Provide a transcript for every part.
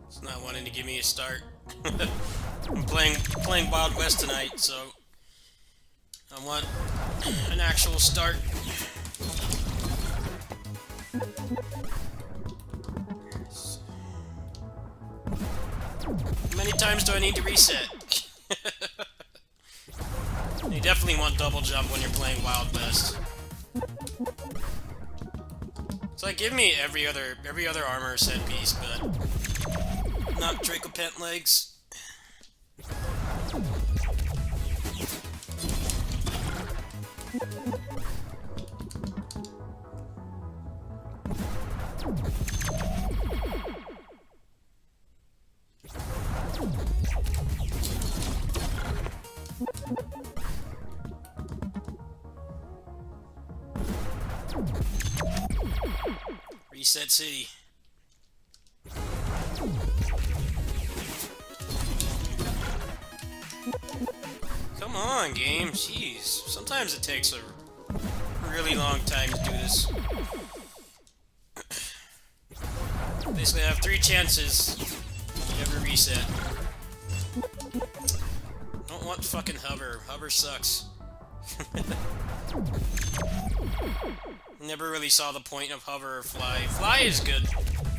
It's not wanting to give me a start. I'm playing Wild West tonight, so I want an actual start. How many times do I need to reset? You definitely want double jump when you're playing Wild West. It's like, give me every other armor set piece, but not Draco Pent legs. Reset City. Come on, game. Jeez. Sometimes it takes a really long time to do this. Basically, I have 3 chances to ever reset. Don't want fucking hover. Hover sucks. Never really saw the point of hover or fly. Fly is good.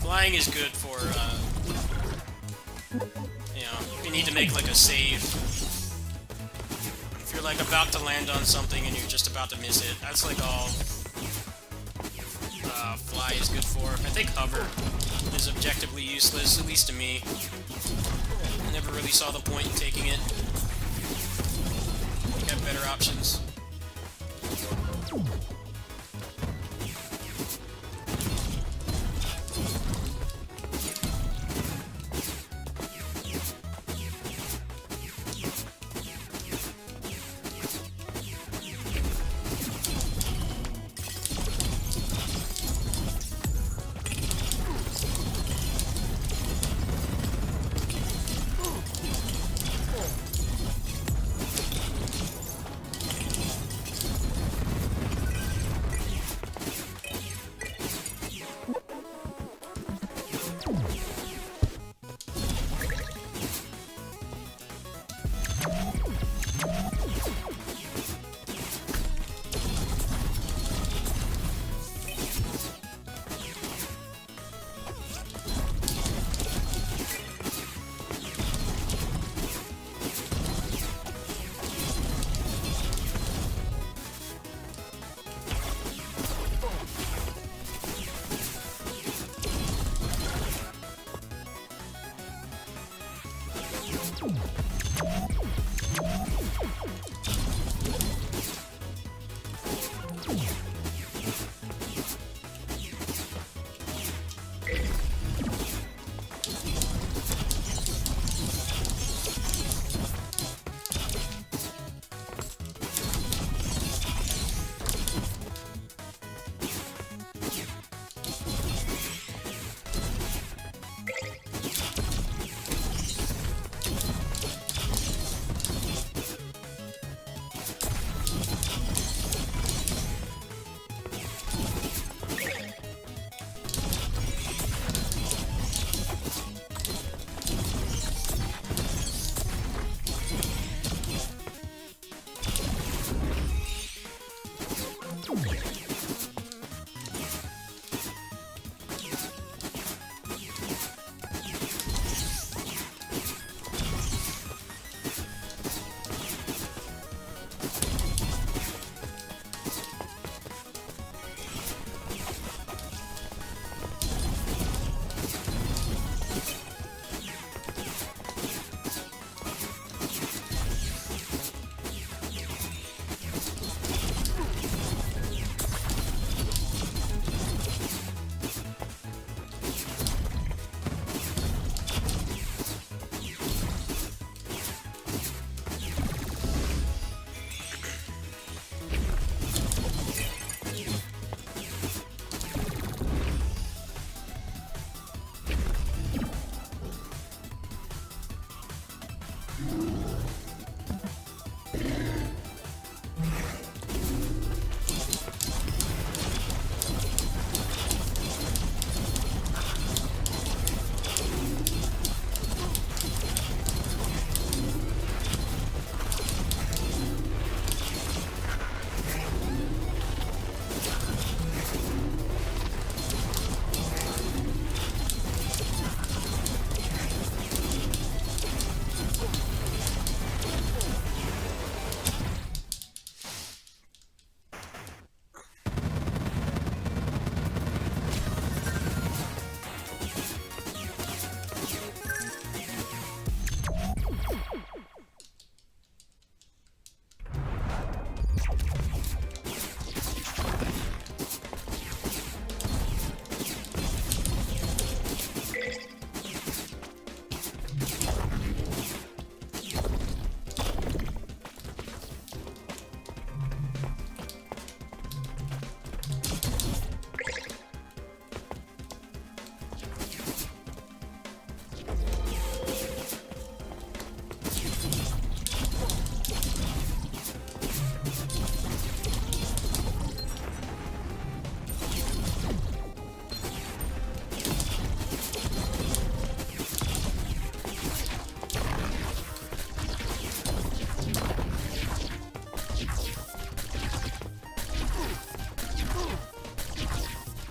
Flying is good for, you know, if you need to make like a save. If you're like about to land on something and you're just about to miss it, that's like all fly is good for. I think hover is objectively useless, at least to me. Never really saw the point in taking it. I think I have better options.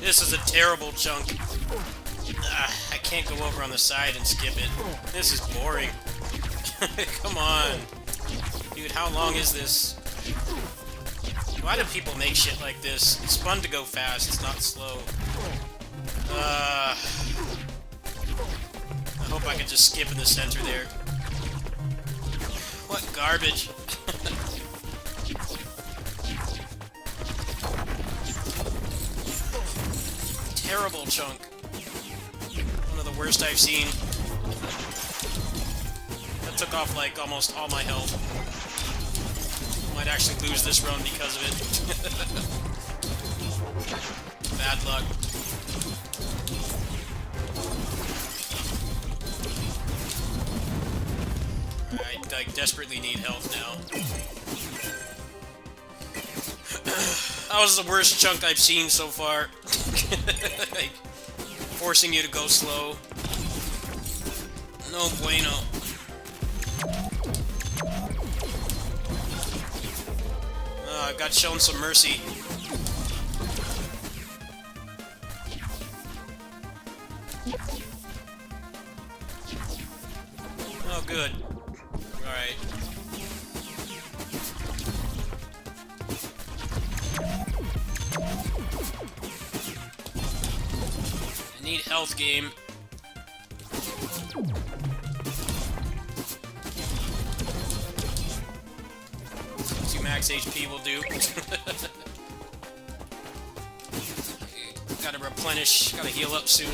This is a terrible chunk. I can't go over on the side and skip it. This is boring. Come on. Dude, how long is this? Why do people make shit like this? It's fun to go fast, it's not slow. I hope I can just skip in the center there. What garbage. Terrible chunk. One of the worst I've seen. That took off like almost all my health. Might actually lose this run because of it. Bad luck. I desperately need health now. That was the worst chunk I've seen so far. Like, forcing you to go slow. No bueno. I got shown some mercy. Oh, good. Alright. I need health game. 2 max HP will do. Gotta replenish, gotta heal up soon.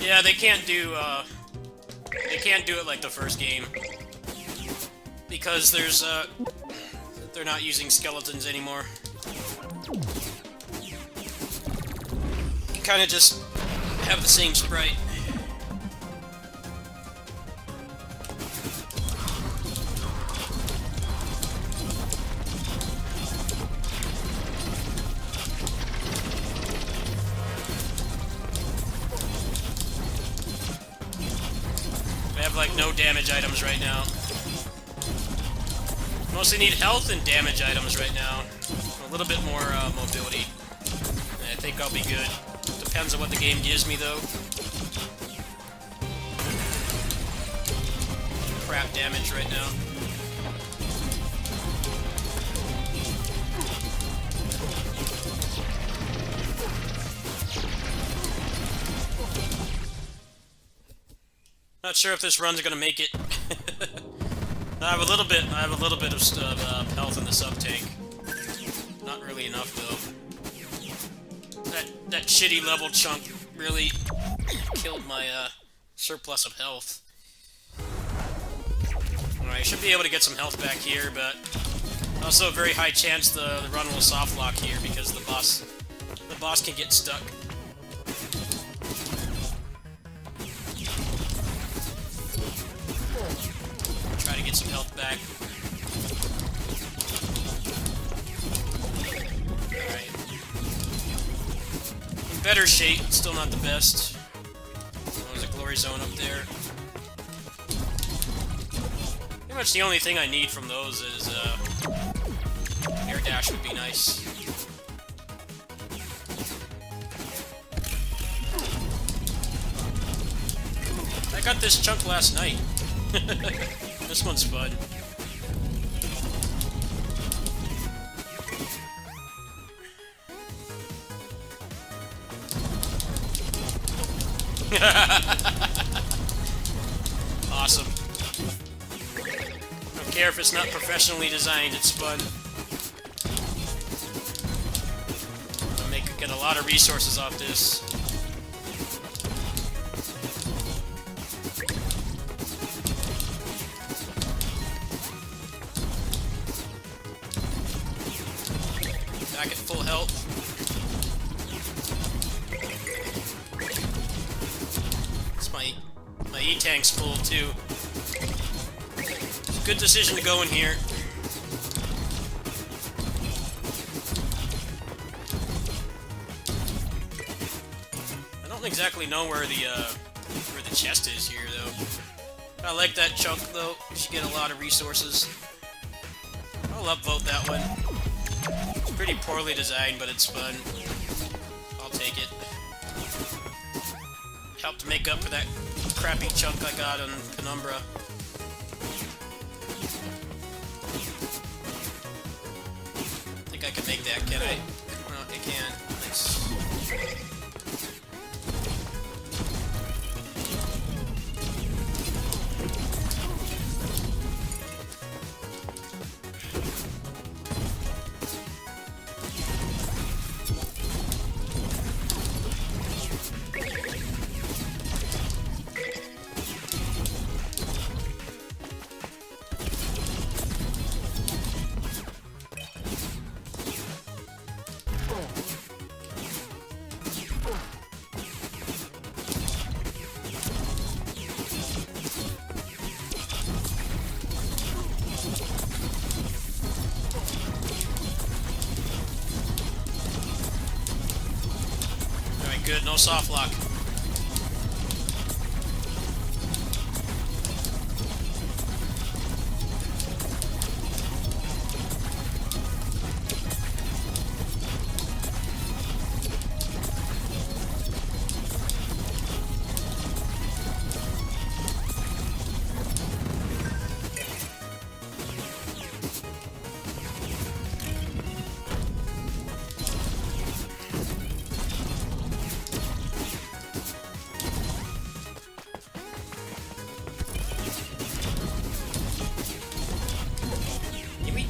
Yeah, they can't do it like the first game. Because they're not using skeletons anymore. You kind of just have the same sprite. We have like no damage items right now. Mostly need health and damage items right now. A little bit more mobility. And I think I'll be good. Depends on what the game gives me, though. Crap damage right now. Not sure if this run's gonna make it. I have a little bit of health in the sub tank. Not really enough though. That shitty level chunk really killed my surplus of health. Alright, I should be able to get some health back here, but also a very high chance the run will soft lock here because the boss can get stuck. Try to get some health back. Alright. In better shape, still not the best. There's a glory zone up there. Pretty much the only thing I need from those is air dash would be nice. I got this chunk last night. This one's fun. Awesome. Don't care if it's not professionally designed, it's fun. I'll get a lot of resources off this. Back at full health. It's my E-tank's full too. It's a good decision to go in here. I don't exactly know where the chest is here though. I like that chunk though. You should get a lot of resources. I'll upvote that one. Pretty poorly designed, but it's fun. I'll take it. Helped make up for that crappy chunk I got on Penumbra. I think I can make that, can I? No, I can. Nice. Good, no soft lock.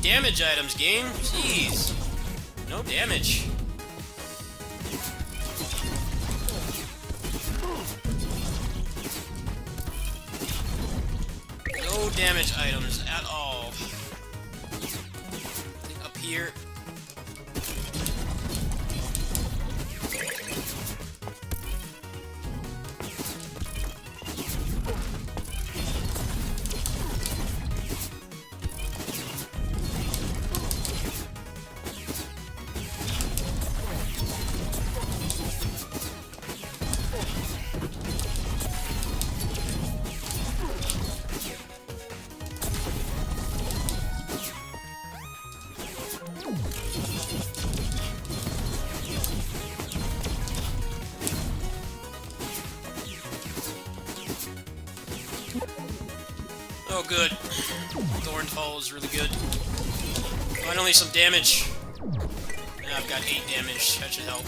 Damage items, game. Jeez. No damage. no damage items at all. Up here. Oh, good. Thornfall is really good. Finally, some damage. And I've got 8 damage. That should help.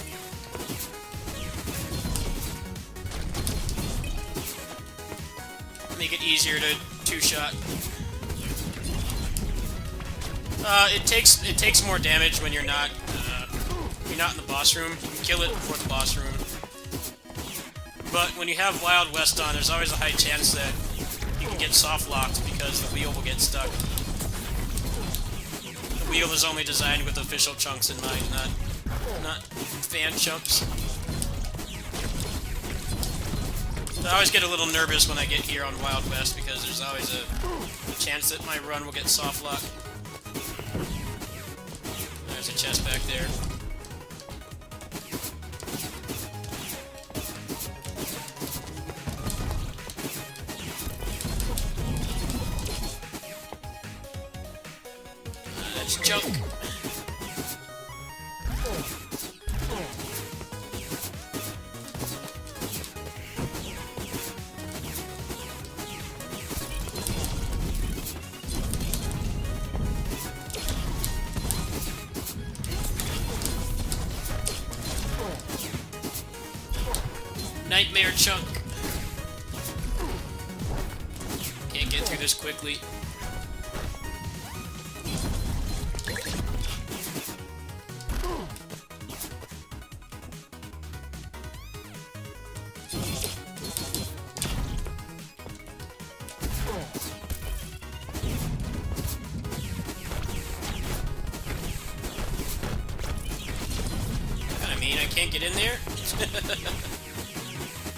Make it easier to two-shot. It takes more damage when you're not in the boss room. You can kill it before the boss room. But when you have Wild West on, there's always a high chance that you can get soft locked because the wheel will get stuck. The wheel is only designed with official chunks in mind, not fan chunks. I always get a little nervous when I get here on Wild West because there's always a chance that my run will get soft locked. There's a chest back there. That's junk. Nightmare chunk. Can't get through this quickly. I mean, I can't get in there.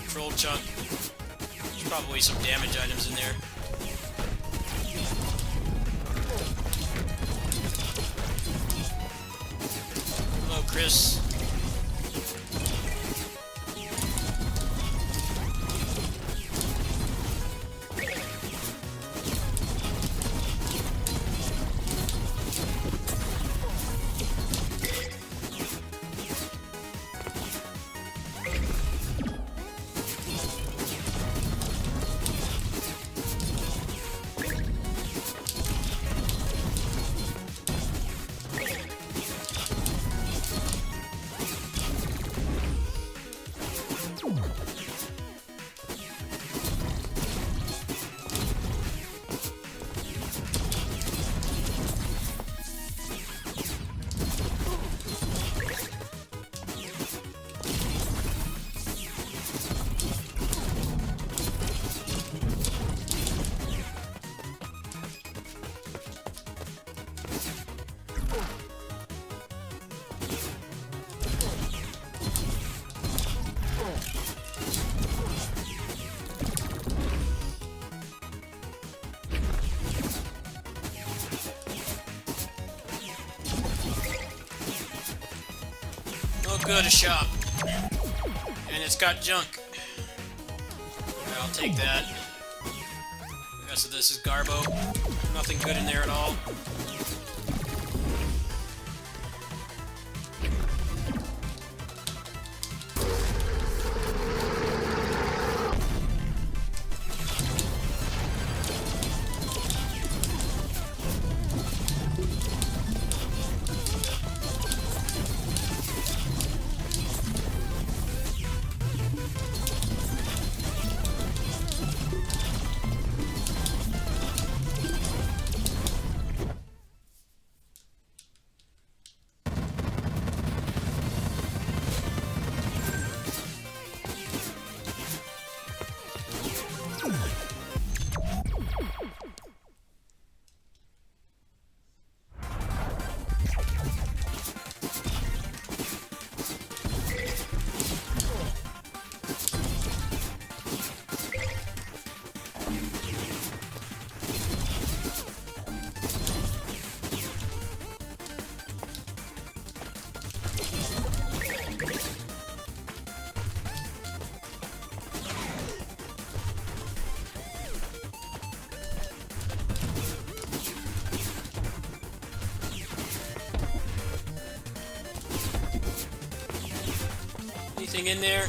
Troll chunk. There's probably some damage items in there. Hello, Chris. Good, a shop. And it's got junk. I'll take that. The rest of this is Garbo. Nothing good in there at all. anything in there.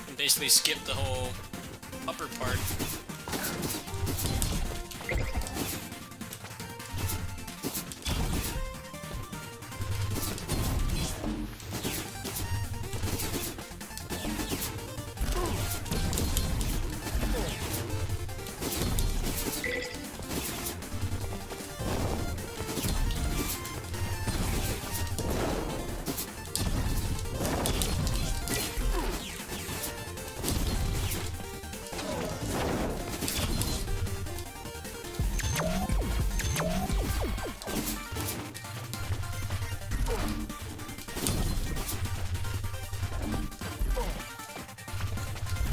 And basically skip the whole upper part.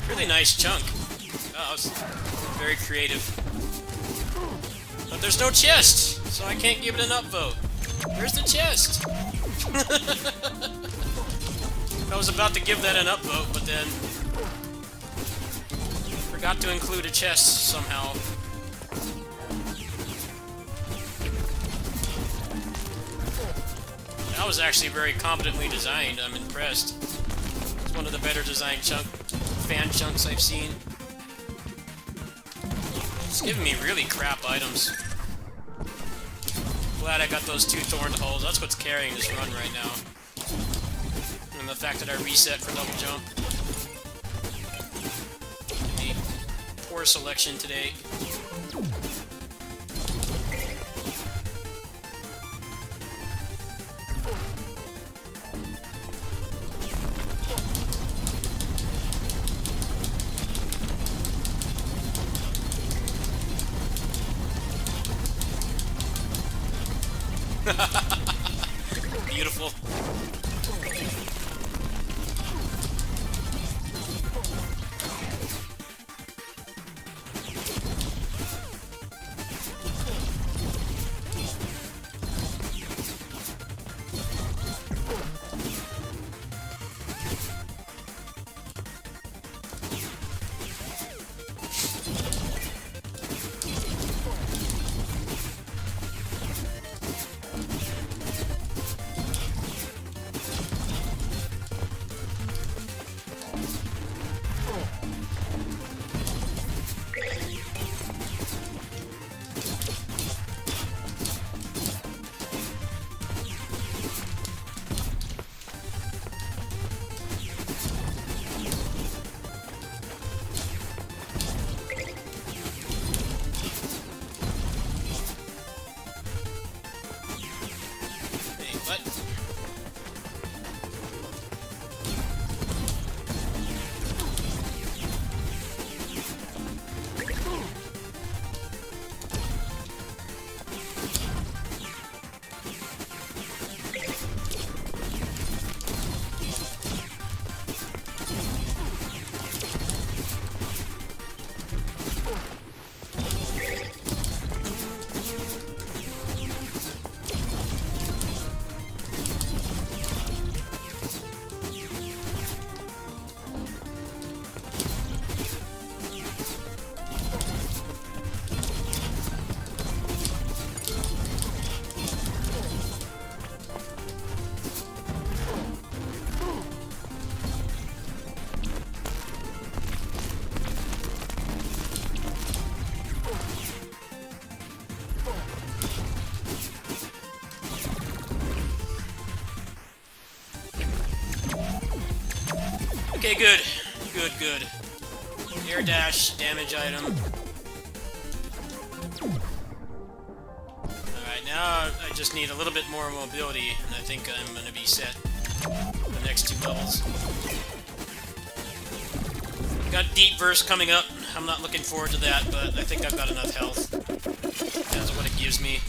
Really nice chunk. Oh, it's very creative. But there's no chest, so I can't give it an upvote. Where's the chest? I was about to give that an upvote, but then forgot to include a chest somehow. That was actually very competently designed. I'm impressed. It's one of the better designed fan chunks I've seen. It's giving me really crap items. Glad I got those 2 thorned holes. That's what's carrying this run right now. And the fact that I reset for double jump. Poor selection today. Beautiful. Okay, good. Good, good. Air dash, damage item. Alright, now I just need a little bit more mobility, and I think I'm going to be set for the next 2 levels. Got Deep Verse coming up. I'm not looking forward to that, but I think I've got enough health. That's what it gives me.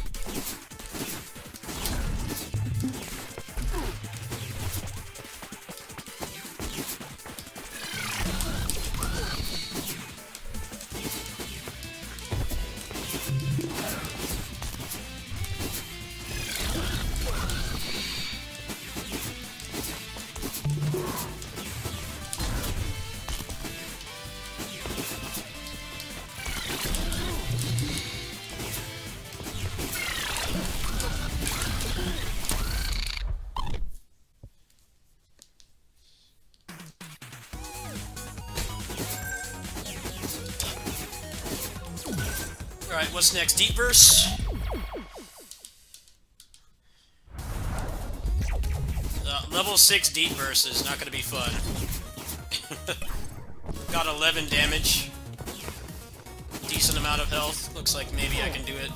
Alright, what's next? Deep Verse? Level 6 Deep Verse is not gonna be fun. Got 11 damage. Decent amount of health. Looks like maybe I can do it.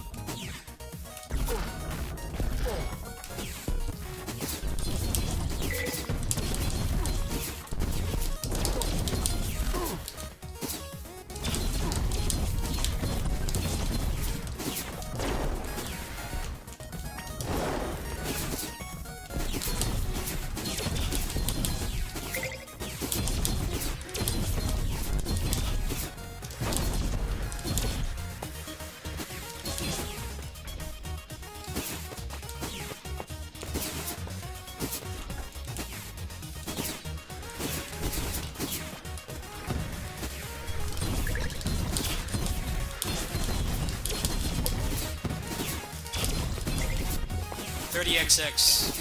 XX.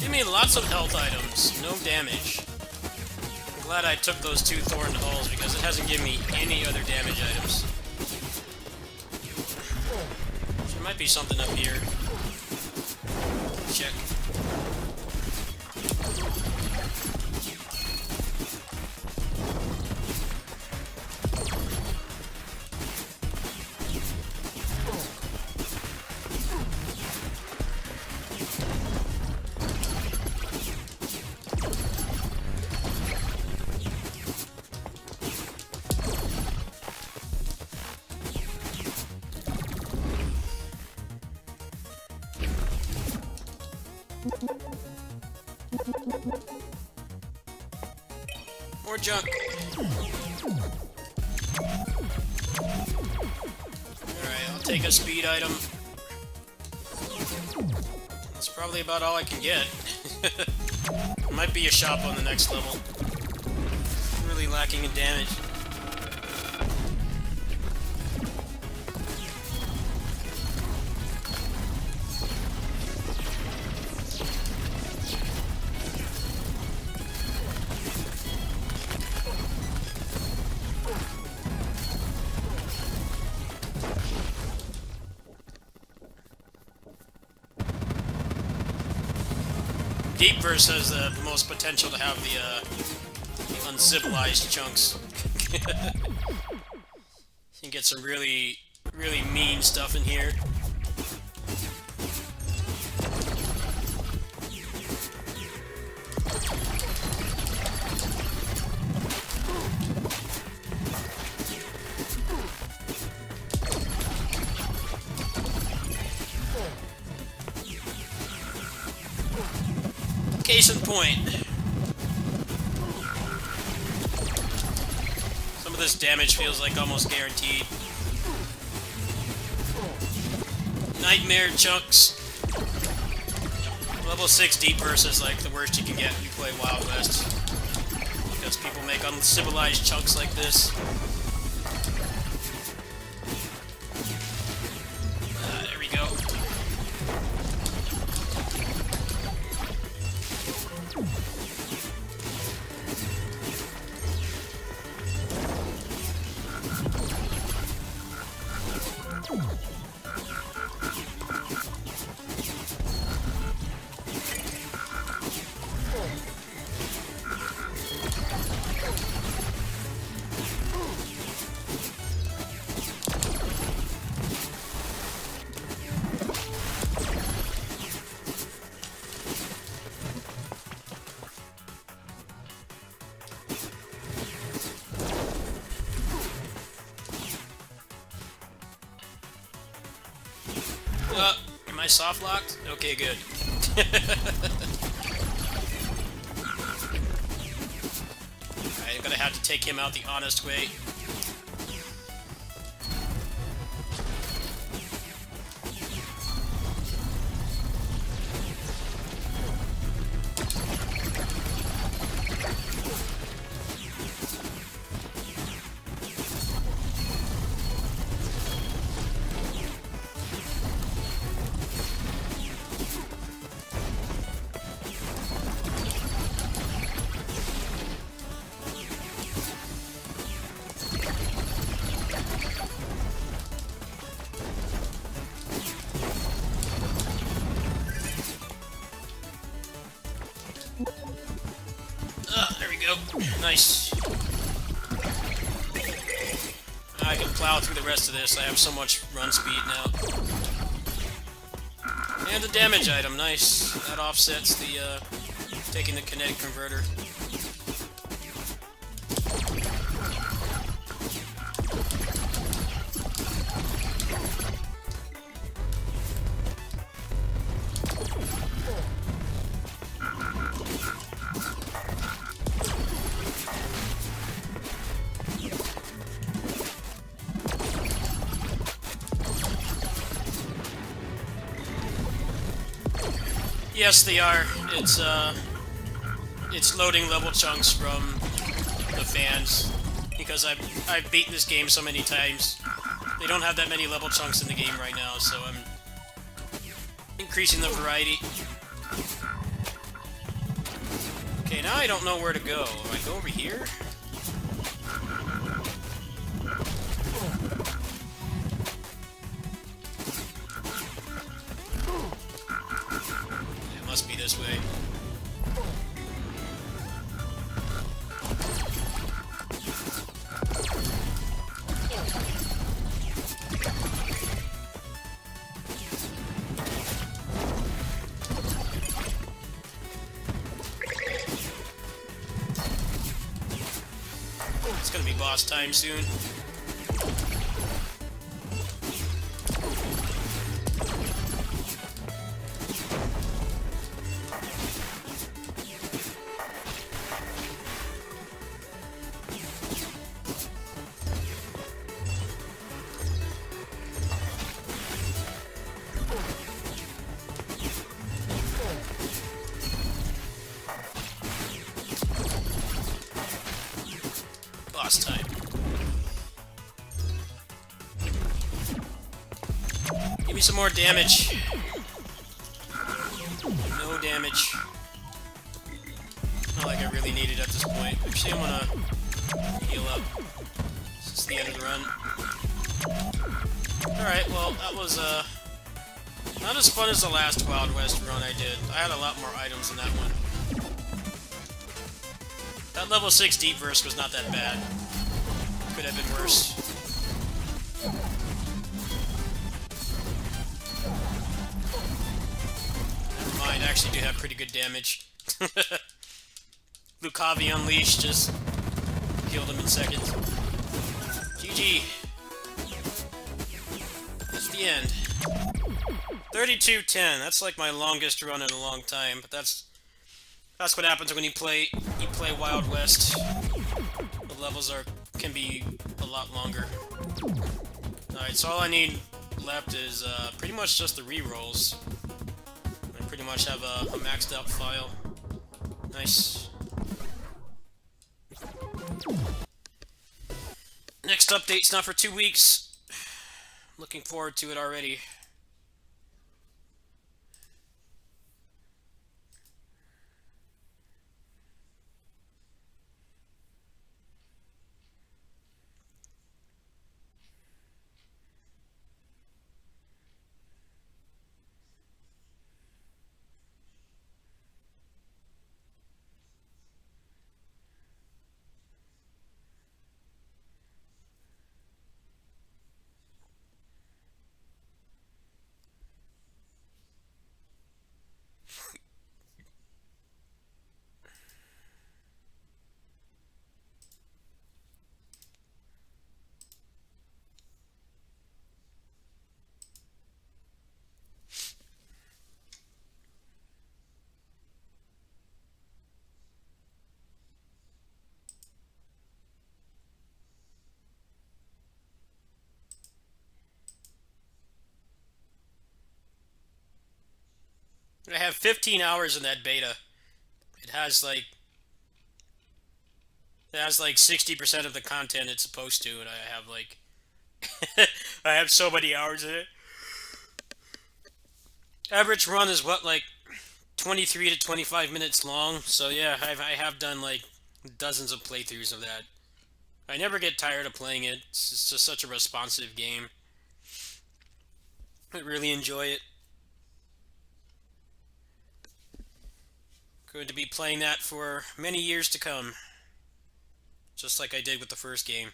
Give me lots of health items, no damage. I'm glad I took those 2 Thorned Hulls because it hasn't given me any other damage items. There might be something up here. Check. More junk. Alright, I'll take a speed item. That's probably about all I can get. Might be a shop on the next level. Really lacking in damage. Deep Verse has the most potential to have the uncivilized chunks. You can get some really mean stuff in here. Case in point. Some of this damage feels like almost guaranteed. Nightmare chunks. Level 6 Deep Verse is like the worst you can get when you play Wild West. Because people make uncivilized chunks like this. There we go. soft locked? Okay, good. Alright, I'm gonna have to take him out the honest way. There we go. Nice. I can plow through the rest of this. I have so much run speed now. And a damage item. Nice. That offsets the, taking the kinetic converter. Yes, they are. It's loading level chunks from the fans because I've beaten this game so many times. They don't have that many level chunks in the game right now, so I'm increasing the variety. Okay, now I don't know where to go. Do I go over here? It must be this way. It's gonna be boss time soon. Boss time. Give me some more damage. No damage. Not like I really need it at this point. Actually, I'm gonna heal up. This is the end of the run. Alright, well, that was, not as fun as the last Wild West run I did. I had a lot more items in that one. That level 6 Deep Verse was not that bad. Could have been worse. Never mind, I actually do have pretty good damage. Lucavi Unleashed just killed him in seconds. GG. That's the end. 32-10. That's like my longest run in a long time, but that's what happens when you play Wild West. The levels can be a lot longer. Alright, so all I need left is pretty much just the rerolls. I pretty much have a maxed out file. Nice. Next update's not for 2 weeks. Looking forward to it already. I have 15 hours in that beta. It has like 60% of the content it's supposed to, and I have like I have so many hours in it. Average run is what, like 23 to 25 minutes long. So yeah, I have done like dozens of playthroughs of that. I never get tired of playing it. It's just such a responsive game. I really enjoy it. Going to be playing that for many years to come. Just like I did with the first game.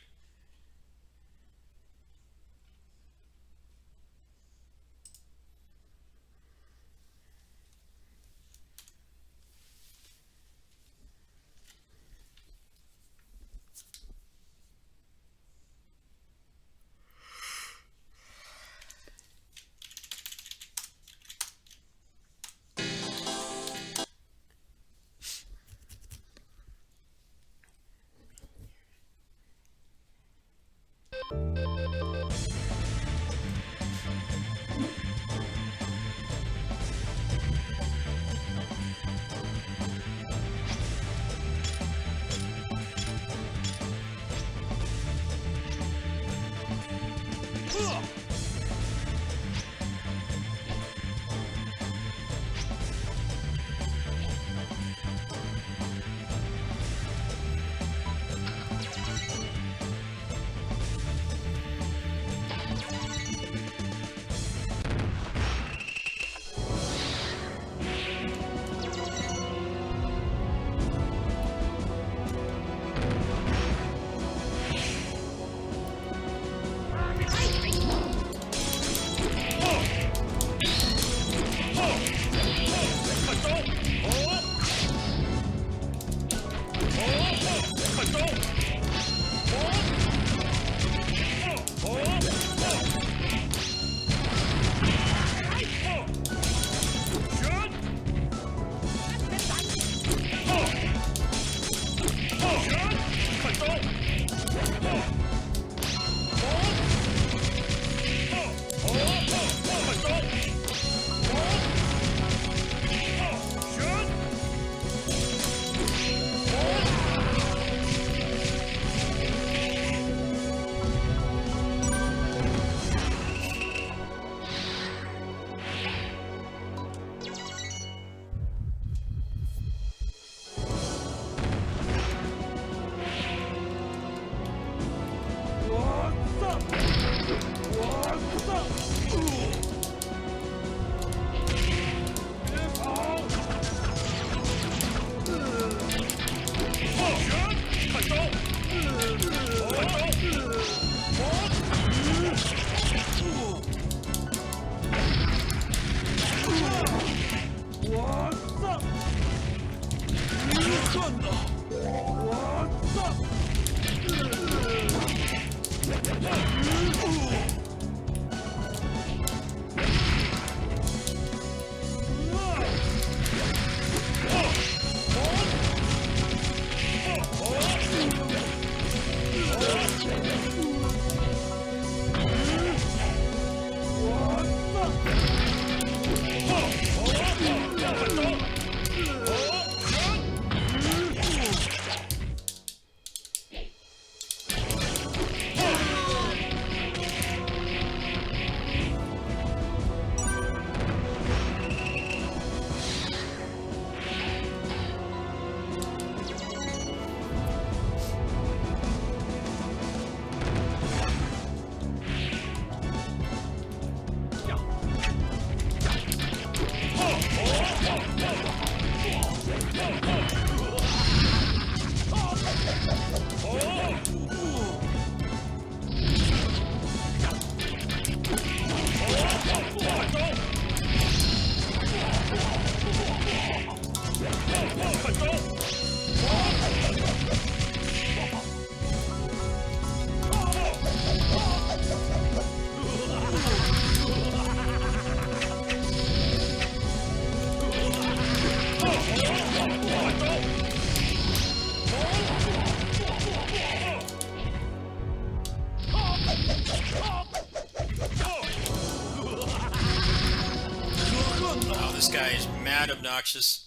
This guy is mad obnoxious.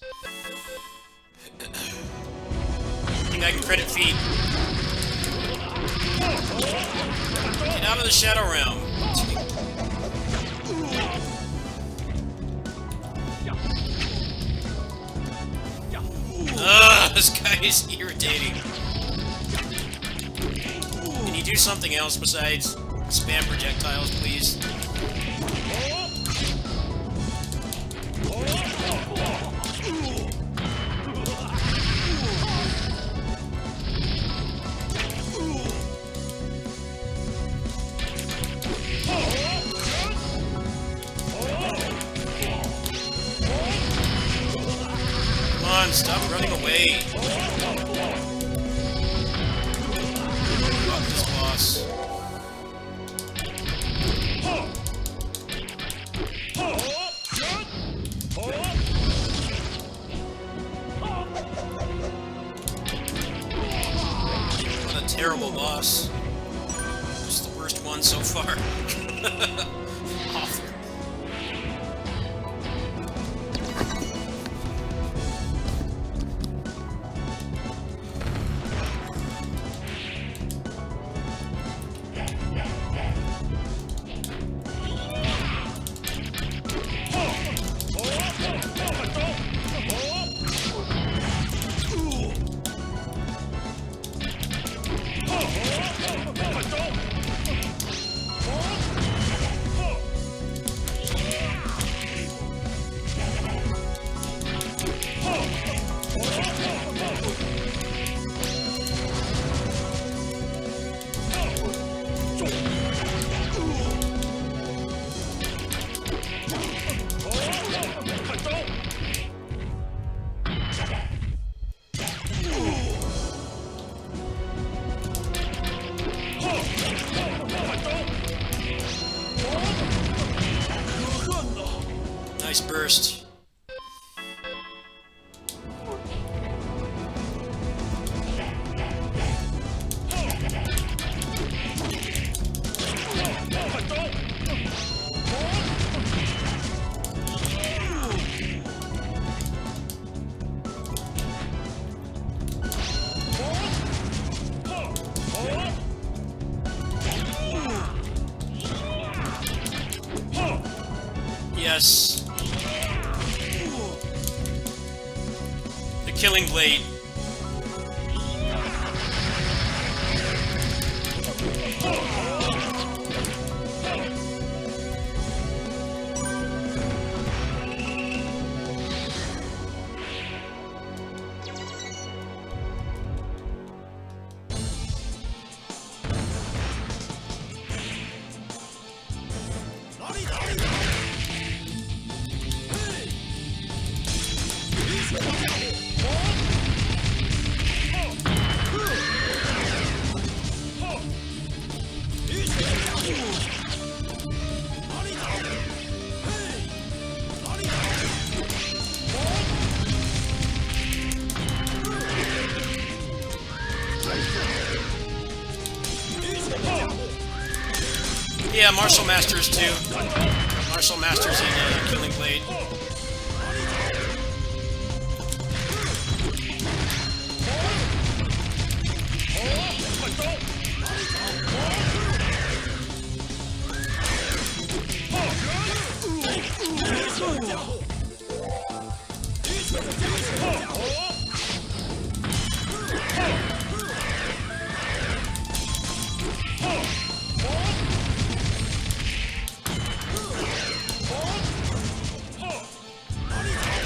I think I can credit feet. Get out of the Shadow Realm. Ugh, this guy is irritating. Can you do something else besides spam projectiles, please? Come on, stop running away. Fuck this boss. What a terrible boss. It's the worst one so far. Awful. Nice burst. Yes. The Killing Blade. Yeah, Martial Masters too. Martial Masters and Killing Blade.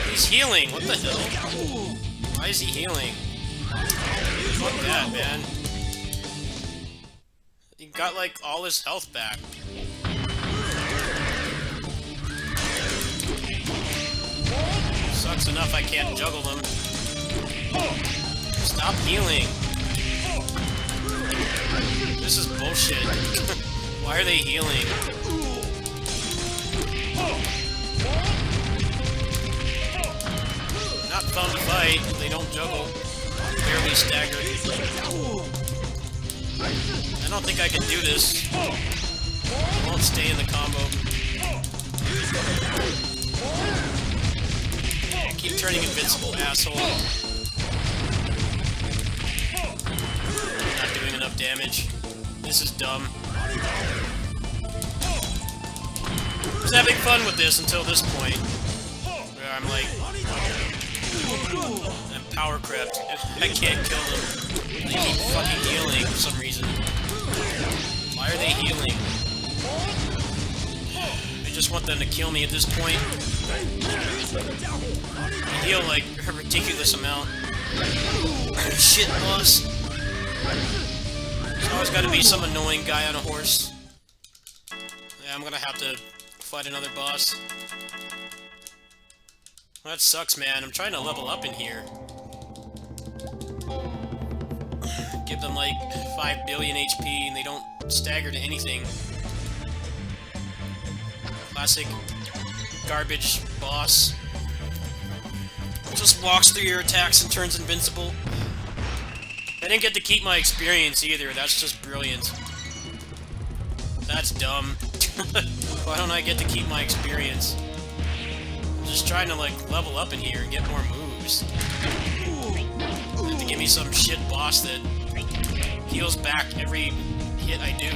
He's healing. What the hell? Why is he healing? Fuck that, man. He got like all his health back. Sucks enough I can't juggle them. Stop healing. This is bullshit. Why are they healing? Not fun to fight. They don't juggle. Barely staggered. I don't think I can do this. I won't stay in the combo. Keep turning invincible, asshole. Not doing enough damage. This is dumb. I was having fun with this until this point. Where I'm like... I'm power crept. I can't kill them. They keep fucking healing for some reason. Why are they healing? I just want them to kill me at this point. They heal like a ridiculous amount. Shit, boss. There's always gotta be some annoying guy on a horse. Yeah, I'm gonna have to fight another boss. That sucks, man. I'm trying to level up in here. Give them like 5 billion HP and they don't stagger to anything. Classic garbage boss. Just walks through your attacks and turns invincible. I didn't get to keep my experience either. That's just brilliant. That's dumb. Why don't I get to keep my experience? I'm just trying to, like, level up in here and get more moves. And to give me some shit boss that heals back every hit I do.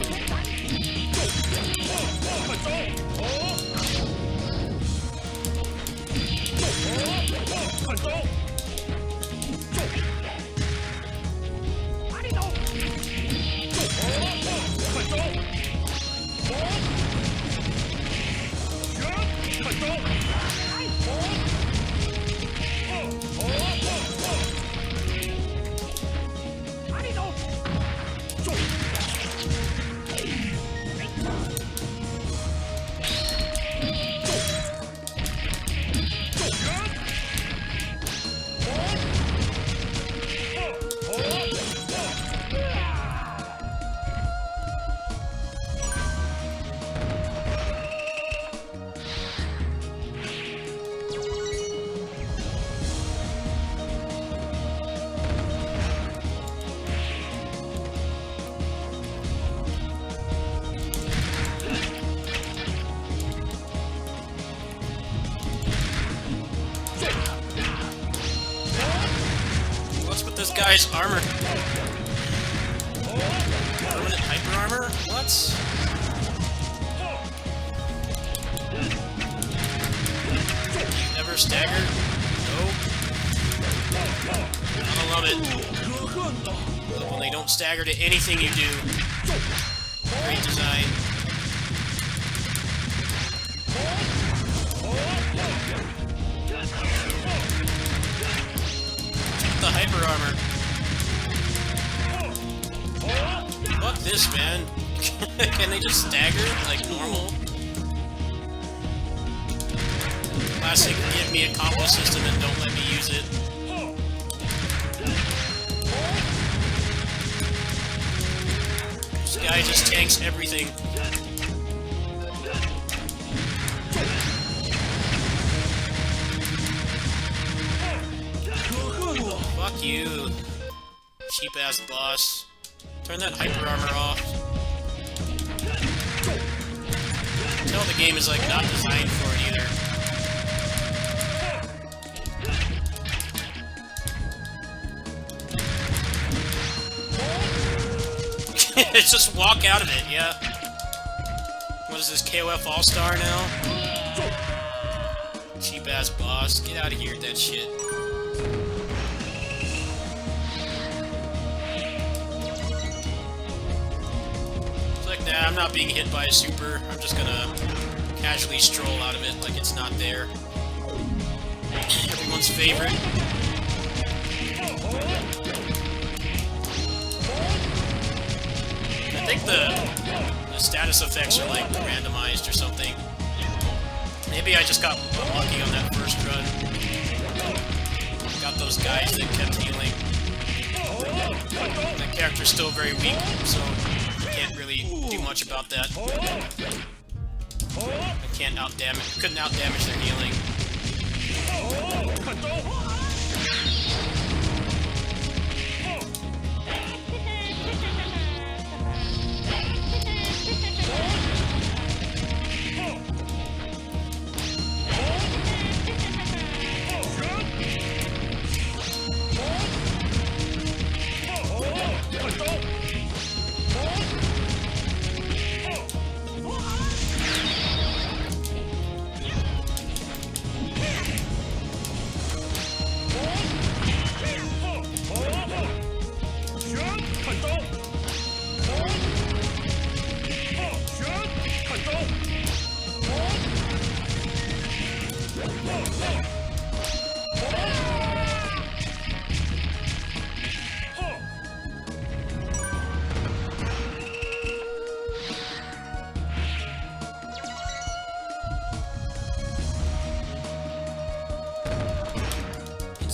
This guy's armor. Permanent hyper armor? What? Never staggered? Nope. I love it. When they don't stagger to anything you do. Great design. The hyper armor. Fuck this, man. Can they just stagger like normal? Classic, give me a combo system and don't let me use it. This guy just tanks everything. Fuck you, cheap-ass boss. Turn that hyper armor off. Tell the game is like not designed for it either. Just walk out of it, yeah. What is this, KOF All-Star now? Cheap-ass boss. Get out of here with that shit. Nah, I'm not being hit by a super. I'm just gonna casually stroll out of it like it's not there. Everyone's favorite. I think the status effects are like randomized or something. Maybe I just got unlucky on that first run. Got those guys that kept healing. That character's still very weak, so can't really do much about that. I can't outdamage, couldn't outdamage their healing.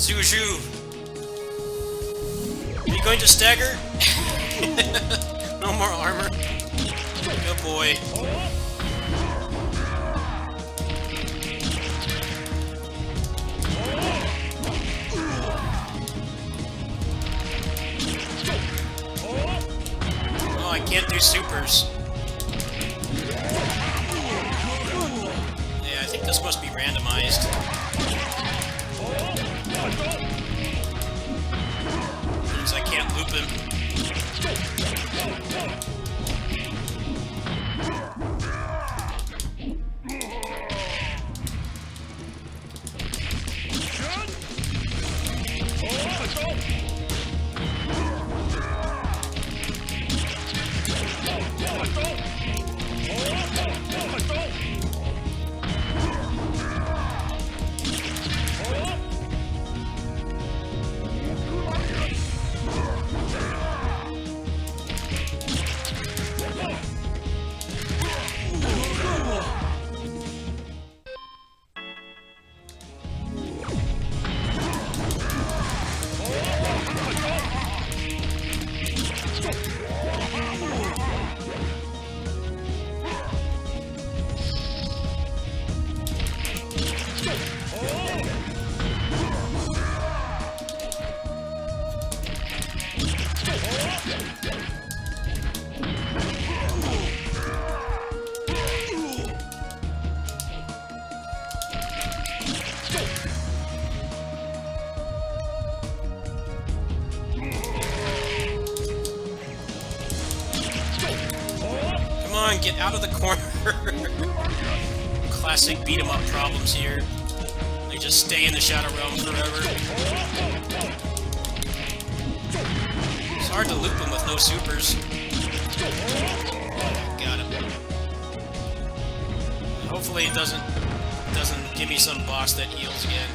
Zuju! Are you going to stagger? No more armor. Good boy. Oh, I can't do supers. Yeah, I think this must be randomized. Because I can't loop him. Come on, get out of the corner. Classic beat-em-up problems here. They just stay in the Shadow Realm forever. It's hard to loop him with no supers. Got him. Hopefully it doesn't give me some boss that heals again.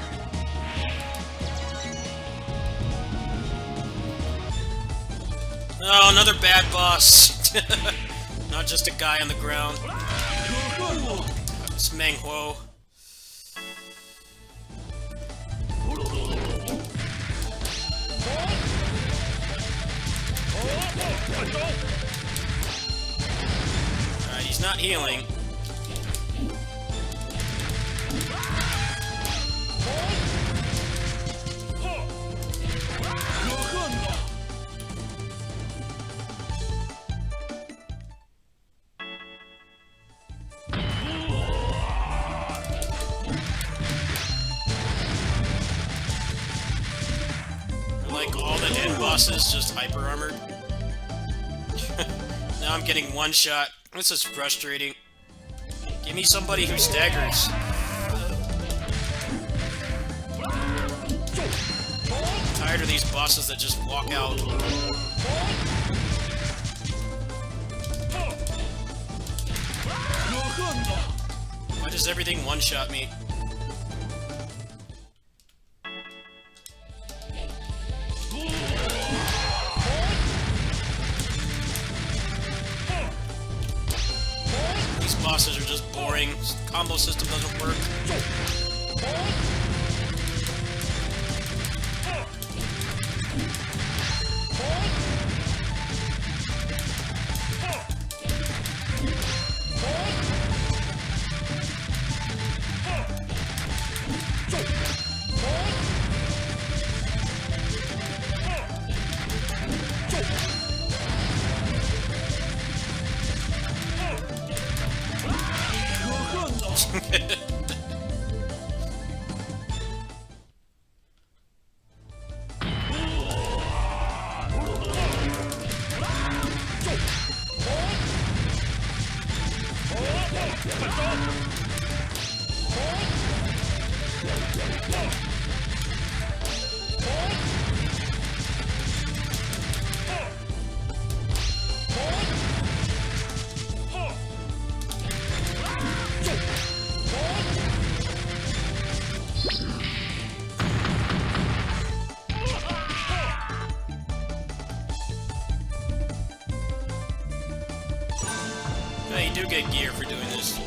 Oh, another bad boss. Not just a guy on the ground. It's Menghuo. Alright, he's not healing. Like all the end bosses just hyper armored. Now I'm getting one shot. This is frustrating. Give me somebody who staggers. I'm tired of these bosses that just walk out. Why does everything one-shot me? These bosses are just boring. Combo system doesn't work. Yeah, you do get gear for doing this.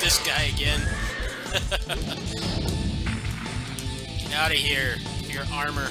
This guy again. Get out of here. Your armor.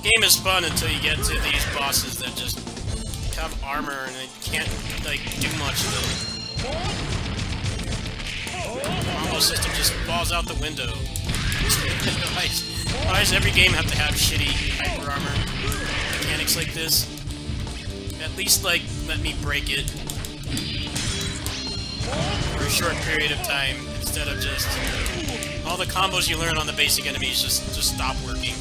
Game is fun until you get to these bosses that just have armor and they can't, like, do much to them. The combo system just falls out the window. Why does every game have to have shitty hyper armor mechanics like this? At least, like, let me break it for a short period of time instead of just all the combos you learn on the basic enemies just stop working.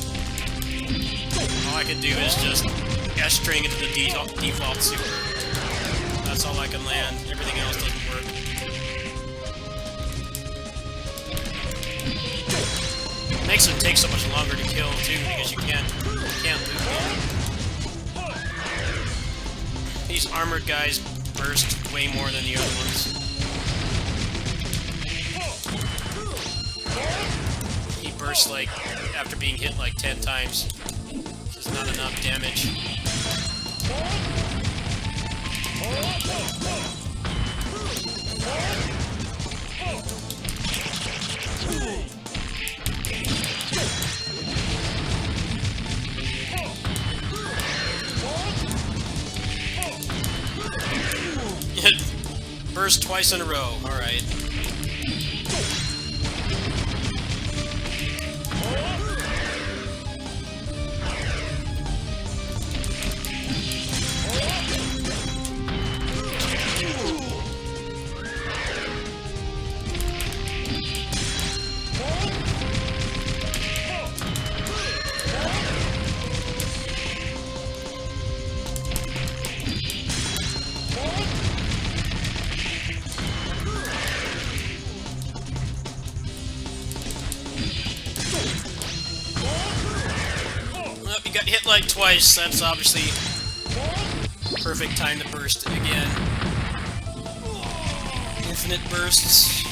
All I can do is just S-string into the default super. That's all I can land. Everything else doesn't work. Makes them take so much longer to kill too, because you can't loot them. These armored guys burst way more than the other ones. He bursts like after being hit like 10 times. This is not enough damage. Burst twice in a row. Alright. Got hit like twice, that's obviously perfect time to burst again. Infinite bursts.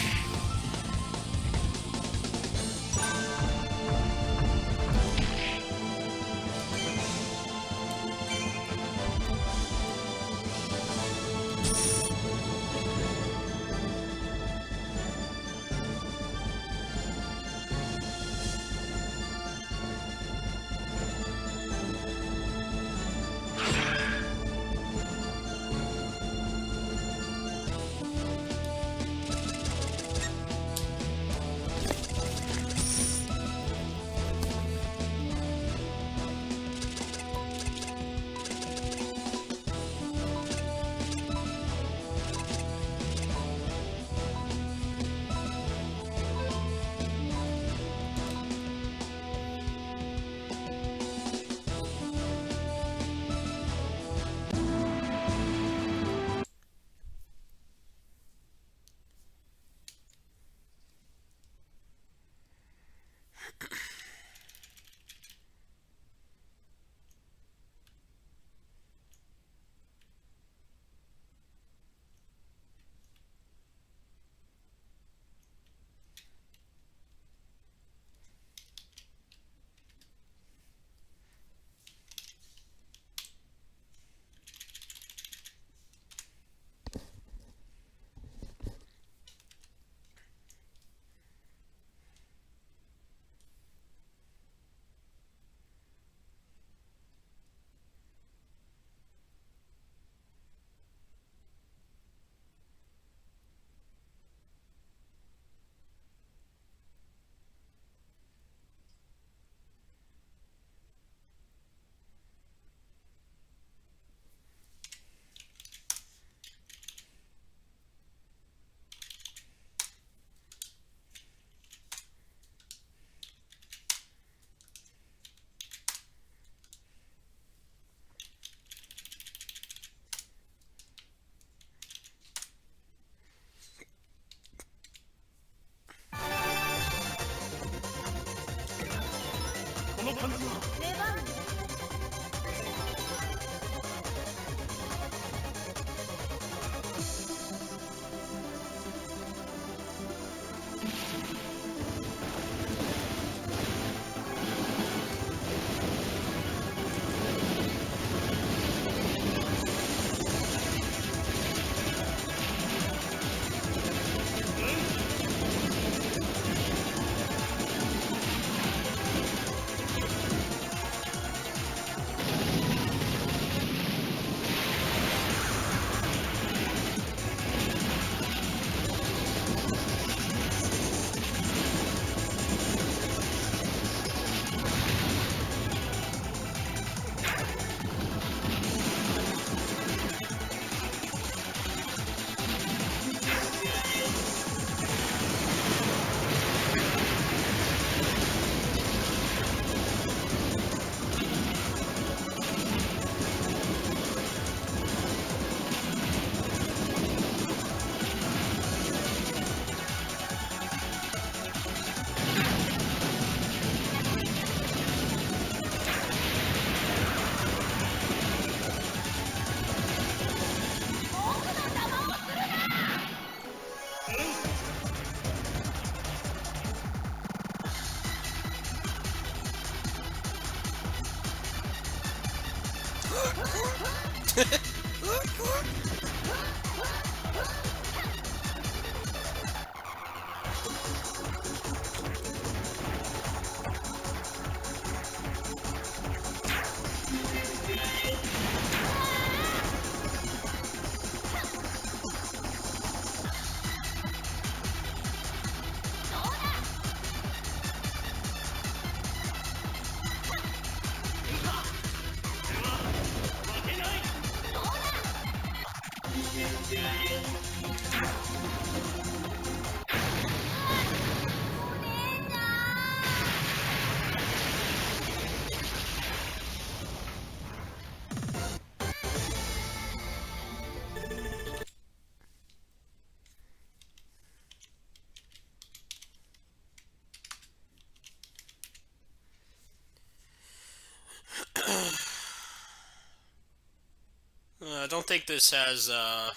I don't think this has Ojo.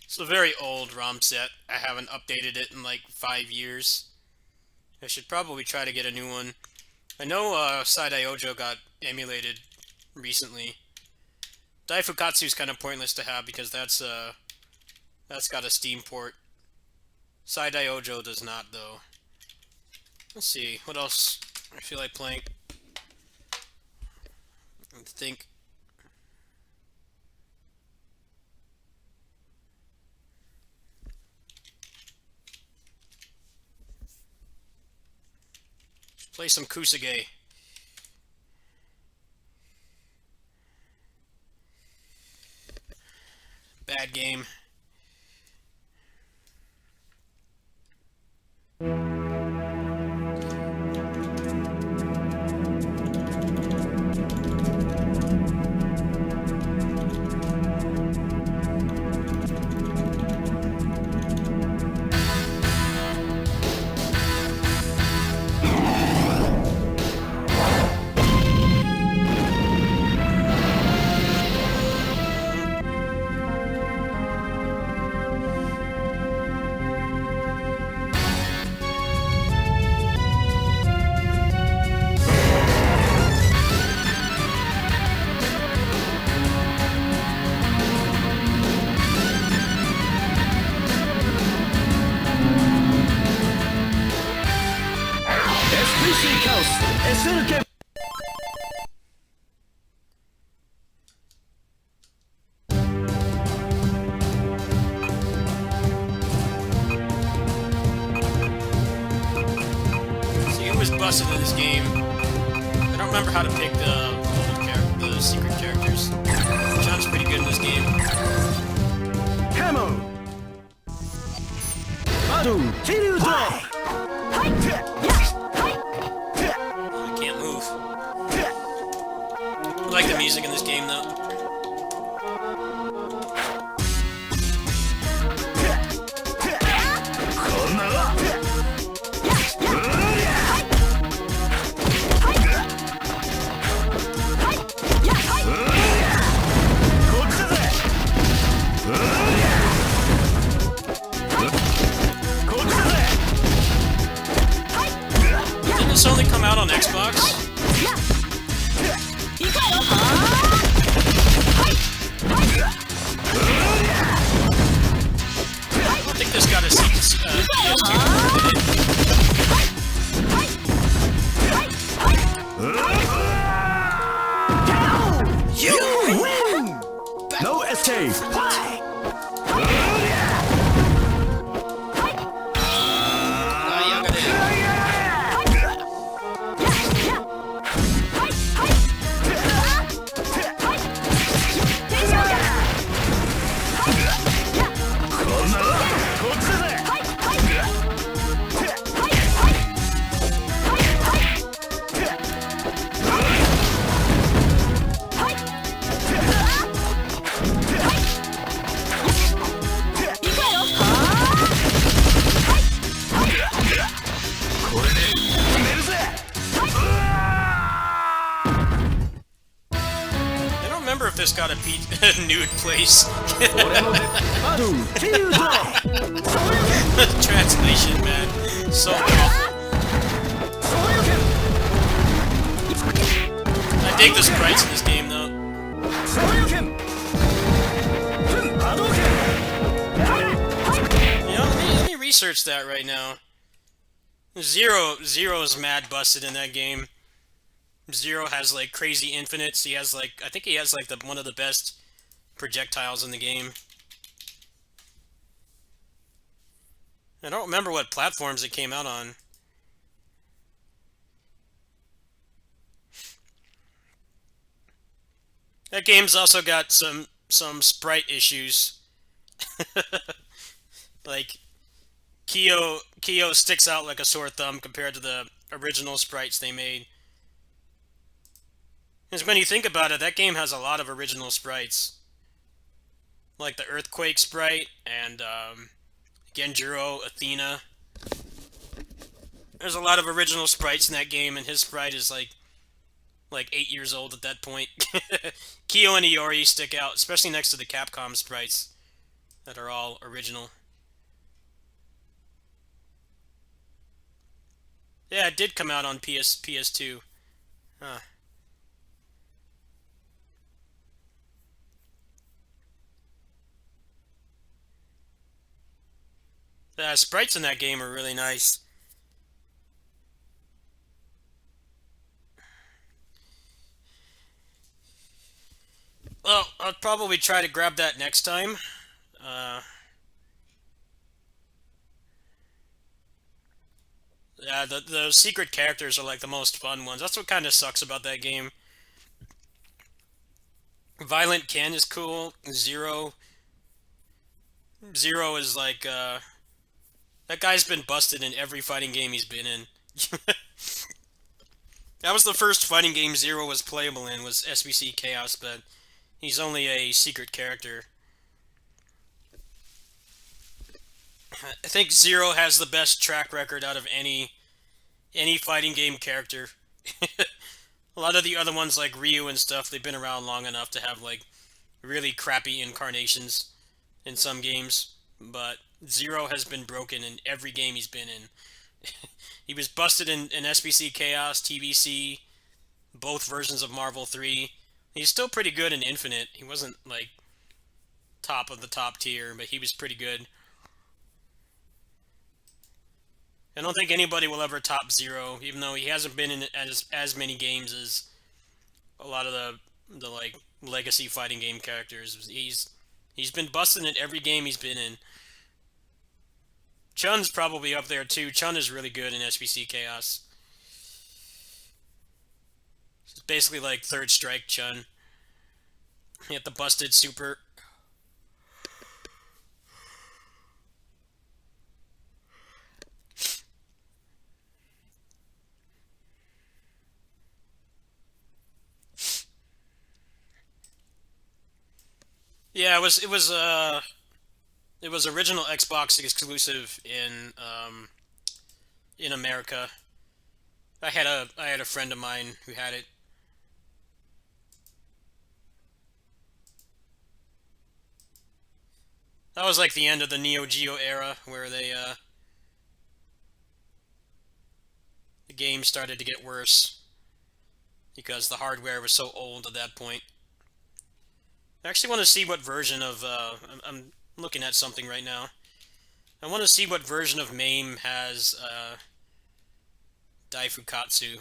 It's a very old ROM set. I haven't updated it in like 5 years. I should probably try to get a new one. I know Ojo got emulated recently. Daifukatsu's kind of pointless to have because that's got a Steam port. Ojo does not though. Let's see, what else I feel like playing. I think. Play some Kusage. Bad game. Busted in this game. I don't remember how to pick the secret characters. John's pretty good in this game. Come on. I can't move. I like the music in this game though. Didn't this only come out on Xbox? I don't think this got a PS2. You win! No escape! If this got a nude place. Translation, man. So awful. I dig the sprites in this game, though. You know, let me research that right now. Zero is mad busted in that game. Zero has like crazy infinites. He has like, I think he has like one of the best projectiles in the game. I don't remember what platforms it came out on. That game's also got some sprite issues. Like Kyo sticks out like a sore thumb compared to the original sprites they made. Because when you think about it, that game has a lot of original sprites. Like the Earthquake sprite and Genjuro, Athena. There's a lot of original sprites in that game, and his sprite is like 8 years old at that point. Kyo and Iori stick out, especially next to the Capcom sprites that are all original. Yeah, it did come out on PS2. Huh. The sprites in that game are really nice. Well, I'll probably try to grab that next time. Yeah, the secret characters are like the most fun ones. That's what kind of sucks about that game. Violent Ken is cool. Zero is like, that guy's been busted in every fighting game he's been in. That was the first fighting game Zero was playable in, was SBC Chaos, but he's only a secret character. I think Zero has the best track record out of any fighting game character. A lot of the other ones like Ryu and stuff, they've been around long enough to have like really crappy incarnations in some games, but Zero has been broken in every game he's been in. He was busted in SBC Chaos, TBC, both versions of Marvel 3. He's still pretty good in Infinite. He wasn't like top of the top tier, but he was pretty good. I don't think anybody will ever top Zero, even though he hasn't been in as many games as a lot of the like legacy fighting game characters. He's been busting in every game he's been in. Chun's probably up there too. Chun is really good in SBC Chaos. It's basically like Third Strike Chun. You have the busted super. Yeah, it was original Xbox exclusive in America. I had a friend of mine who had it. That was like the end of the Neo Geo era, where the game started to get worse because the hardware was so old at that point. I actually want to see what version of I'm looking at something right now. I want to see what version of MAME has Daifukatsu.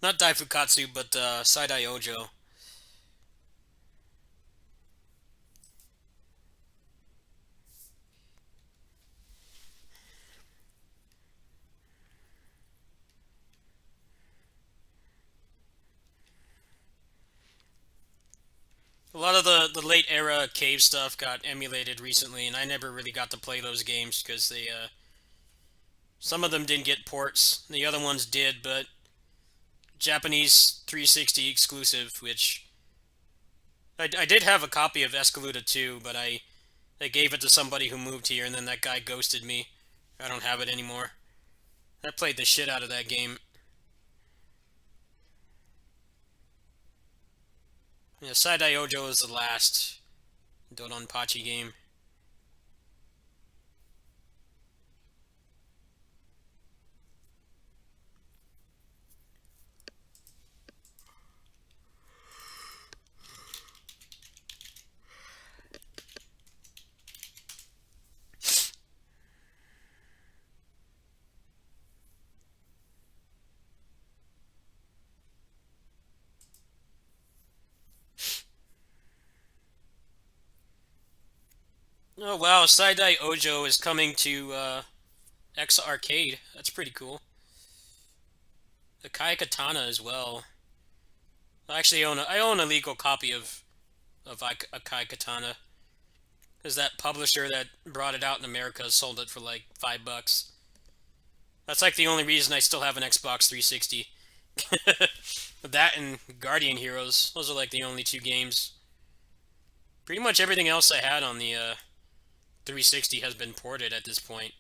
Not Daifukatsu, but Saidai Ojo. A lot of the late era cave stuff got emulated recently, and I never really got to play those games because some of them didn't get ports. The other ones did, but Japanese 360 exclusive, which I did have a copy of Escaluda 2, but I gave it to somebody who moved here, and then that guy ghosted me. I don't have it anymore. I played the shit out of that game. Yeah, Side-Eye Ojo is the last Dodonpachi game. Oh wow, Side-Eye Ojo is coming to X Arcade. That's pretty cool. The Kai Katana as well. I own a legal copy of a Kai Katana. Because that publisher that brought it out in America sold it for like $5. That's like the only reason I still have an Xbox 360. That and Guardian Heroes. Those are like the only two games. Pretty much everything else I had on the 360 has been ported at this point.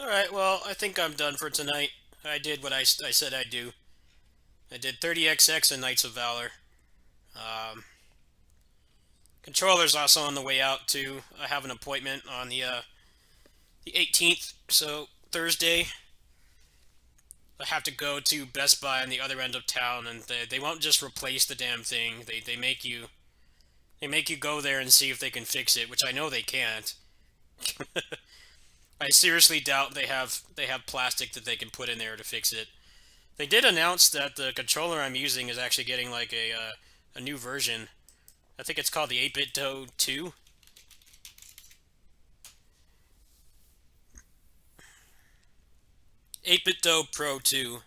Alright, well, I think I'm done for tonight. I did what I said I'd do. I did 30XX and Knights of Valor. Um, Controller's also on the way out, too. I have an appointment on the 18th, so Thursday. I have to go to Best Buy on the other end of town, and they won't just replace the damn thing. They make you go there and see if they can fix it, which I know they can't. I seriously doubt they have plastic that they can put in there to fix it. They did announce that the controller I'm using is actually getting like a new version. I think it's called the 8-Bit Do 2. 8-Bit Do Pro 2.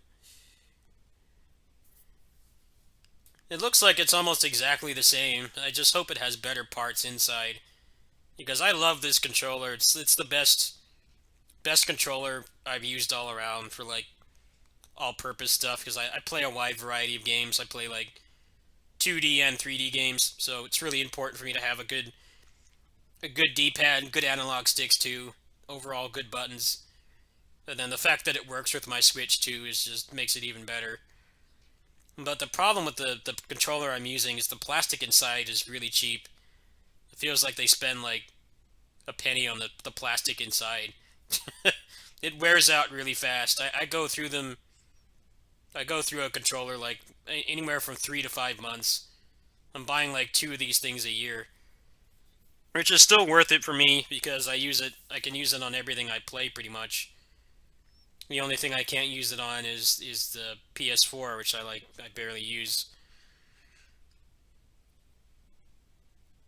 It looks like it's almost exactly the same. I just hope it has better parts inside. Because I love this controller. It's the best controller I've used all around for like all-purpose stuff. Because I play a wide variety of games. I play like 2D and 3D games, so it's really important for me to have a good D-pad, good analog sticks too. Overall, good buttons. And then the fact that it works with my Switch too is just makes it even better. But the problem with the controller I'm using is the plastic inside is really cheap. It feels like they spend like a penny on the plastic inside. It wears out really fast. I go through them. I go through a controller like anywhere from 3 to 5 months. I'm buying like two of these things a year, which is still worth it for me because I use it. I can use it on everything I play pretty much. The only thing I can't use it on is the PS4, which I barely use.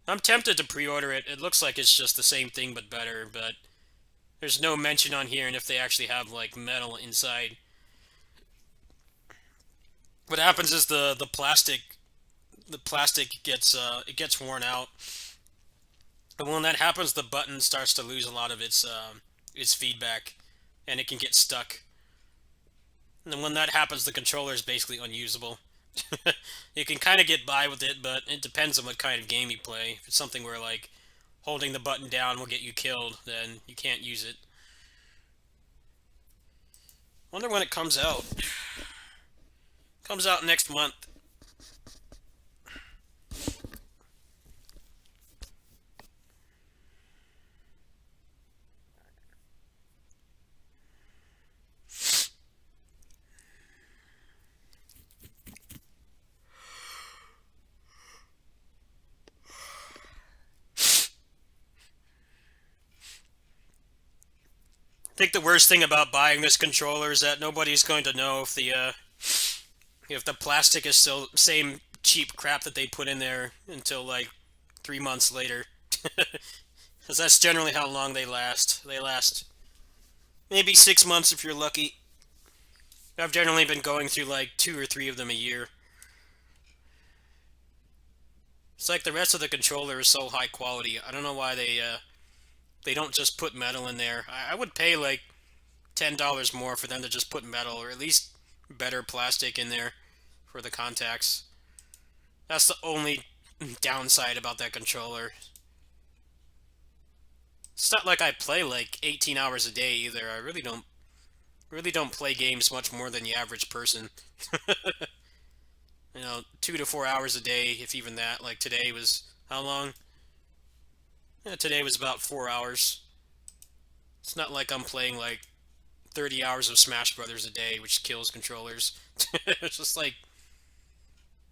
I'm tempted to pre-order it. It looks like it's just the same thing but better, but there's no mention on here and if they actually have like metal inside. What happens is the plastic gets it gets worn out. And when that happens, the button starts to lose a lot of its feedback, and it can get stuck. And then when that happens, the controller is basically unusable. You can kind of get by with it, but it depends on what kind of game you play. If it's something where like holding the button down will get you killed, then you can't use it. Wonder when it comes out. Comes out next month. I think the worst thing about buying this controller is that nobody's going to know if the plastic is still same cheap crap that they put in there until like 3 months later. Because that's generally how long they last. They last maybe 6 months if you're lucky. I've generally been going through like 2 or 3 of them a year. It's like the rest of the controller is so high quality. I don't know why they don't just put metal in there. I would pay like $10 more for them to just put metal or at least better plastic in there for the contacts. That's the only downside about that controller. It's not like I play like 18 hours a day either. I really don't play games much more than the average person. 2 to 4 hours a day, if even that. Like today was how long? Yeah, today was about 4 hours. It's not like I'm playing like 30 hours of Smash Brothers a day, which kills controllers. It's just like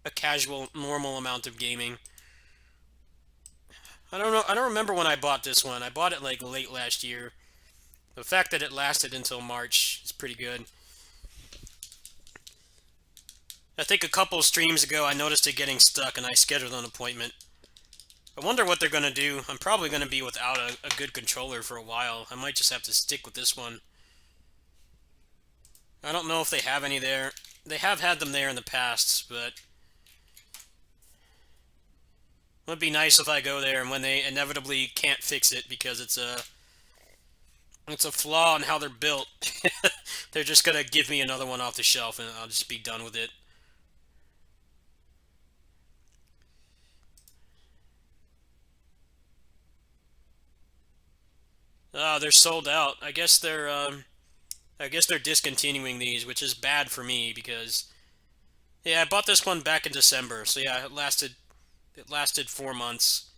a casual, normal amount of gaming. I don't know. I don't remember when I bought this one. I bought it like late last year. The fact that it lasted until March is pretty good. I think a couple streams ago I noticed it getting stuck and I scheduled an appointment. I wonder what they're going to do. I'm probably going to be without a good controller for a while. I might just have to stick with this one. I don't know if they have any there. They have had them there in the past, but it would be nice if I go there and when they inevitably can't fix it because it's a flaw in how they're built, they're just going to give me another one off the shelf and I'll just be done with it. They're sold out. I guess they're discontinuing these, which is bad for me because yeah, I bought this one back in December. So yeah, it lasted 4 months.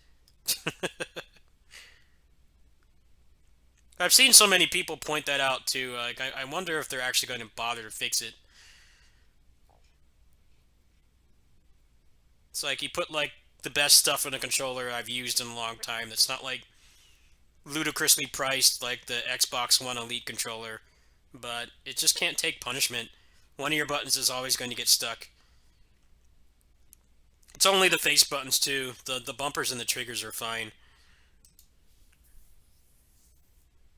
I've seen so many people point that out too. Like I wonder if they're actually going to bother to fix it. It's like you put like the best stuff in a controller I've used in a long time. That's not like ludicrously priced like the Xbox One Elite controller, but it just can't take punishment. One of your buttons is always going to get stuck. It's only the face buttons too. The bumpers and the triggers are fine.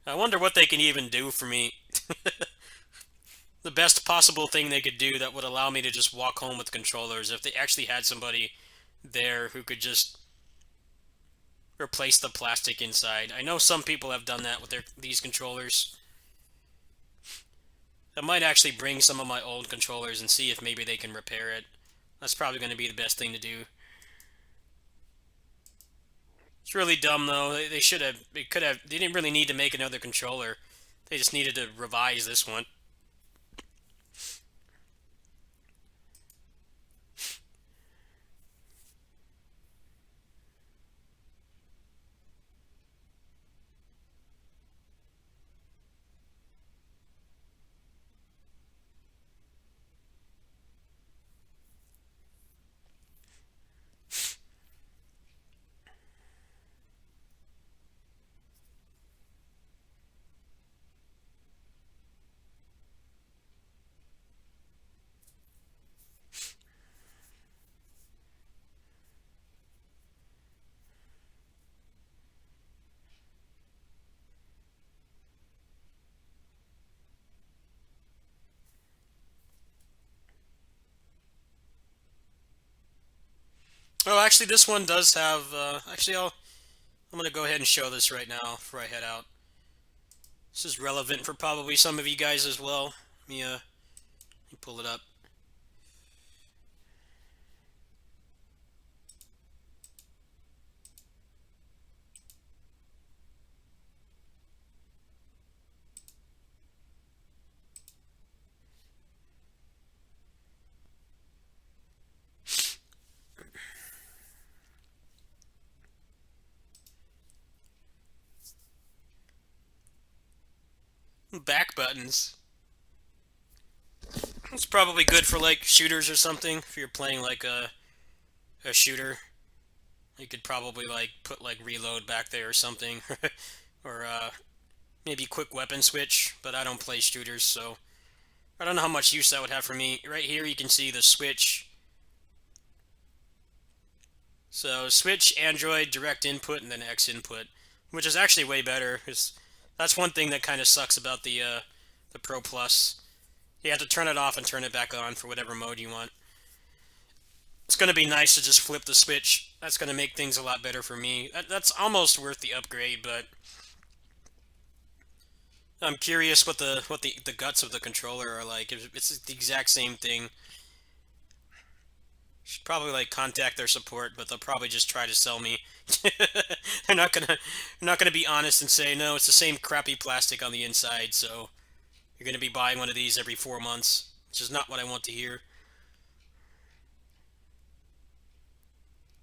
I wonder what they can even do for me. The best possible thing they could do that would allow me to just walk home with controllers if they actually had somebody there who could just replace the plastic inside. I know some people have done that with these controllers. I might actually bring some of my old controllers and see if maybe they can repair it. That's probably going to be the best thing to do. It's really dumb though. They should have. They could have. They didn't really need to make another controller. They just needed to revise this one. Oh, actually, this one does have. Actually, I'm gonna go ahead and show this right now before I head out. This is relevant for probably some of you guys as well. Let me pull it up. Back buttons. It's probably good for like shooters or something. If you're playing like a shooter, you could probably like put like reload back there or something, or maybe quick weapon switch. But I don't play shooters, so I don't know how much use that would have for me. Right here, you can see the switch. So switch Android direct input and then X input, which is actually way better. That's one thing that kind of sucks about the Pro Plus. You have to turn it off and turn it back on for whatever mode you want. It's going to be nice to just flip the switch. That's going to make things a lot better for me. That's almost worth the upgrade, but I'm curious what the guts of the controller are like. If it's the exact same thing, should probably like contact their support, but they'll probably just try to sell me. They're not gonna be honest and say no. It's the same crappy plastic on the inside, so you're gonna be buying one of these every 4 months, which is not what I want to hear.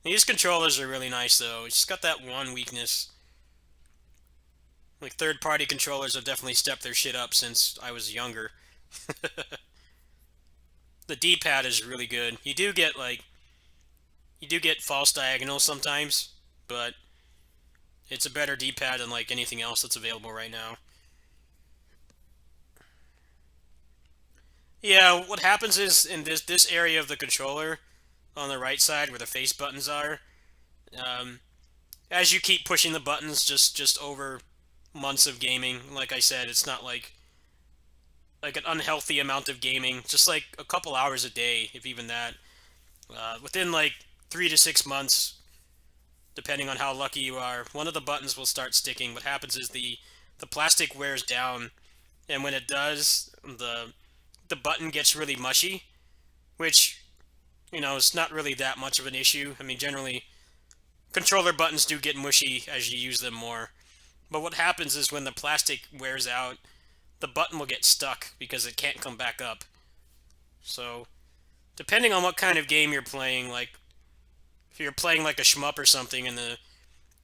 These controllers are really nice though. It's just got that one weakness. Like third-party controllers have definitely stepped their shit up since I was younger. The D-pad is really good. You do get false diagonals sometimes, but it's a better D-pad than like anything else that's available right now. Yeah, what happens is in this area of the controller on the right side where the face buttons are, um, as you keep pushing the buttons just over months of gaming, like I said, it's not like an unhealthy amount of gaming, just like a couple hours a day, if even that. Within like 3 to 6 months, depending on how lucky you are, one of the buttons will start sticking. What happens is the plastic wears down, and when it does, the button gets really mushy, which is not really that much of an issue. I mean, generally, controller buttons do get mushy as you use them more. But what happens is when the plastic wears out, the button will get stuck because it can't come back up. So, depending on what kind of game you're playing, like if you're playing like a shmup or something, and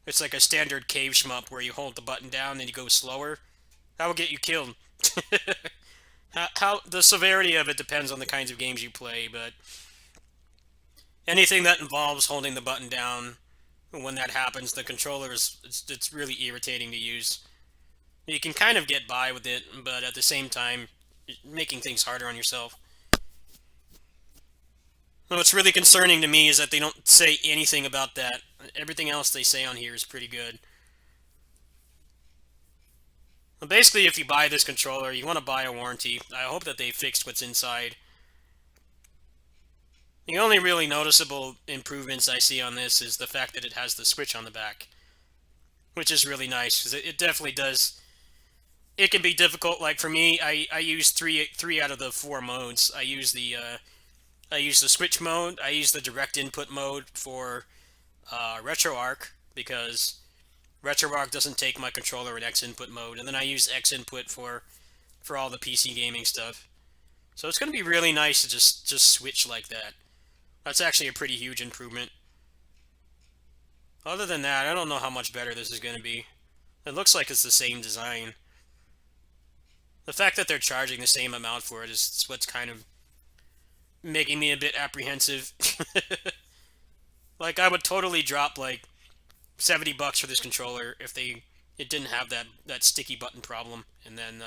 it's like a standard cave shmup where you hold the button down and you go slower, that will get you killed. How the severity of it depends on the kinds of games you play, but anything that involves holding the button down when that happens, the controller it's really irritating to use. You can kind of get by with it, but at the same time, making things harder on yourself. What's really concerning to me is that they don't say anything about that. Everything else they say on here is pretty good. Well, basically, if you buy this controller, you want to buy a warranty. I hope that they fixed what's inside. The only really noticeable improvements I see on this is the fact that it has the switch on the back, which is really nice because it definitely does. It can be difficult. Like for me, I use three out of the four modes. I use the switch mode. I use the direct input mode for RetroArch because RetroArch doesn't take my controller in X input mode, and then I use X input for all the PC gaming stuff. So it's going to be really nice to just switch like that. That's actually a pretty huge improvement. Other than that, I don't know how much better this is going to be. It looks like it's the same design. The fact that they're charging the same amount for it is what's kind of making me a bit apprehensive. Like I would totally drop like $70 for this controller if it didn't have that sticky button problem, and then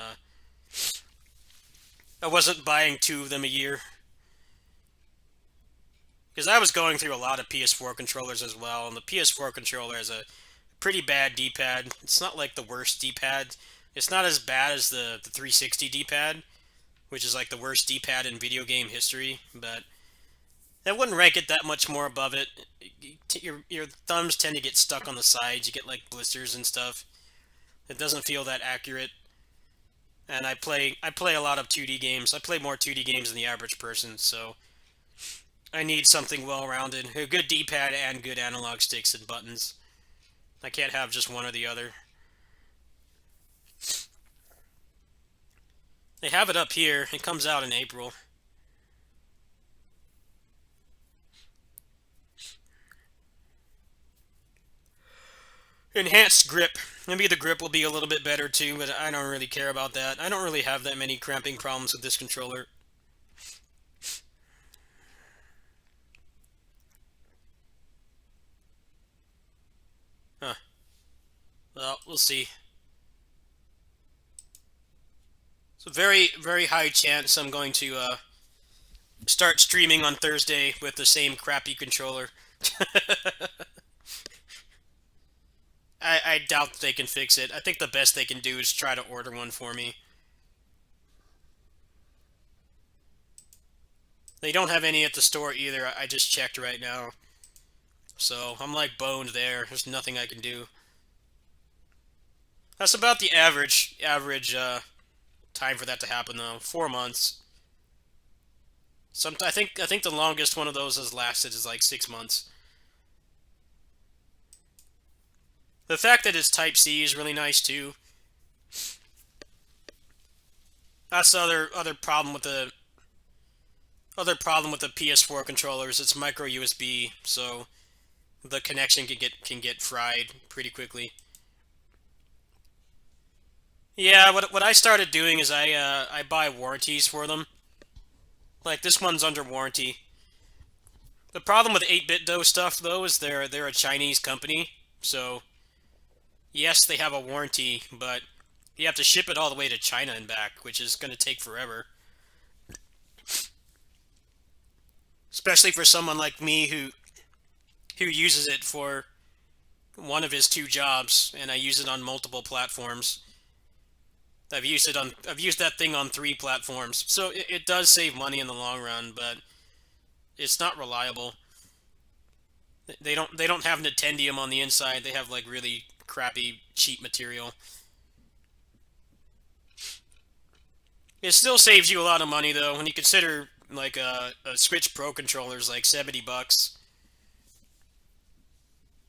I wasn't buying two of them a year because I was going through a lot of PS4 controllers as well, and the PS4 controller has a pretty bad D-pad. It's not like the worst D-pad. It's not as bad as the 360 D-pad, which is like the worst D-pad in video game history, but I wouldn't rank it that much more above it. Your thumbs tend to get stuck on the sides. You get like blisters and stuff. It doesn't feel that accurate. And I play a lot of 2D games. I play more 2D games than the average person, so I need something well-rounded. A good D-pad and good analog sticks and buttons. I can't have just one or the other. They have it up here. It comes out in April. Enhanced grip. Maybe the grip will be a little bit better too, but I don't really care about that. I don't really have that many cramping problems with this controller. Huh. Well, we'll see. It's a very, very high chance I'm going to start streaming on Thursday with the same crappy controller. I doubt they can fix it. I think the best they can do is try to order one for me. They don't have any at the store either. I just checked right now. So I'm like boned there. There's nothing I can do. That's about the average time for that to happen though. 4 months. I think the longest one of those has lasted is like 6 months. The fact that it's Type C is really nice too. That's the other problem with the PS4 controllers. It's micro USB, so the connection can get fried pretty quickly. Yeah, what I started doing is I buy warranties for them. Like this one's under warranty. The problem with 8BitDo stuff though is they're a Chinese company, so yes, they have a warranty, but you have to ship it all the way to China and back, which is going to take forever. Especially for someone like me who uses it for one of his two jobs, and I use it on multiple platforms. I've used that thing on 3 platforms, so it does save money in the long run, but it's not reliable. They don't have Nintendium on the inside. They have like really crappy cheap material. It still saves you a lot of money though when you consider like a Switch Pro controller is like $70.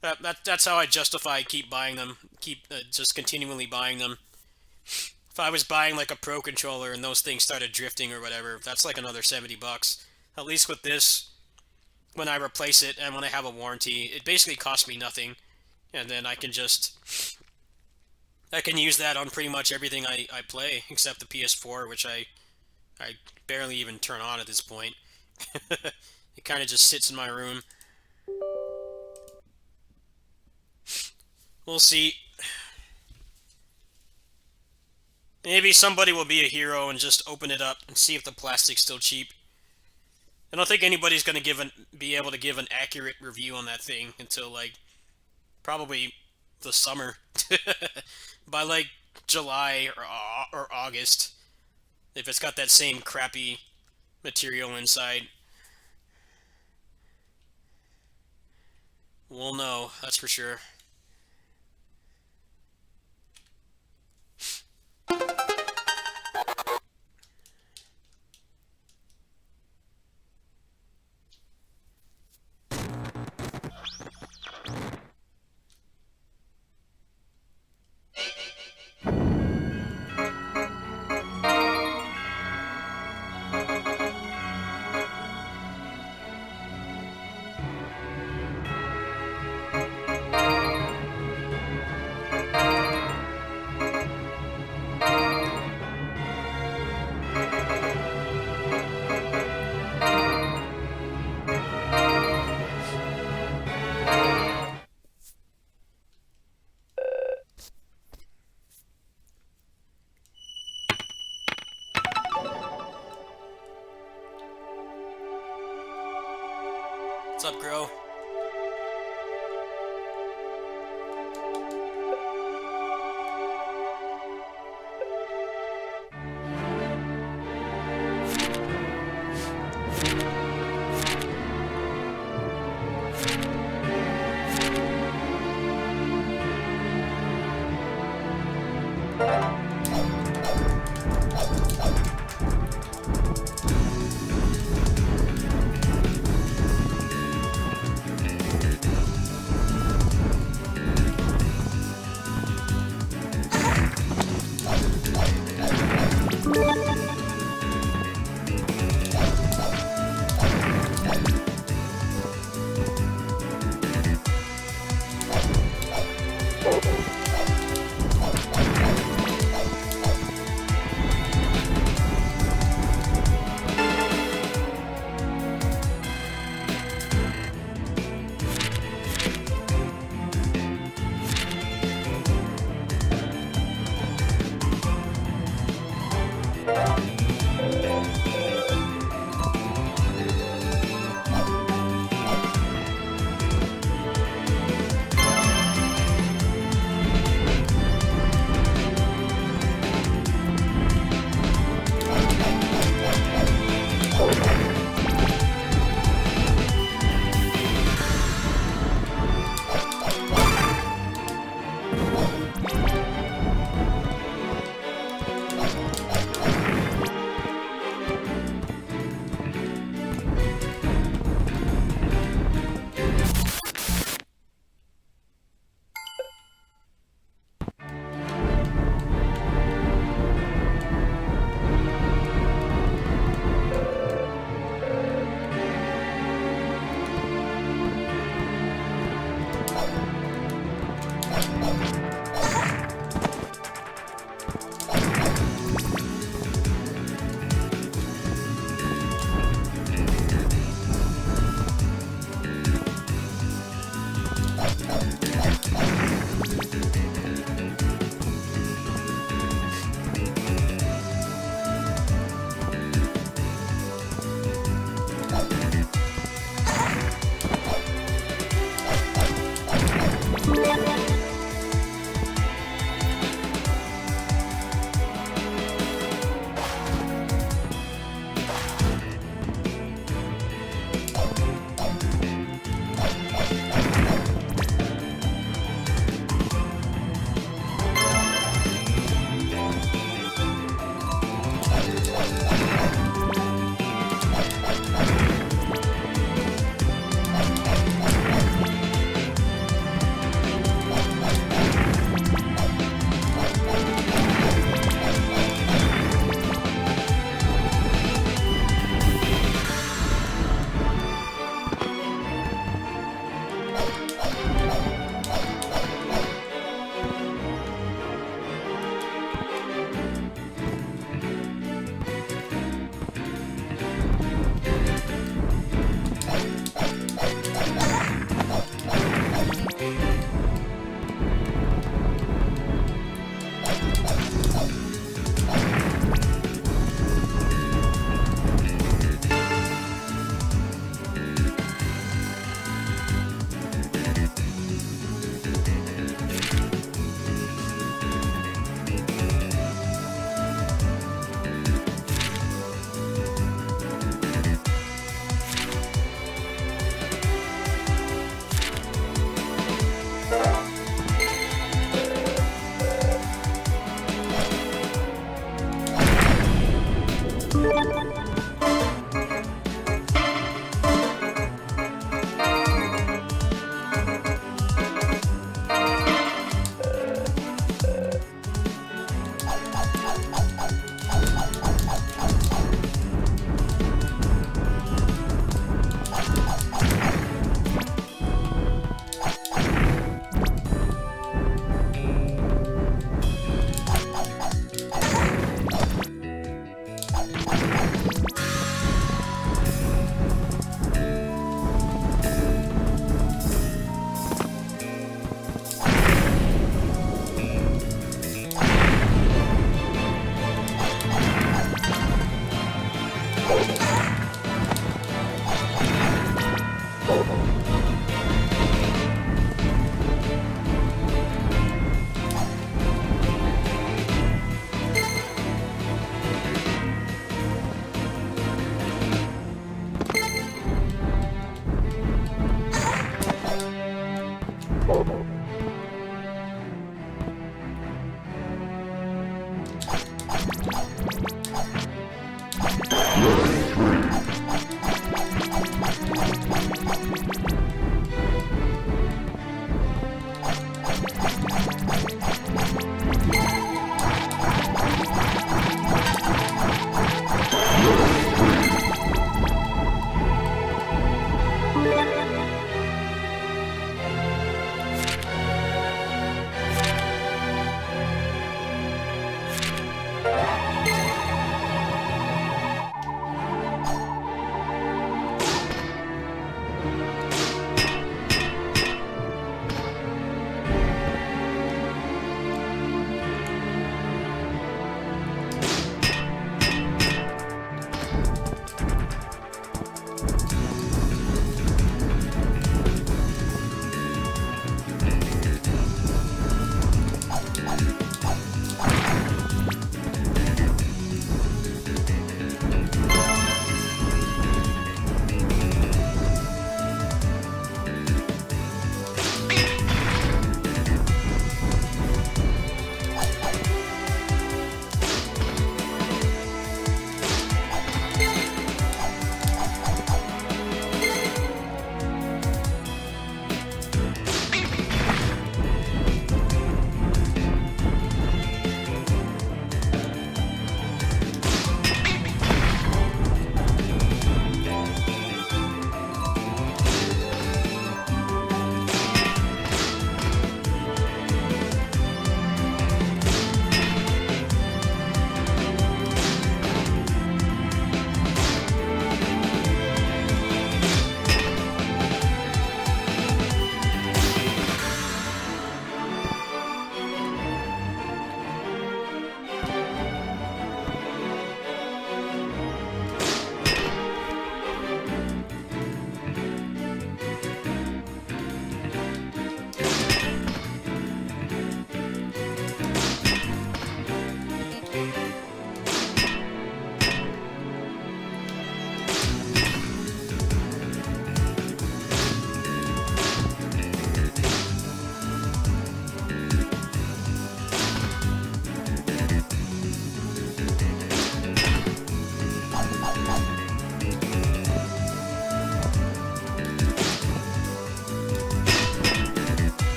That's how I justify keep buying them, keep just continually buying them. If I was buying like a Pro controller and those things started drifting or whatever, that's like another $70. At least with this, when I replace it and when I have a warranty, it basically costs me nothing, and then I can use that on pretty much everything I play except the PS4, which I barely even turn on at this point. It kind of just sits in my room. We'll see. Maybe somebody will be a hero and just open it up and see if the plastic's still cheap. I don't think anybody's going to be able to give an accurate review on that thing until like probably the summer. By like July or August, if it's got that same crappy material inside. We'll know, that's for sure. What's up, Gro?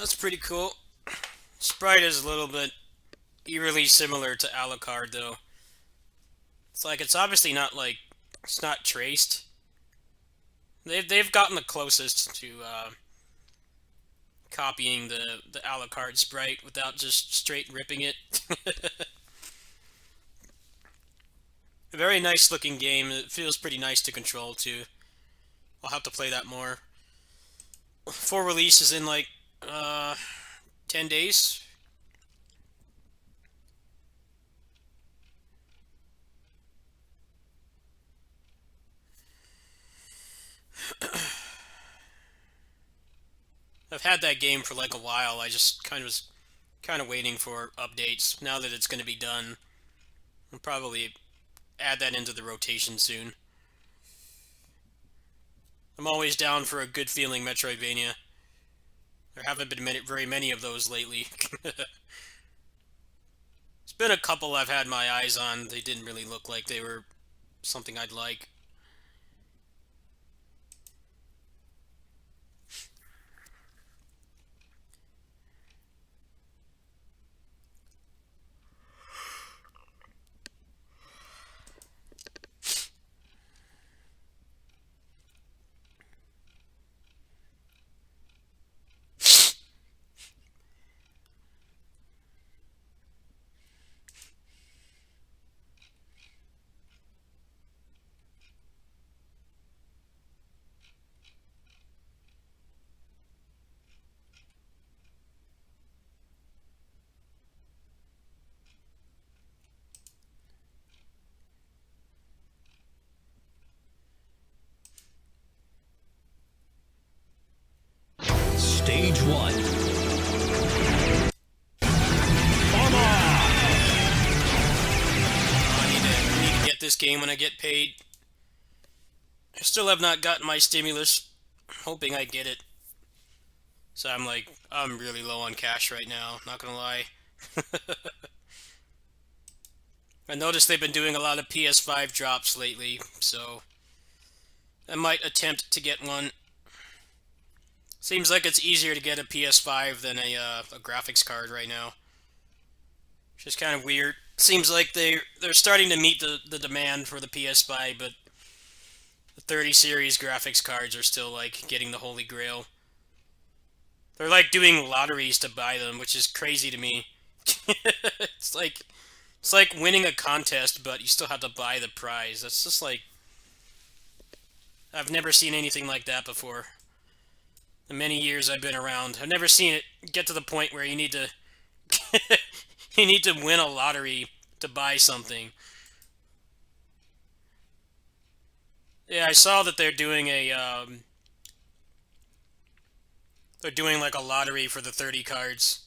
That's pretty cool. Sprite is a little bit eerily similar to Alucard, though. It's like, it's obviously not like, it's not traced. They've gotten the closest to copying the Alucard sprite without just straight ripping it. A very nice looking game. It feels pretty nice to control too. I'll have to play that more. Full release is in like 10 days. I've had that game for like a while. I just kind of waiting for updates. Now that it's going to be done, I'll probably add that into the rotation soon. I'm always down for a good feeling Metroidvania. There haven't been very many of those lately. It's been a couple I've had my eyes on. They didn't really look like they were something I'd like. Stage 1. I need to get this game when I get paid. I still have not gotten my stimulus. Hoping I get it. So I'm really low on cash right now, not gonna lie. I noticed they've been doing a lot of PS5 drops lately, so I might attempt to get one. Seems like it's easier to get a PS5 than a graphics card right now. Which is kind of weird. Seems like they're starting to meet the demand for the PS5, but the 30 series graphics cards are still like getting the holy grail. They're like doing lotteries to buy them, which is crazy to me. it's like winning a contest, but you still have to buy the prize. That's just like, I've never seen anything like that before. The many years I've been around, I've never seen it get to the point where you need to you need to win a lottery to buy something. Yeah, I saw that they're doing they're doing like a lottery for the 30 cards.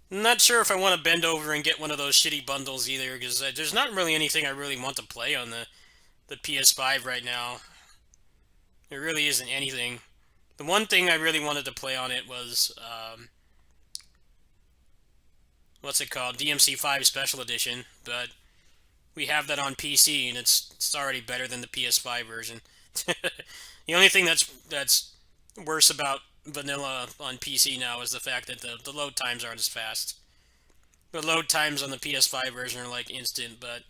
I'm not sure if I want to bend over and get one of those shitty bundles either, because there's not really anything I really want to play on the PS5 right now. There really isn't anything. The one thing I really wanted to play on it was, what's it called? DMC5 Special Edition, but we have that on PC, and it's already better than the PS5 version. The only thing that's worse about vanilla on PC now is the fact that the load times aren't as fast. The load times on the PS5 version are like instant, but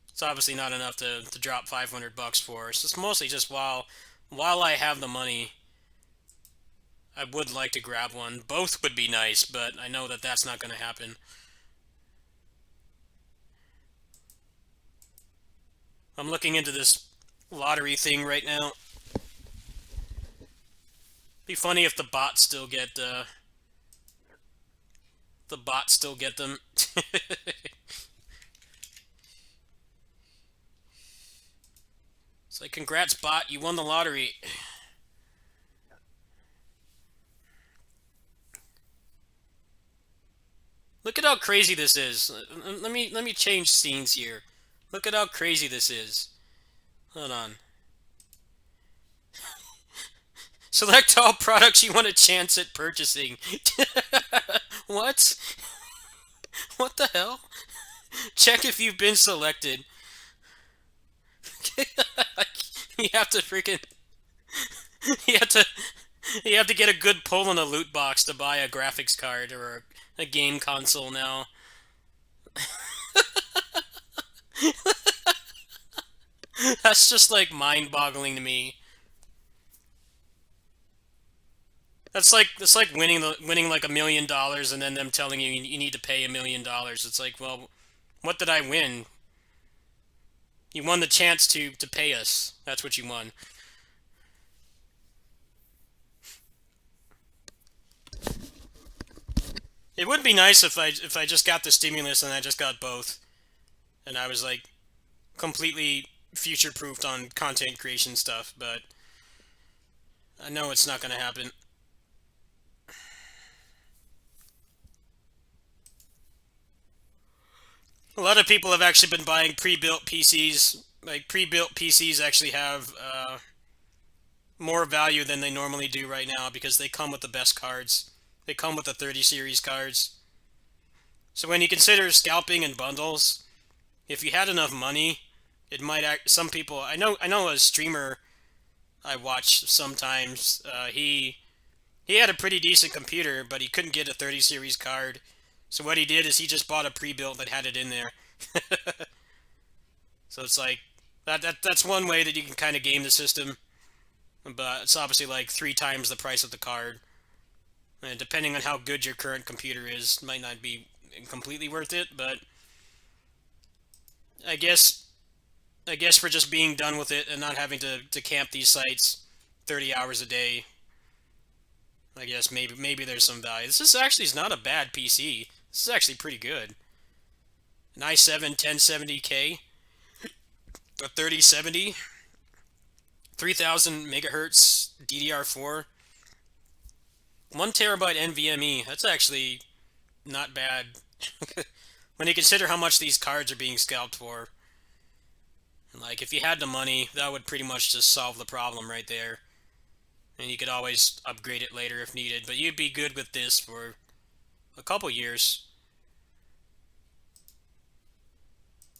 it's obviously not enough to drop 500 bucks for. It's just mostly just while I have the money, I would like to grab one. Both would be nice, but I know that that's not going to happen. I'm looking into this lottery thing right now. Be funny if the bots still get them. It's like, congrats bot, you won the lottery. Look at how crazy this is. Let me change scenes here. Look at how crazy this is. Hold on. Select all products you want a chance at purchasing. What? What the hell? Check if you've been selected. You have to freaking. You have to. You have to get a good pull in a loot box to buy a graphics card or a game console now. That's just like mind-boggling to me. That's like winning like $1 million and then them telling you you need to pay $1 million. It's like, well, what did I win? You won the chance to pay us. That's what you won. It would be nice if I just got the stimulus and I just got both, and I was like completely future-proofed on content creation stuff. But I know it's not going to happen. A lot of people have actually been buying pre-built PCs. Like pre-built PCs actually have more value than they normally do right now because they come with the best cards. They come with the 30 series cards. So when you consider scalping and bundles, if you had enough money, it might act. Some people I know a streamer I watch sometimes. He had a pretty decent computer, but he couldn't get a 30 series card. So what he did is he just bought a pre-built that had it in there. So it's like that's one way that you can kind of game the system, but it's obviously like 3 times the price of the card. And depending on how good your current computer is, might not be completely worth it. But I guess I guess for just being done with it and not having to camp these sites 30 hours a day, I guess maybe there's some value. This is actually is not a bad PC. This is actually pretty good. An i7 1070K, a 3070, 3000 megahertz DDR4, 1 terabyte NVMe. That's actually not bad when you consider how much these cards are being scalped for. Like, if you had the money, that would pretty much just solve the problem right there. And you could always upgrade it later if needed, but you'd be good with this for a couple years.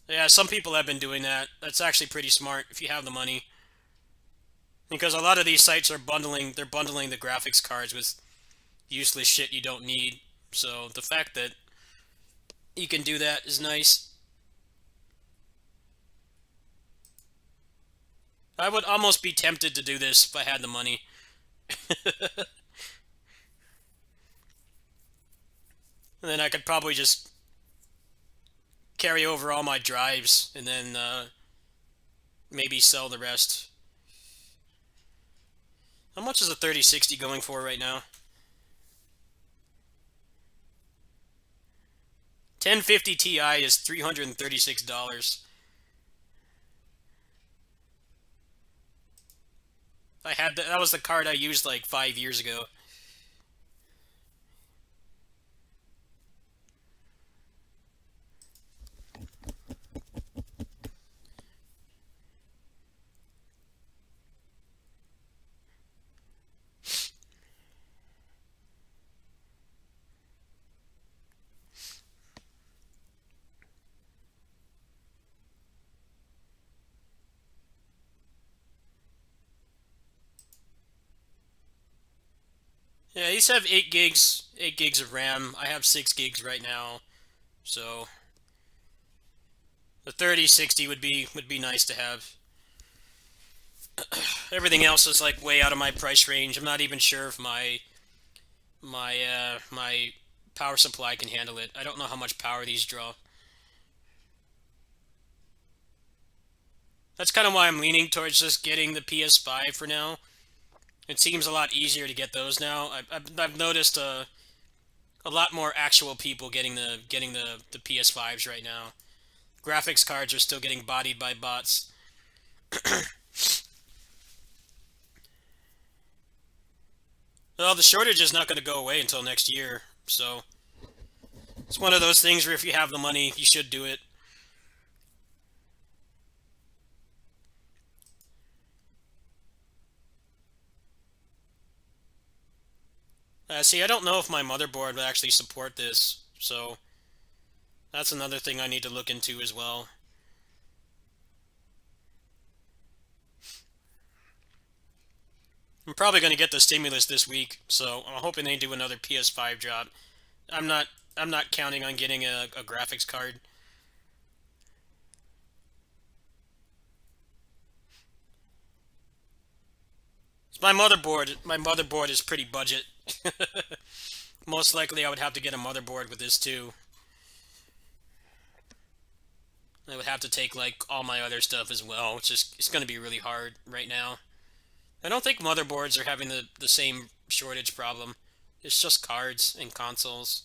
Yeah, some people have been doing that. That's actually pretty smart if you have the money. Because a lot of these sites are bundling the graphics cards with useless shit you don't need. So the fact that you can do that is nice. I would almost be tempted to do this if I had the money. And then I could probably just carry over all my drives and then maybe sell the rest. How much is a 3060 going for right now? 1050 Ti is $336. That was the card I used like 5 years ago. Yeah, these have 8 gigs of RAM. I have 6 gigs right now, so the 3060 would be nice to have. Everything else is like way out of my price range. I'm not even sure if my power supply can handle it. I don't know how much power these draw. That's kind of why I'm leaning towards just getting the PS5 for now. It seems a lot easier to get those now. I've noticed a lot more actual people getting the PS5s right now. Graphics cards are still getting bodied by bots. Well, the shortage is not going to go away until next year, so It's one of those things where if you have the money, you should do it. See, I don't know if my motherboard would actually support this, so that's another thing I need to look into as well. I'm probably going to get the stimulus this week, so I'm hoping they do another PS5 job. I'm not I'm not counting on getting a graphics card. My motherboard is pretty budget. Most likely I would have to get a motherboard with this too. I would have to take like all my other stuff as well, which is it's going to be really hard right now. I don't think motherboards are having the same shortage problem. It's just cards and consoles.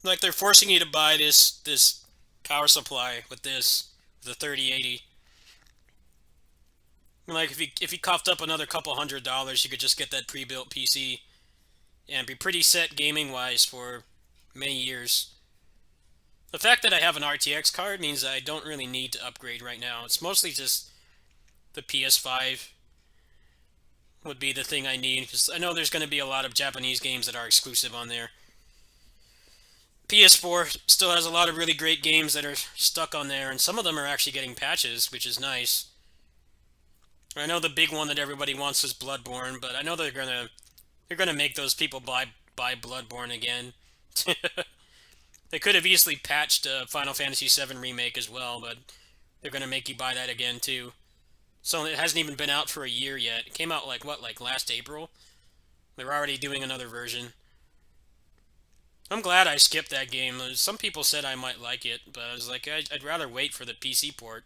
Like they're forcing you to buy this power supply with the 3080. Like if you coughed up another couple $100, you could just get that pre-built PC and be pretty set gaming wise for many years. The fact that I have an RTX card means that I don't really need to upgrade right now. It's mostly just the PS5 would be the thing I need because I know there's going to be a lot of Japanese games that are exclusive on there. PS4 still has a lot of really great games that are stuck on there, and some of them are actually getting patches, which is nice. I know the big one that everybody wants is Bloodborne, but I know they're gonna make those people buy Bloodborne again. They could have easily patched Final Fantasy VII Remake as well, but they're gonna make you buy that again too. So it hasn't even been out for a year yet. It came out like what, like last April? They're already doing another version. I'm glad I skipped that game. Some people said I might like it, but I was like, I'd rather wait for the PC port.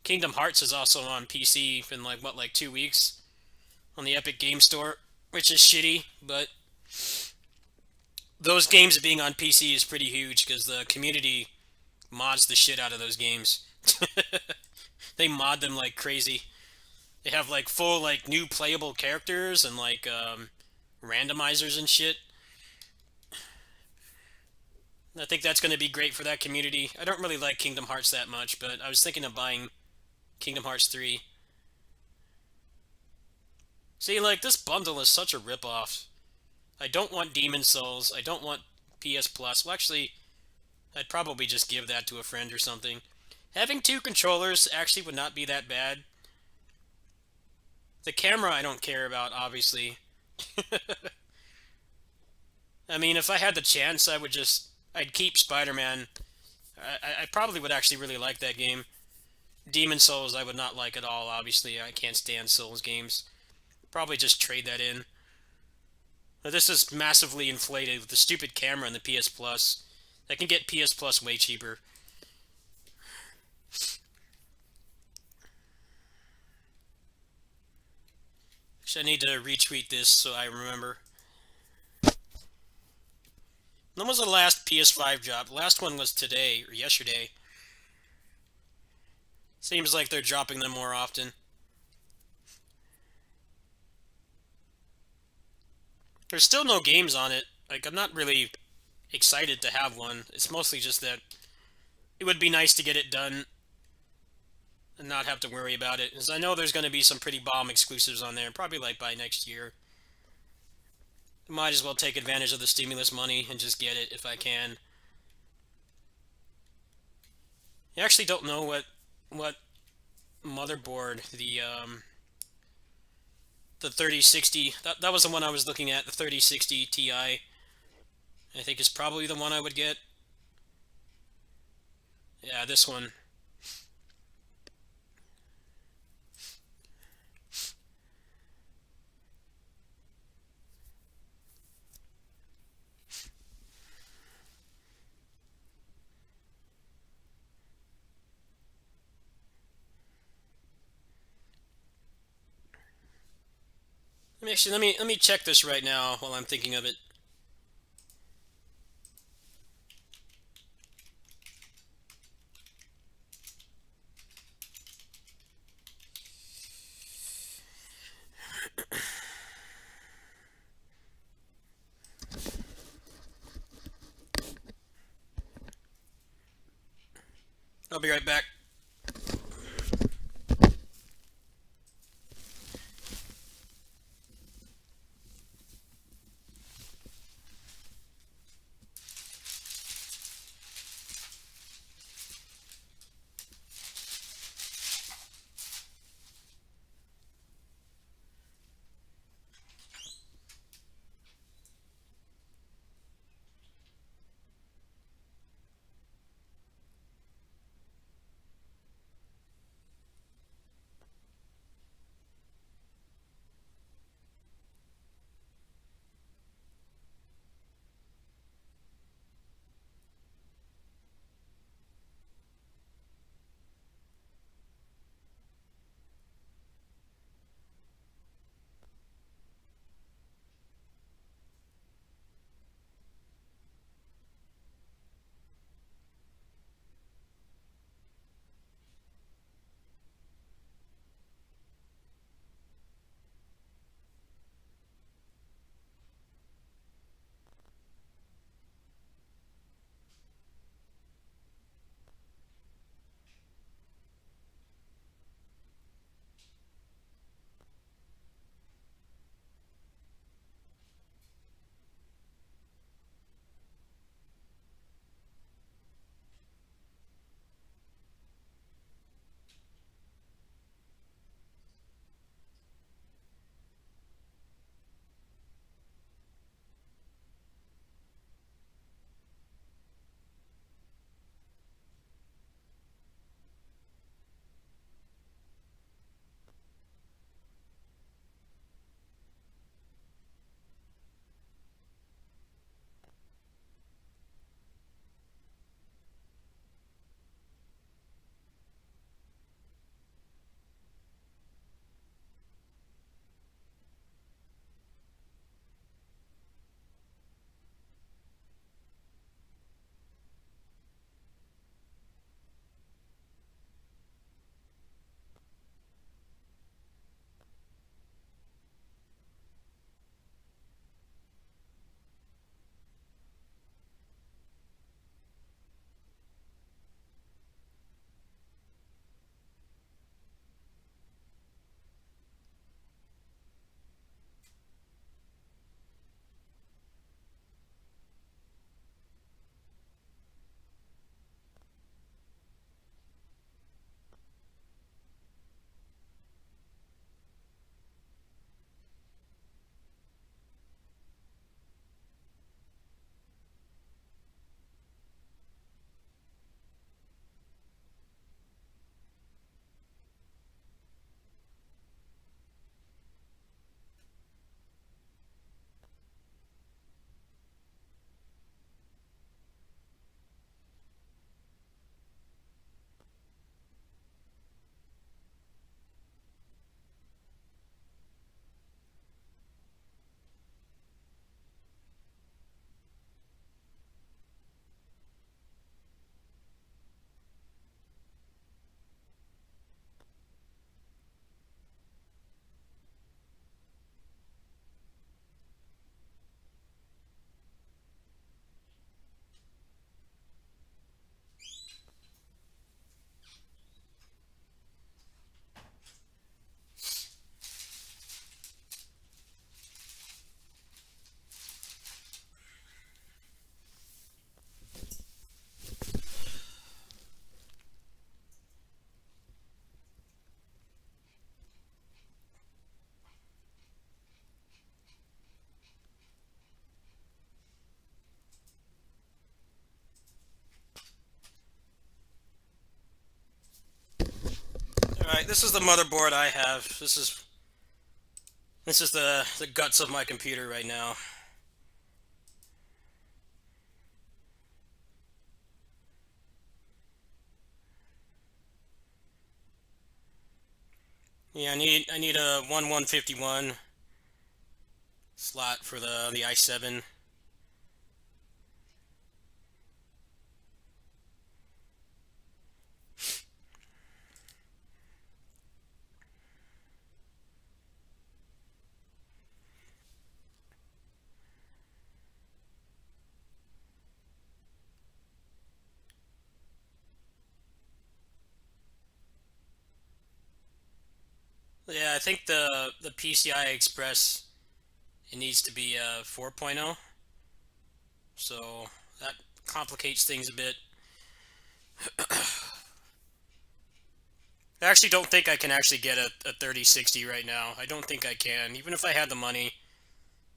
Kingdom Hearts is also on PC in like what, like 2 weeks on the Epic Game Store, which is shitty, but those games being on PC is pretty huge because the community mods the shit out of those games. They mod them like crazy. They have like full like new playable characters and like randomizers and shit. I think that's going to be great for that community. I don't really like Kingdom Hearts that much, but I was thinking of buying Kingdom Hearts 3. See, like, this bundle is such a ripoff. I don't want Demon Souls. I don't want PS Plus. Well, actually, I'd probably just give that to a friend or something. Having two controllers actually would not be that bad. The camera I don't care about, obviously. I mean, if I had the chance, I'd keep Spider-Man. I probably would actually really like that game. Demon Souls I would not like at all, obviously. I can't stand Souls games. Probably just trade that in. But this is massively inflated with the stupid camera and the PS Plus. I can get PS Plus way cheaper. Actually, I need to retweet this so I remember. When was the last PS5 job? The last one was today, or yesterday. Seems like they're dropping them more often. There's still no games on it. Like, I'm not really excited to have one. It's mostly just that it would be nice to get it done and not have to worry about it. Because I know there's going to be some pretty bomb exclusives on there, probably like by next year. Might as well take advantage of the stimulus money and just get it if I can. I actually don't know what motherboard the 3060, that was the one I was looking at, the 3060 Ti. I think is probably the one I would get. Yeah, this one. Let me check this right now while I'm thinking of it. I'll be right back. Alright, this is the motherboard I have. This is the guts of my computer right now. Yeah, I need a 1151 slot for the i7. Yeah, I think the PCI Express, it needs to be 4.0, so that complicates things a bit. I actually don't think I can actually get a 3060 right now. I don't think I can, even if I had the money,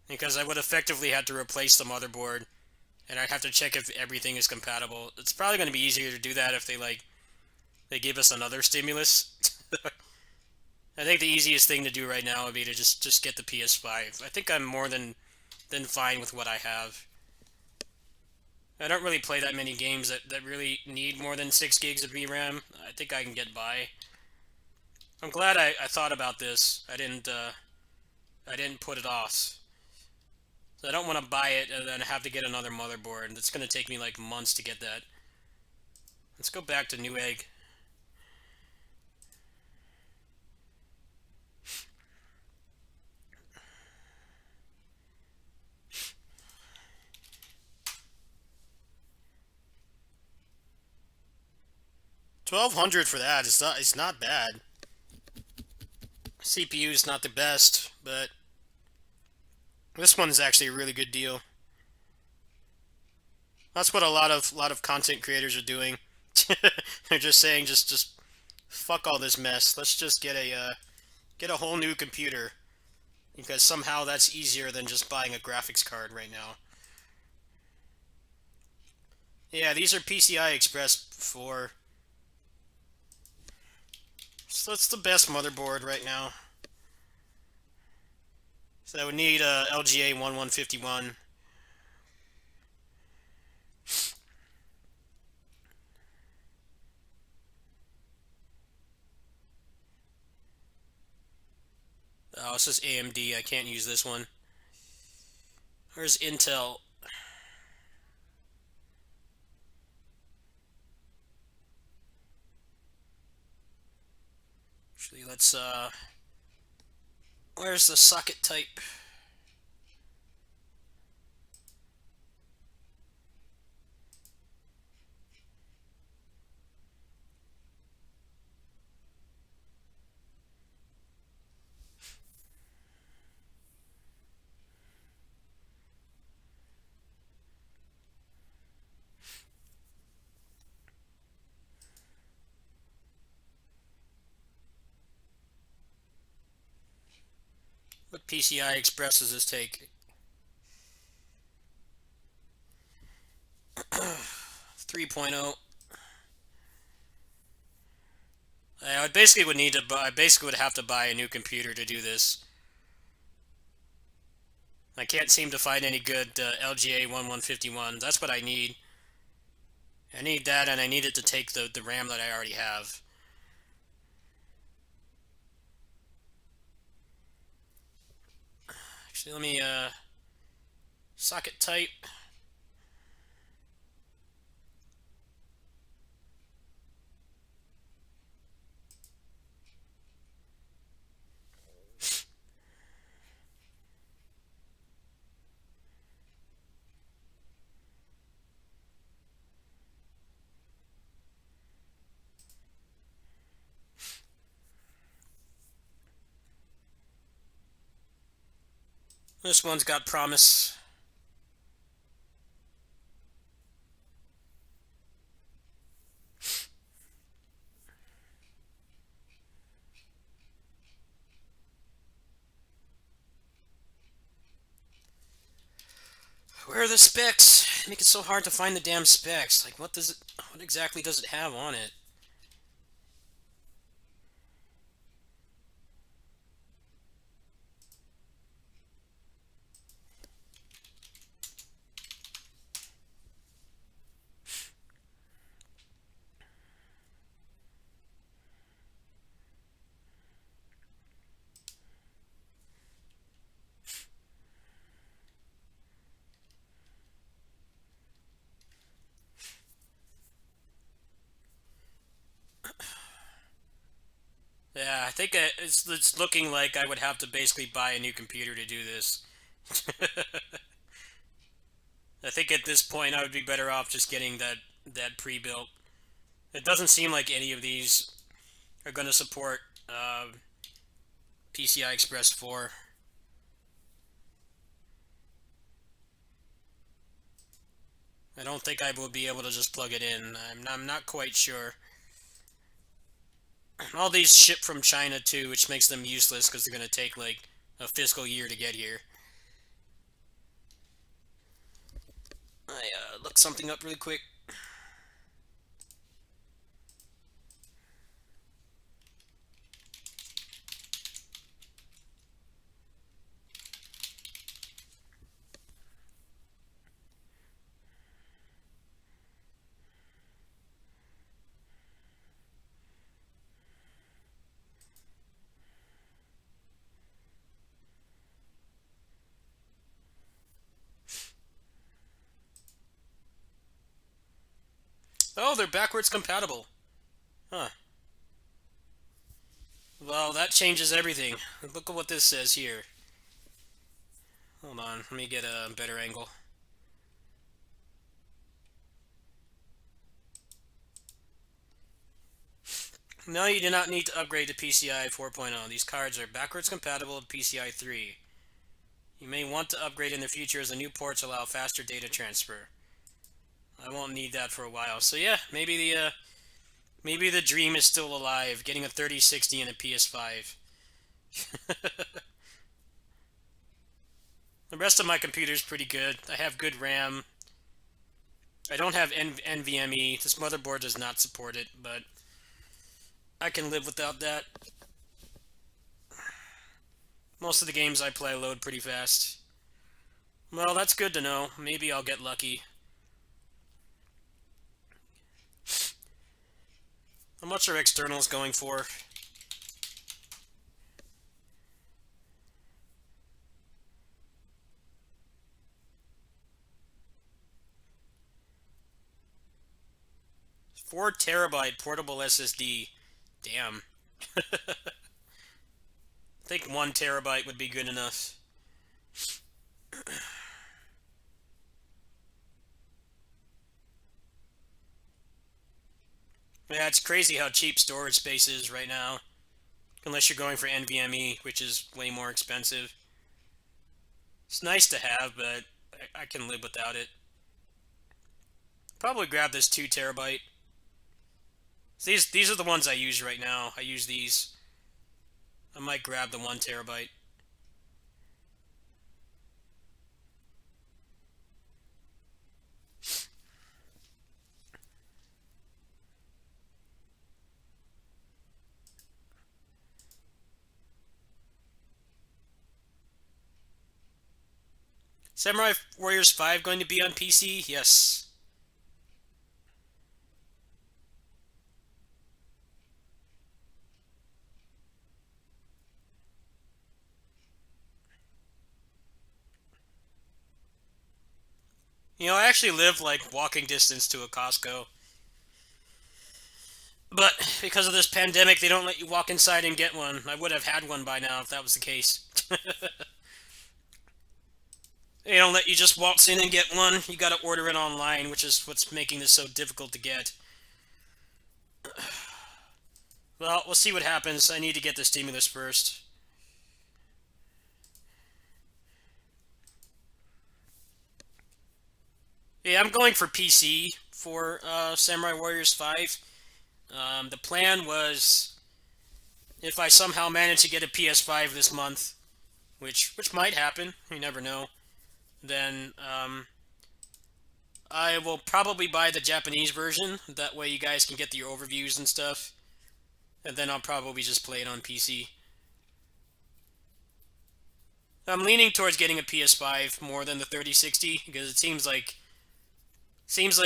because I would effectively have to replace the motherboard, and I'd have to check if everything is compatible. It's probably going to be easier to do that if they give us another stimulus. I think the easiest thing to do right now would be to just get the PS5. I think I'm more than fine with what I have. I don't really play that many games that really need more than 6 gigs of VRAM. I think I can get by. I'm glad I thought about this. I didn't put it off. So I don't want to buy it and then have to get another motherboard. It's going to take me like months to get that. Let's go back to Newegg. 1200 for that. It's not bad. CPU is not the best, but this one's actually a really good deal. That's what a lot of content creators are doing. They're just saying just fuck all this mess. Let's just get a whole new computer because somehow that's easier than just buying a graphics card right now. Yeah, these are PCI Express 4. So that's the best motherboard right now. So I would need a LGA 1151. Oh, it's just AMD. I can't use this one. Where's Intel? Actually, let's where's the socket type? What PCI Express does this take? 3.0. I basically would need to buy. I basically would have to buy a new computer to do this. I can't seem to find any good LGA 1151. That's what I need. I need that, and I need it to take the RAM that I already have. Actually, let me socket type. This one's got promise. Where are the specs? They make it so hard to find the damn specs. Like, what does it? What exactly does it have on it? Yeah, I think it's looking like I would have to basically buy a new computer to do this. I think at this point I would be better off just getting that pre-built. It doesn't seem like any of these are going to support PCI Express 4. I don't think I will be able to just plug it in. I'm not quite sure. All these ship from China too, which makes them useless because they're going to take like a fiscal year to get here. I looked something up really quick. Oh, they're backwards compatible. Huh. Well, that changes everything. Look at what this says here. Hold on, let me get a better angle. No, you do not need to upgrade to PCI 4.0. These cards are backwards compatible with PCI 3. You may want to upgrade in the future as the new ports allow faster data transfer. I won't need that for a while. So yeah, maybe the dream is still alive, getting a 3060 and a PS5. The rest of my computer is pretty good. I have good RAM. I don't have NVMe. This motherboard does not support it, but I can live without that. Most of the games I play load pretty fast. Well, that's good to know. Maybe I'll get lucky. How much are externals going for? Four terabyte portable SSD. Damn. I think 1 terabyte would be good enough. Yeah, it's crazy how cheap storage space is right now. Unless you're going for NVMe, which is way more expensive. It's nice to have, but I can live without it. Probably grab this 2 terabyte. These are the ones I use right now. I use these. I might grab the 1 terabyte. Samurai Warriors 5 going to be on PC? Yes. You know, I actually live like walking distance to a Costco. But because of this pandemic, they don't let you walk inside and get one. I would have had one by now if that was the case. They don't let you just waltz in and get one. You gotta order it online, which is what's making this so difficult to get. Well, we'll see what happens. I need to get the stimulus first. Yeah, I'm going for PC for Samurai Warriors 5. The plan was, if I somehow manage to get a PS5 this month, which might happen, you never know, then I will probably buy the Japanese version. That way you guys can get your overviews and stuff. And then I'll probably just play it on PC. I'm leaning towards getting a PS5 more than the 3060 because it seems like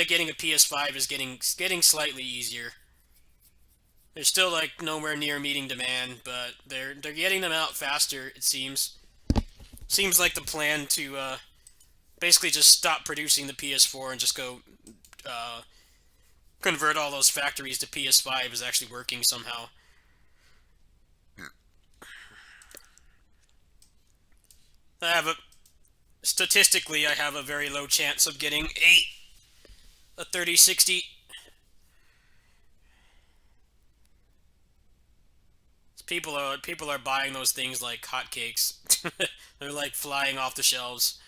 getting a PS5 is getting slightly easier. They're still like nowhere near meeting demand, but they're getting them out faster. It seems. Seems like the plan to basically just stop producing the PS4 and just go convert all those factories to PS5 is actually working somehow. Statistically, I have a very low chance of getting a 3060. people are buying those things like hotcakes. They're like flying off the shelves.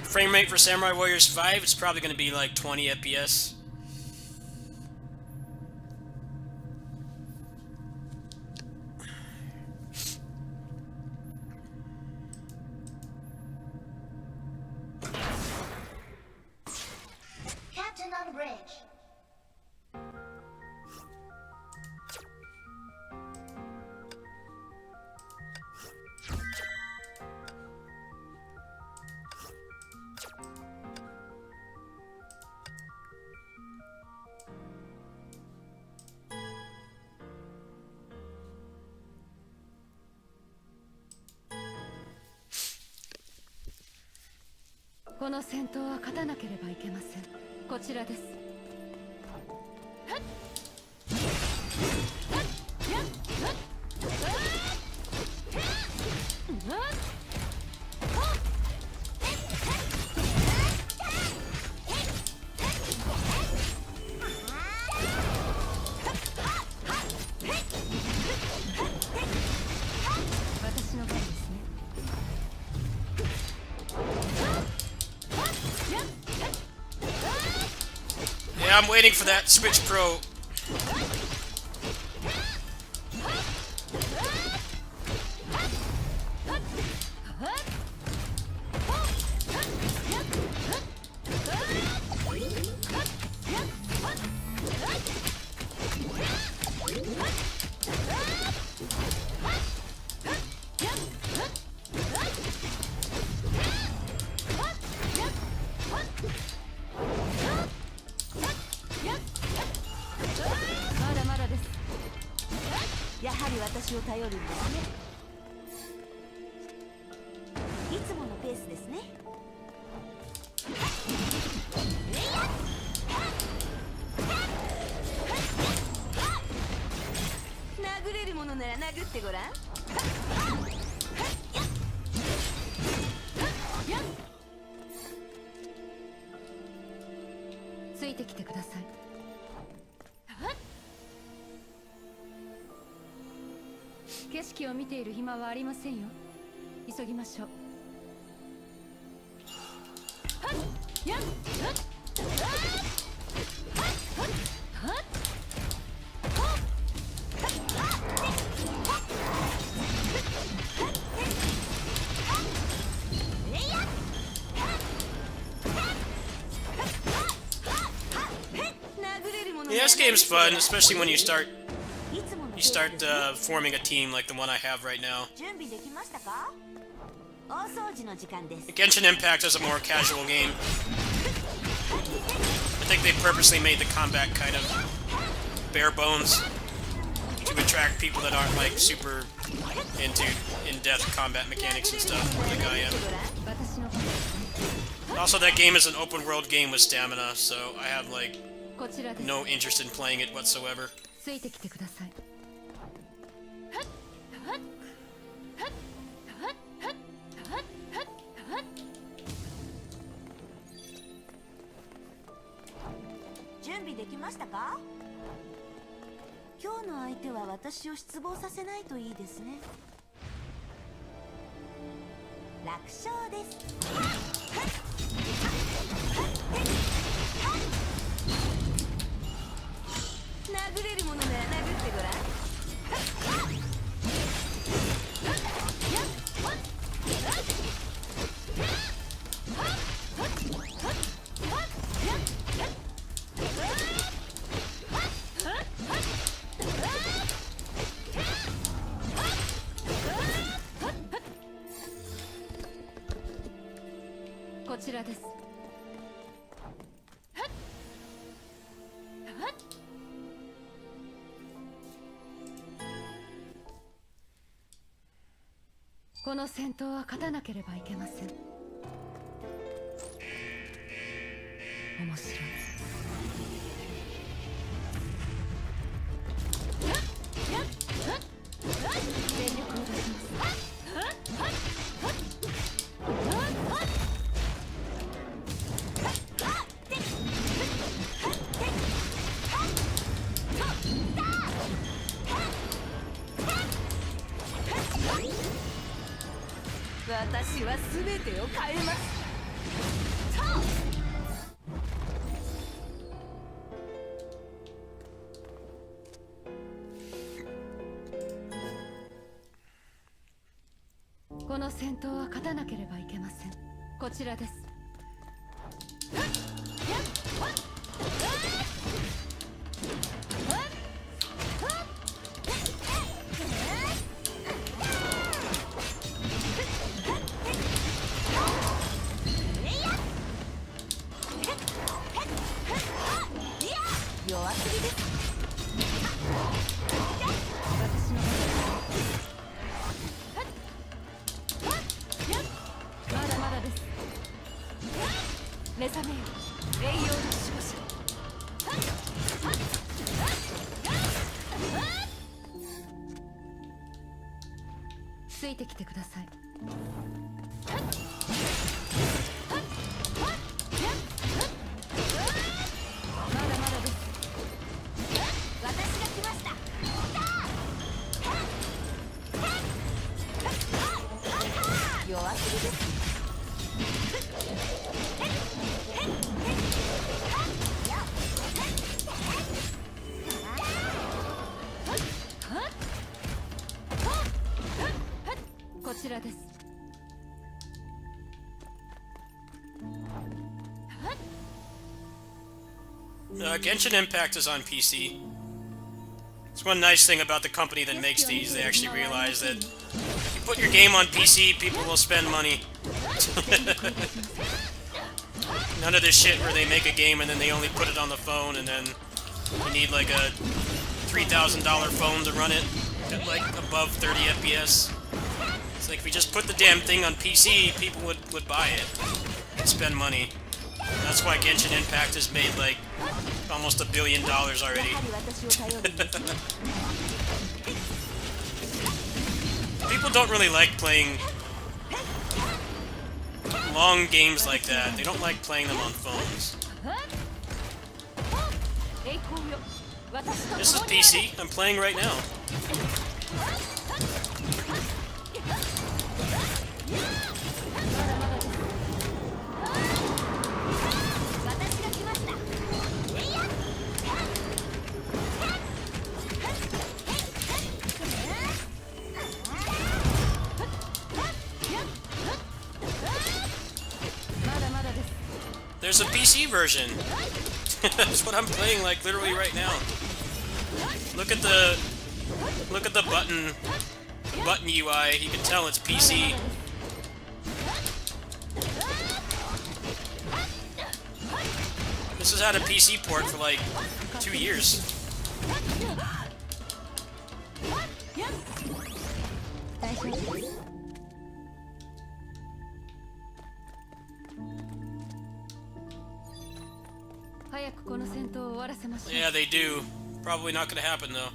Frame rate for Samurai Warriors 5, it's probably going to be like 20 FPS. Captain on bridge. この戦闘は勝たなければいけません。こちらです。私の番ですね。Yeah, I'm waiting for that Switch Pro.ついてきてください。景色を見ている暇はありませんよ。急ぎましょう。Yeah, this game's fun, especially when you start forming a team like the one I have right now. Genshin Impact is a more casual game. I think they purposely made the combat kind of bare bones to attract people that aren't like super into in-depth combat mechanics and stuff like I am. Also, that game is an open world game with stamina, so I have like no interest in playing it whatsoever. ついてきてください。準備できましたか？今日の相手は私を失望させないといいですね。楽勝です。殴れるものなら殴ってごらん。こちらです。この戦闘は勝たなければいけません。面白い。全力を出します。私は全てを変えます。この戦闘は勝たなければいけません。こちらです。弱すぎです。まだまだです。目覚めよ、栄養の守護者。ついてきてください。まだまだです。私が来ました。弱すぎです。こちらです。Genshin Impact is on PC. It's one nice thing about the company that makes these. They actually realize that if you put your game on PC, people will spend money. None of this shit where they make a game and then they only put it on the phone and then you need like a $3,000 phone to run it at like above 30 FPS. It's like if we just put the damn thing on PC, people would buy it and spend money. That's why Genshin Impact has made like almost $1 billion already. People don't really like playing long games like that. They don't like playing them on phones. This is PC. I'm playing right now. There's a PC version. That's what I'm playing like literally right now. Look at the button UI. You can tell it's PC. This has had a PC port for like 2 years. Yeah, they do. Probably not gonna happen though.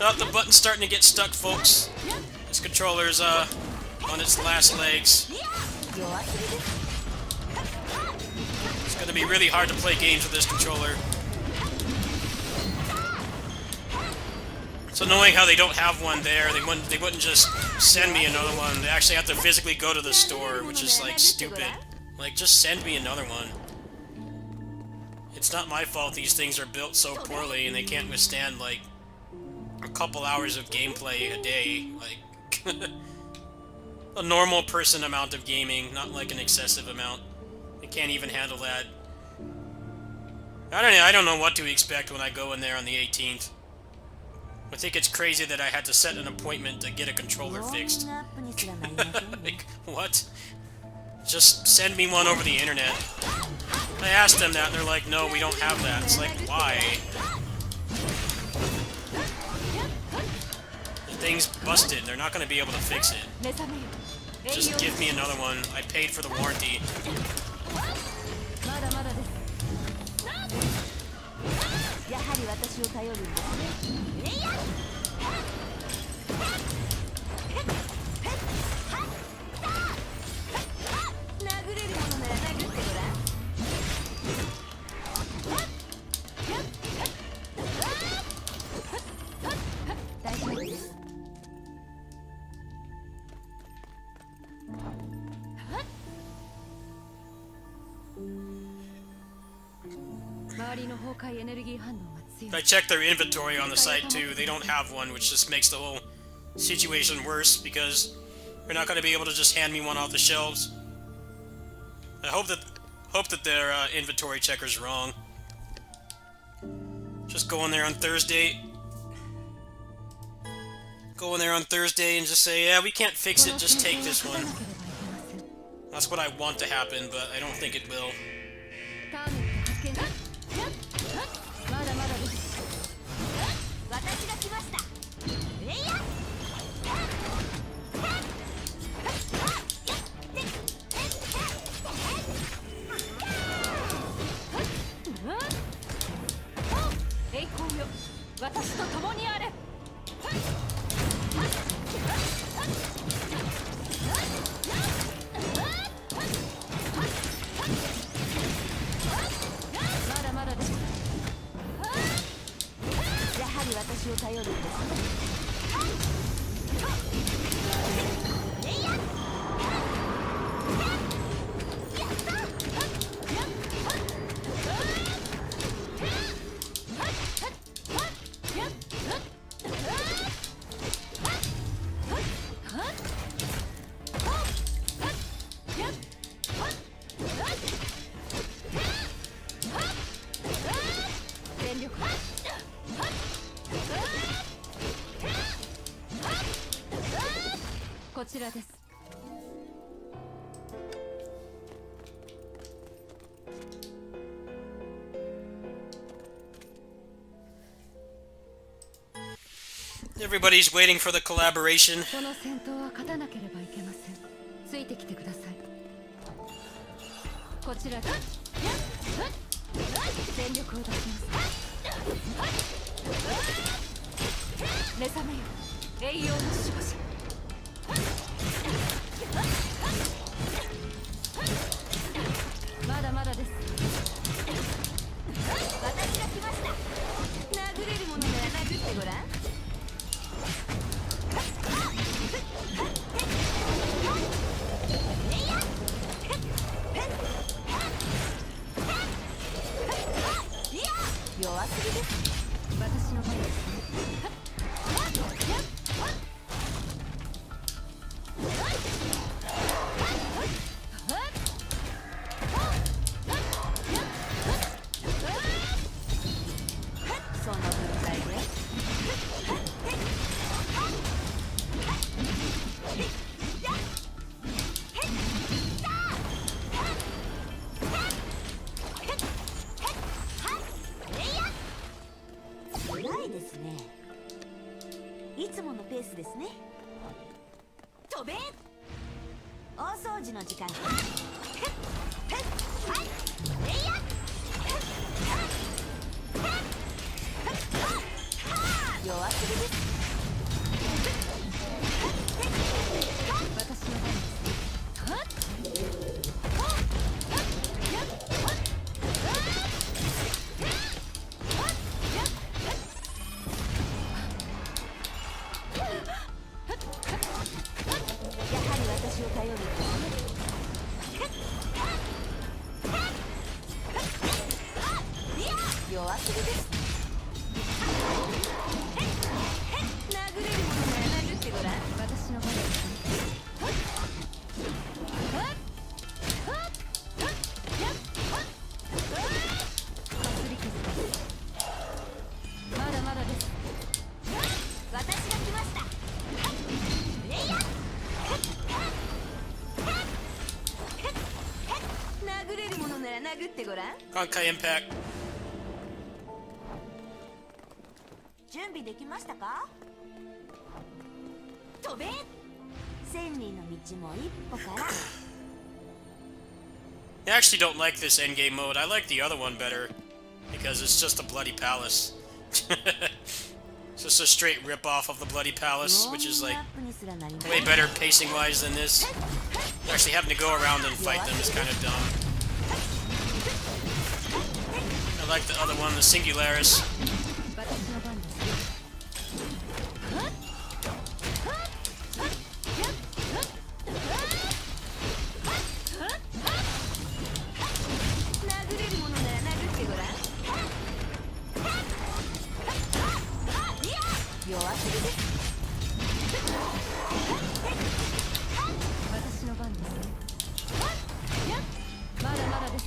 Oh, the button's starting to get stuck, folks. This controller's on its last legs. It's gonna be really hard to play games with this controller. It's annoying how they don't have one there. They wouldn't just send me another one. They actually have to physically go to the store, which is like stupid. Like, just send me another one. It's not my fault these things are built so poorly and they can't withstand like a couple hours of gameplay a day, like a normal person amount of gaming, not like an excessive amount. They can't even handle that. I don't know what to expect when I go in there on the 18th. I think it's crazy that I had to set an appointment to get a controller fixed. Like, what? Just send me one over the internet. I asked them that and they're like, no, we don't have that. It's like, why? The thing's busted. They're not going to be able to fix it. 目覚めよ。 Just give me another one. I paid for the warranty. まだまだです。やはり私を頼るんですね。殴れるものなら殴ってごらん。大丈夫です。周りの崩壊エネルギー反応が強い。 I checked their inventory on the site too. They don't have one, which just makes the whole situation worse because they're not going to be able to just hand me one off the shelves. I hope that their inventory checker's wrong. Just go in there on Thursday. Go in there on Thursday and just say, yeah, we can't fix it, just take this one. That's what I want to happen, but I don't think it will. ターゲット発見。まだまだです。私が来ました。えいや。栄光よ、私と共にあれ。まだまだです。やはり私を頼るんですね。全力。こちらです。Everybody's waiting for the collaboration. この戦闘は勝たなければいけません。ついてきてください。こちらです。全力を出します。目覚めよ、栄養の守護者。まだまだです。私が来ました。殴れるものなら殴ってごらん。弱すぎです。私の番です。その分際で。ないですね。いつものペースですね。飛べ。大掃除の時間です。弱すぎです。私の番です。やはり私を頼るんですね。弱すぎです。殴れるものなら殴ってごらん。私の番です。まだまだです。私が来ました。殴れるものなら殴ってごらん。 Honkai Impact. 準備できましたか？飛べ千里の道も一歩から I actually don't like this endgame mode. I like the other one better because it's just a bloody palace. It's just a straight rip-off of the bloody palace, which is like way better pacing-wise than this. Actually having to go around and fight them is kind of dumb. I like the other one, the Singularis. 私の番です。 殴れるものなら殴ってごらん弱すぎです私の番です。まだまだです。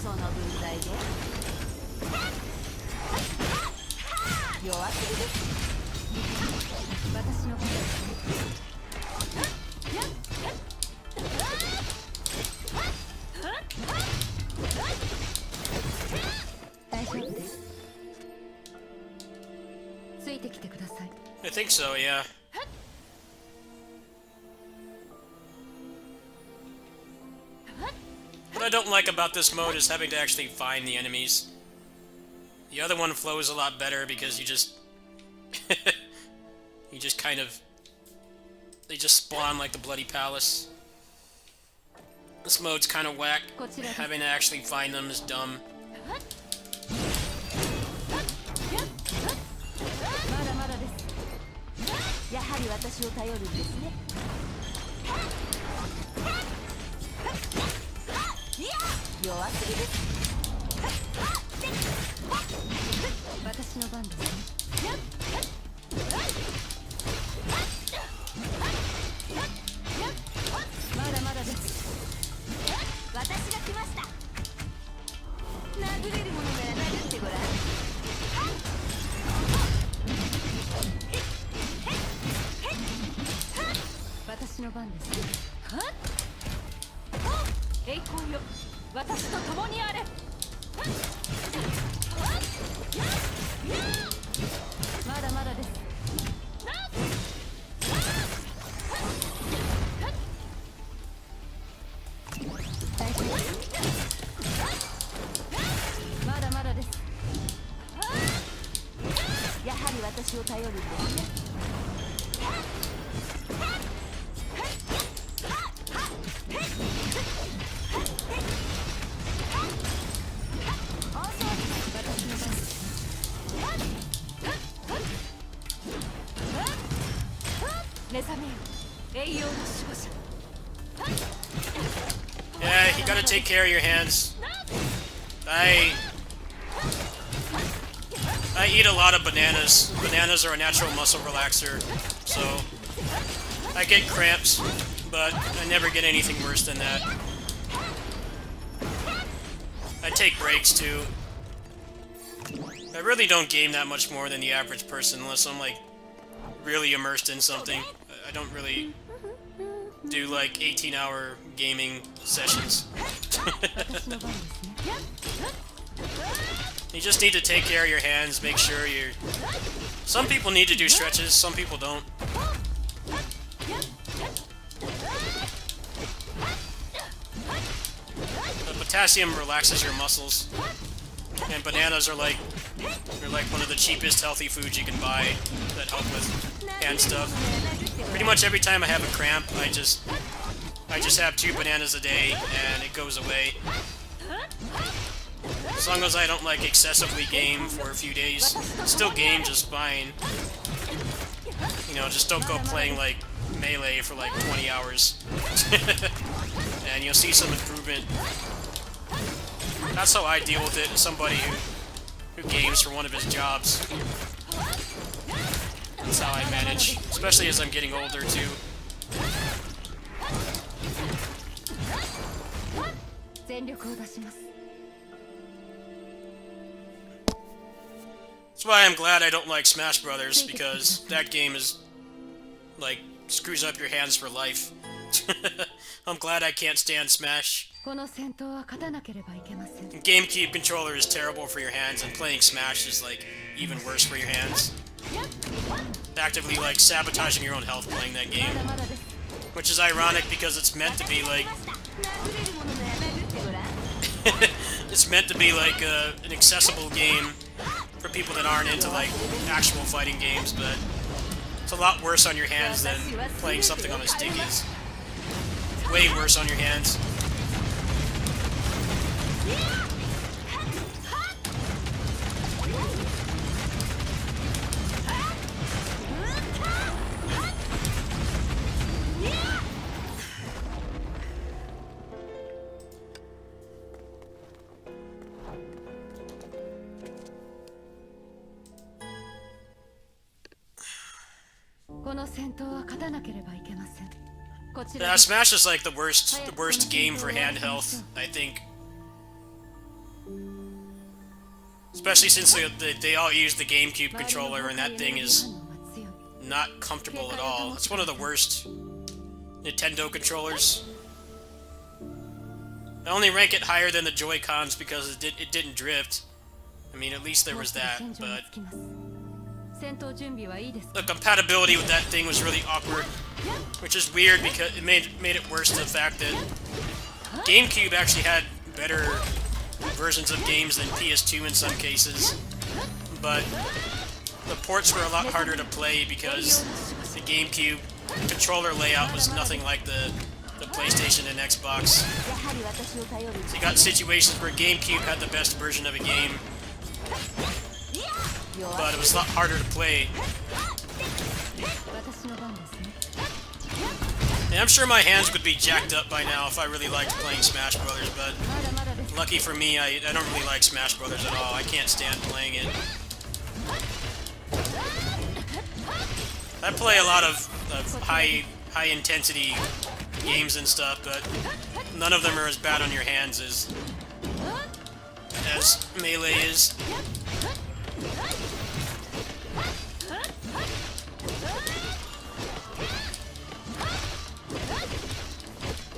その分際で弱すぎです私の番です。 大丈夫です。ついてきてください。 I think so, yeah. What I don't like about this mode is having to actually find the enemies. The other one flows a lot better because you just... you just kind of... They just spawn like the bloody palace. This mode's kind of whack. Having to actually find them is dumb. まだまだですやはり私を頼るんですね弱すぎです私の番ですね。 まだまだです。 私が来ました殴れるものなら殴ってごらん私の番です。栄光よ、私と共にあれ。まだまだです。 大丈夫です。まだまだです。やはり私を頼るんですね私の番です。 目覚めよ栄養の守護者 Yeah, you gotta take care of your hands. I eat a lot of bananas. Bananas are a natural muscle relaxer, so I get cramps, but I never get anything worse than that. I take breaks too. I really don't game that much more than the average person unless I'm like really immersed in something. I don't really do like 18-hour gaming sessions. You just need to take care of your hands, make sure you're... Some people need to do stretches, some people don't. The potassium relaxes your muscles. And bananas are like one of the cheapest healthy foods you can buy that help with hand stuff. Pretty much every time I have a cramp, I just have 2 bananas a day and it goes away. As long as I don't like excessively game for a few days, still game just fine. You know, just don't go playing like Melee for like 20 hours. And you'll see some improvement. That's how I deal with it as somebody who games for one of his jobs. That's how I manage, especially as I'm getting older too. 全力を出します。 That's why I'm glad I don't like Smash Brothers, because that game is like, screws up your hands for life. I'm glad I can't stand Smash. この戦闘は勝たなければいけません。 GameCube controller is terrible for your hands, and playing Smash is, like, even worse for your hands. Actively, like, sabotaging your own health playing that game. まだまだです。 Which is ironic because it's meant to be, like... 殴れるもののやめるってごらん it's meant to be, like, an accessible game for people that aren't into, like, actual fighting games, but... It's a lot worse on your hands than playing something on a stick is. Way worse on your hands. Yeah, Smash is like the worst game for hand health, I think. Especially since they all use the GameCube controller, and that thing is not comfortable at all. It's one of the worst Nintendo controllers. I only rank it higher than the Joy-Cons because it didn't drift. I mean, at least there was that, but... The compatibility with that thing was really awkward, which is weird because it made it worse the fact that GameCube actually had better versions of games than PS2 in some cases, but the ports were a lot harder to play because the GameCube controller layout was nothing like the PlayStation and Xbox. So you got situations where GameCube had the best version of a game, but it was a lot harder to play. And I'm sure my hands would be jacked up by now if I really liked playing Smash Brothers, but lucky for me, I don't really like Smash Brothers at all. I can't stand playing it. I play a lot of high intensity games and stuff, but none of them are as bad on your hands as Melee is.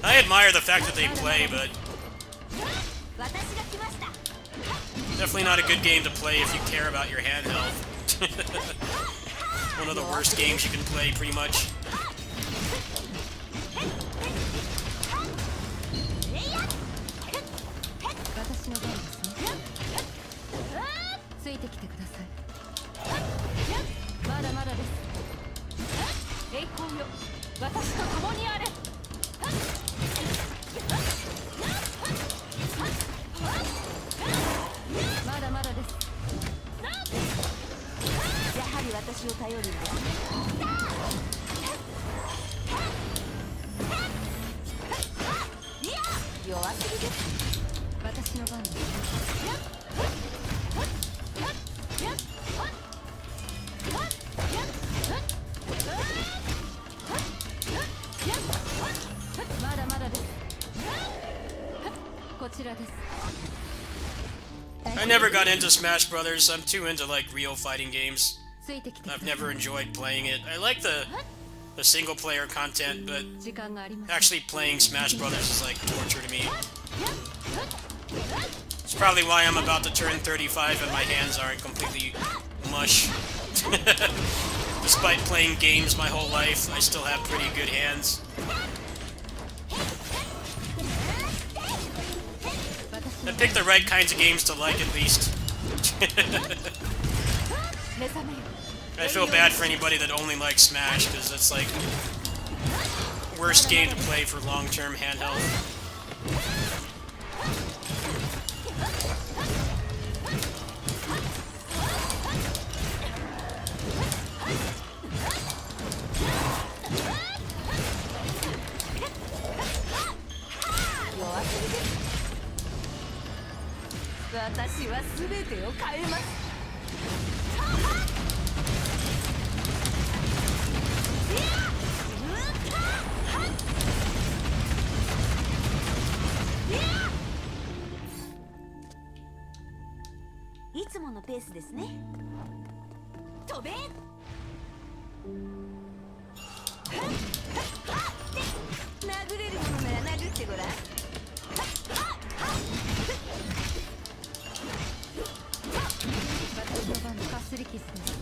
I admire the fact that they play, but definitely not a good game to play if you care about your hand health. One of the worst games you can play, pretty much. I never got into Smash Brothers. I'm too into, like, real fighting games. I've never enjoyed playing it. I like the single-player content, but actually playing Smash Brothers is, like, torture to me. It's probably why I'm about to turn 35 and my hands aren't completely mush. Despite playing games my whole life, I still have pretty good hands. I picked the right kinds of games to like, at least. I feel bad for anybody that only likes Smash, because it's like worst game to play for long-term handheld. 殴れるものなら殴ってごらん。私の番のかすり傷です。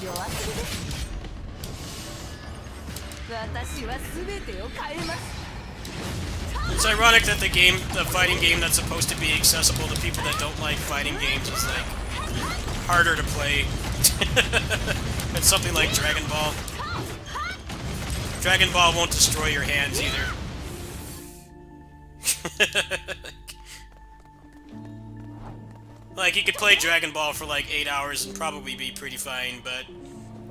弱すぎです。私は全てを変えます。 It's ironic that the fighting game that's supposed to be accessible to people that don't like fighting games is like harder to play than something like Dragon Ball. Dragon Ball won't destroy your hands either. Like, you could play Dragon Ball for like 8 hours and probably be pretty fine, but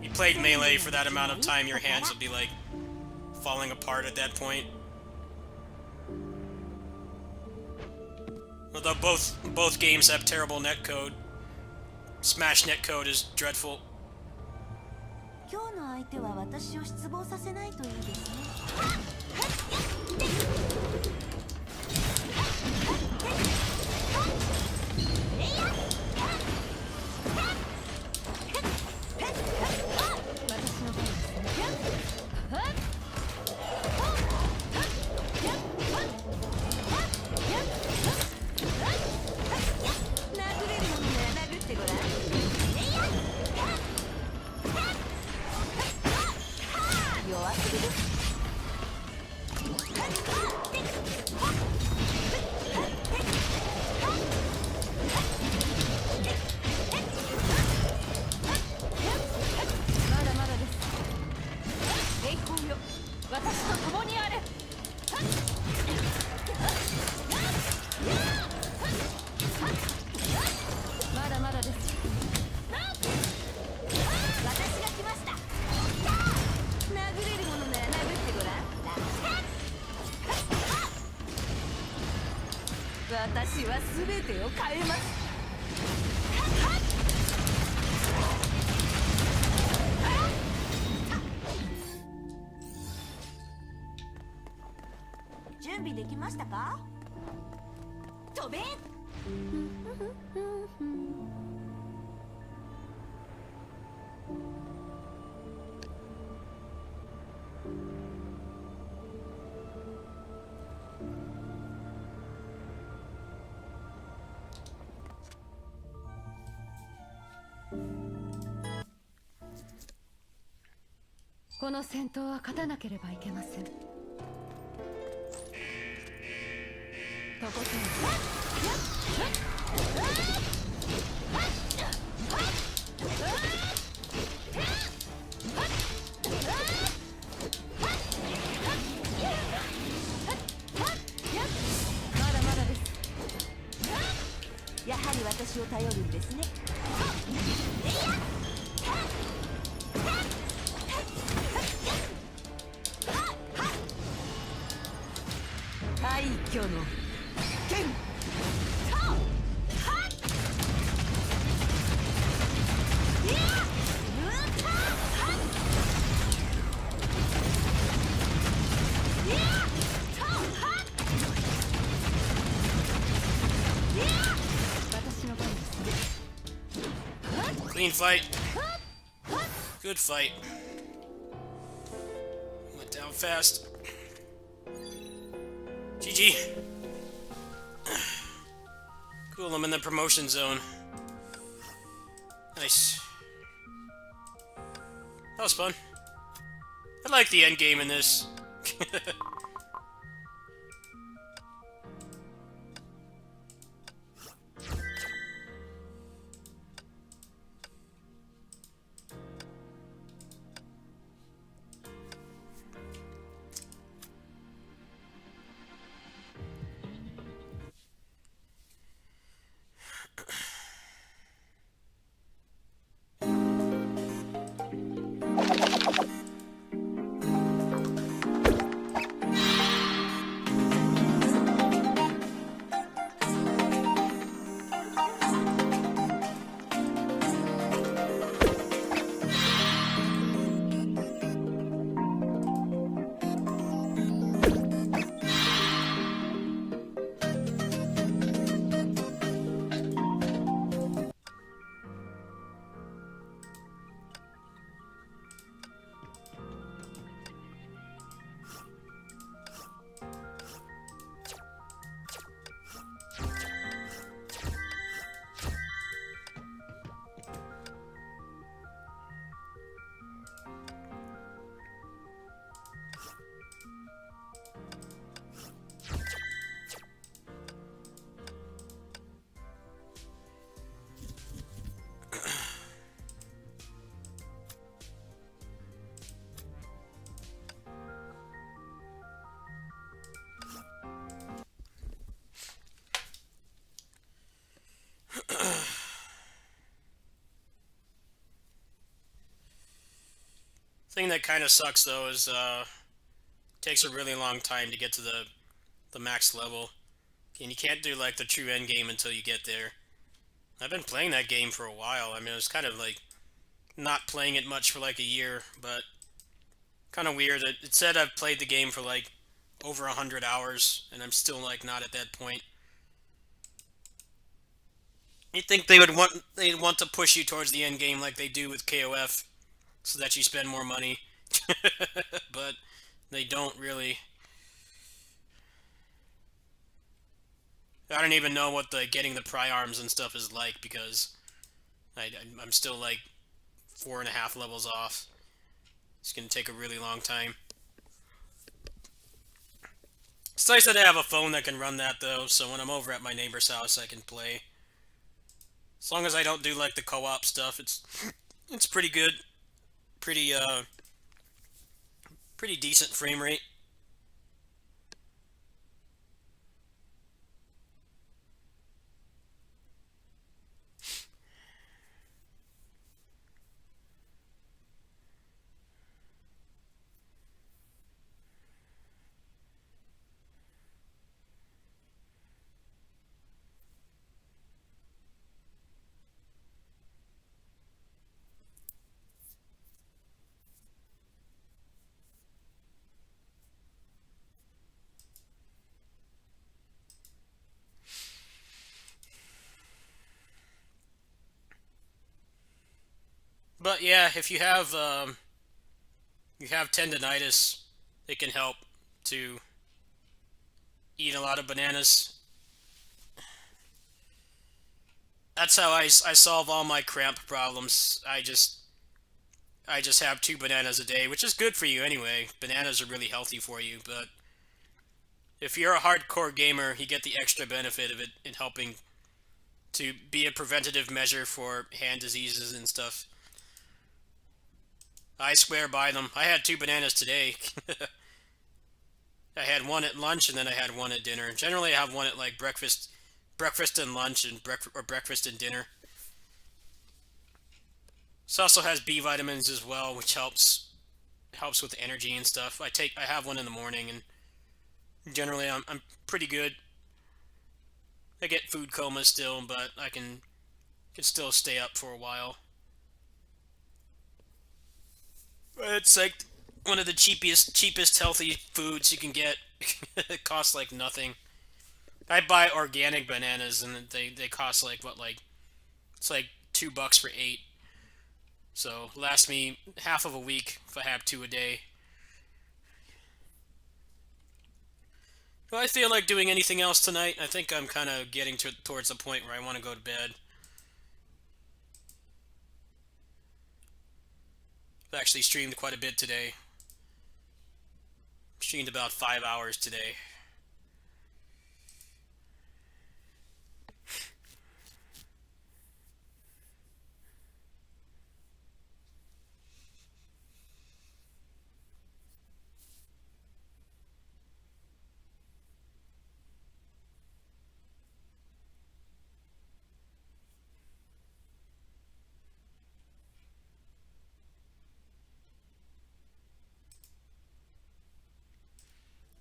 you played Melee for that amount of time, your hands would be like falling apart at that point. Although both games have terrible netcode. Smash netcode is dreadful. 今日の相手は私を失望させないといいですね。私の番ですね。殴れるものなら殴ってごらん。弱すぎです。まだまだです。栄光よ、私と共にあれ。まだまだです。私が来ました。殴れるものなら殴ってごらん。私は全てを変えます。準備できましたか？飛べ！この戦闘は勝たなければいけません。とことんまだまだです。やはり私を頼るんですね。廃墟の剣。私の番ですね。 Clean fight. Good fight. Went down fast. GG. Cool, I'm in the promotion zone. Nice. That was fun. I like the end game in this. that kind of sucks though is takes a really long time to get to the max level, and you can't do like the true end game until you get there. I've been playing that game for a while. I mean, it was kind of like not playing it much for like a year, but kind of weird. It said I've played the game for like over 100 hours, and I'm still like not at that point. You'd think they'd want to push you towards the end game like they do with KOF, so that you spend more money, but they don't really. I don't even know what the getting the pry arms and stuff is like because I'm still like 4.5 levels off. It's gonna take a really long time. It's nice that I have a phone that can run that though, so when I'm over at my neighbor's house I can play. As long as I don't do like the co-op stuff, it's pretty good. Pretty pretty decent frame rate. But yeah, if you have tendonitis, it can help to eat a lot of bananas. That's how I solve all my cramp problems. I just have 2 bananas a day, which is good for you anyway. Bananas are really healthy for you, but if you're a hardcore gamer, you get the extra benefit of it in helping to be a preventative measure for hand diseases and stuff. I swear by them. I had 2 bananas today. I had one at lunch and then I had one at dinner. Generally, I have one at like breakfast and lunch, and breakfast and dinner. This also has B vitamins as well, which helps with energy and stuff. I have one in the morning, and generally I'm pretty good. I get food coma still, but I can still stay up for a while. It's like one of the cheapest healthy foods you can get. It costs like nothing. I buy organic bananas, and they cost like what, like it's like $2 for 8. So last me half of a week if I have 2 a day. Do I feel like doing anything else tonight? I think I'm kind of getting towards the point where I want to go to bed. I've actually streamed quite a bit today. Streamed about 5 hours today.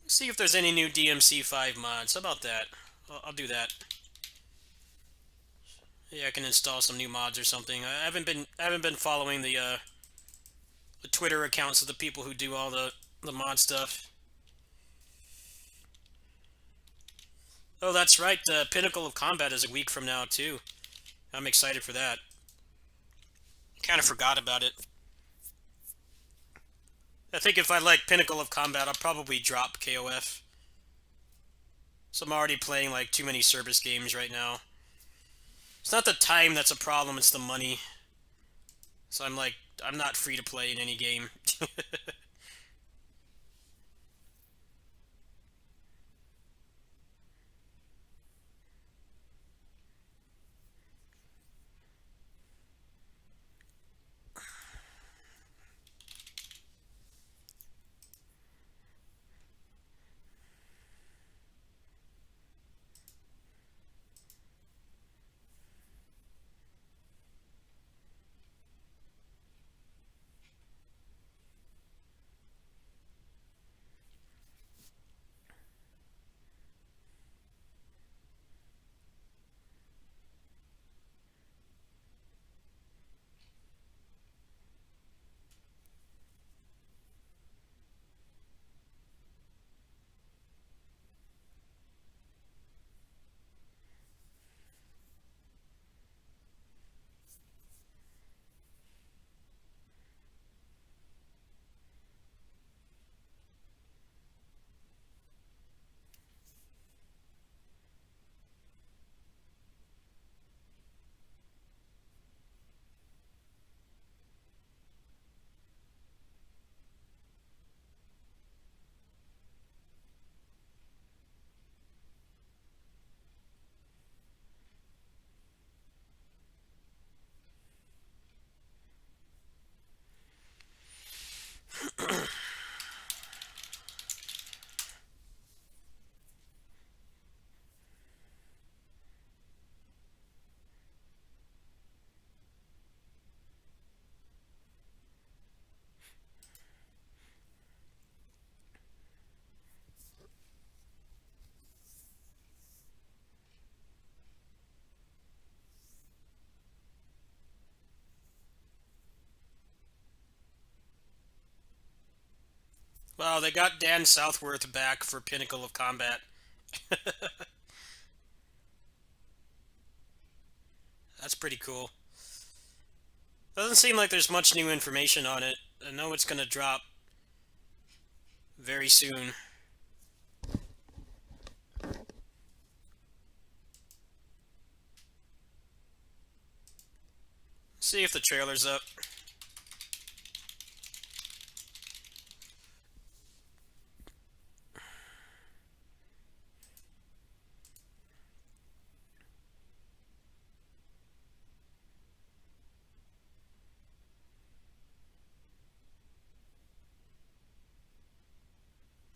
See if there's any new DMC5 mods. How about that? I'll do that. Yeah, I can install some new mods or something. I haven't been following the Twitter accounts of the people who do all the mod stuff. Oh, that's right. The Pinnacle of Combat is a week from now too. I'm excited for that. Kind of forgot about it. I think if I like Pinnacle of Combat, I'll probably drop KOF. So I'm already playing like too many service games right now. It's not the time that's a problem, it's the money. So I'm not free to play in any game. Wow, they got Dan Southworth back for Pinnacle of Combat. That's pretty cool. Doesn't seem like there's much new information on it. I know it's gonna drop very soon. See if the trailer's up.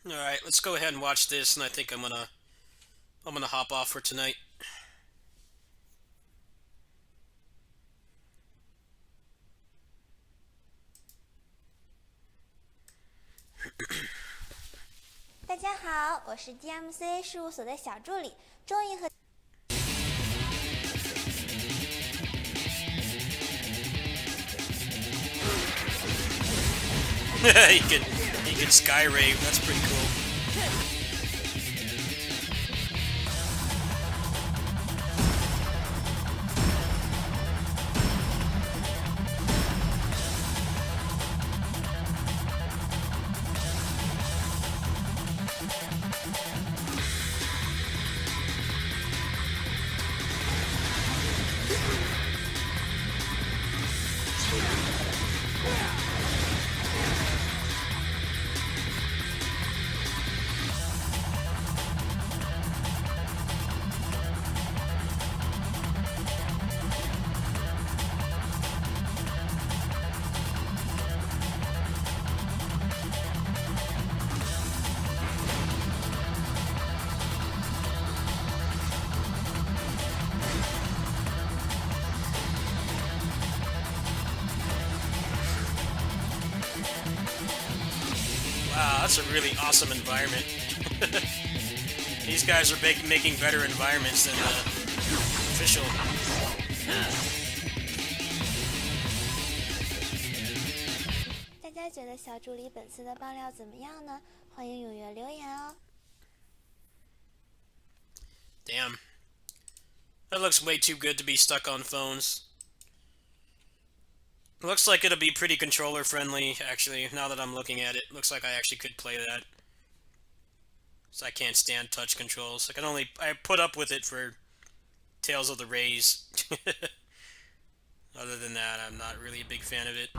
Alright, let's go ahead and watch this, and I think I'm gonna hop off for tonight.大家好，我是 DMC 事务所的小助理，终于和 he can sky rave. That's pretty cool. Wow, that's a really awesome environment. These guys are making better environments than the official. 大家觉得小助理本次的爆料怎么样呢？欢迎踊跃留言哦。 Damn. That looks way too good to be stuck on phones. Looks like it'll be pretty controller friendly, actually, now that I'm looking at it. Looks like I actually could play that. So I can't stand touch controls. I put up with it for Tales of the Rays. Other than that, I'm not really a big fan of it.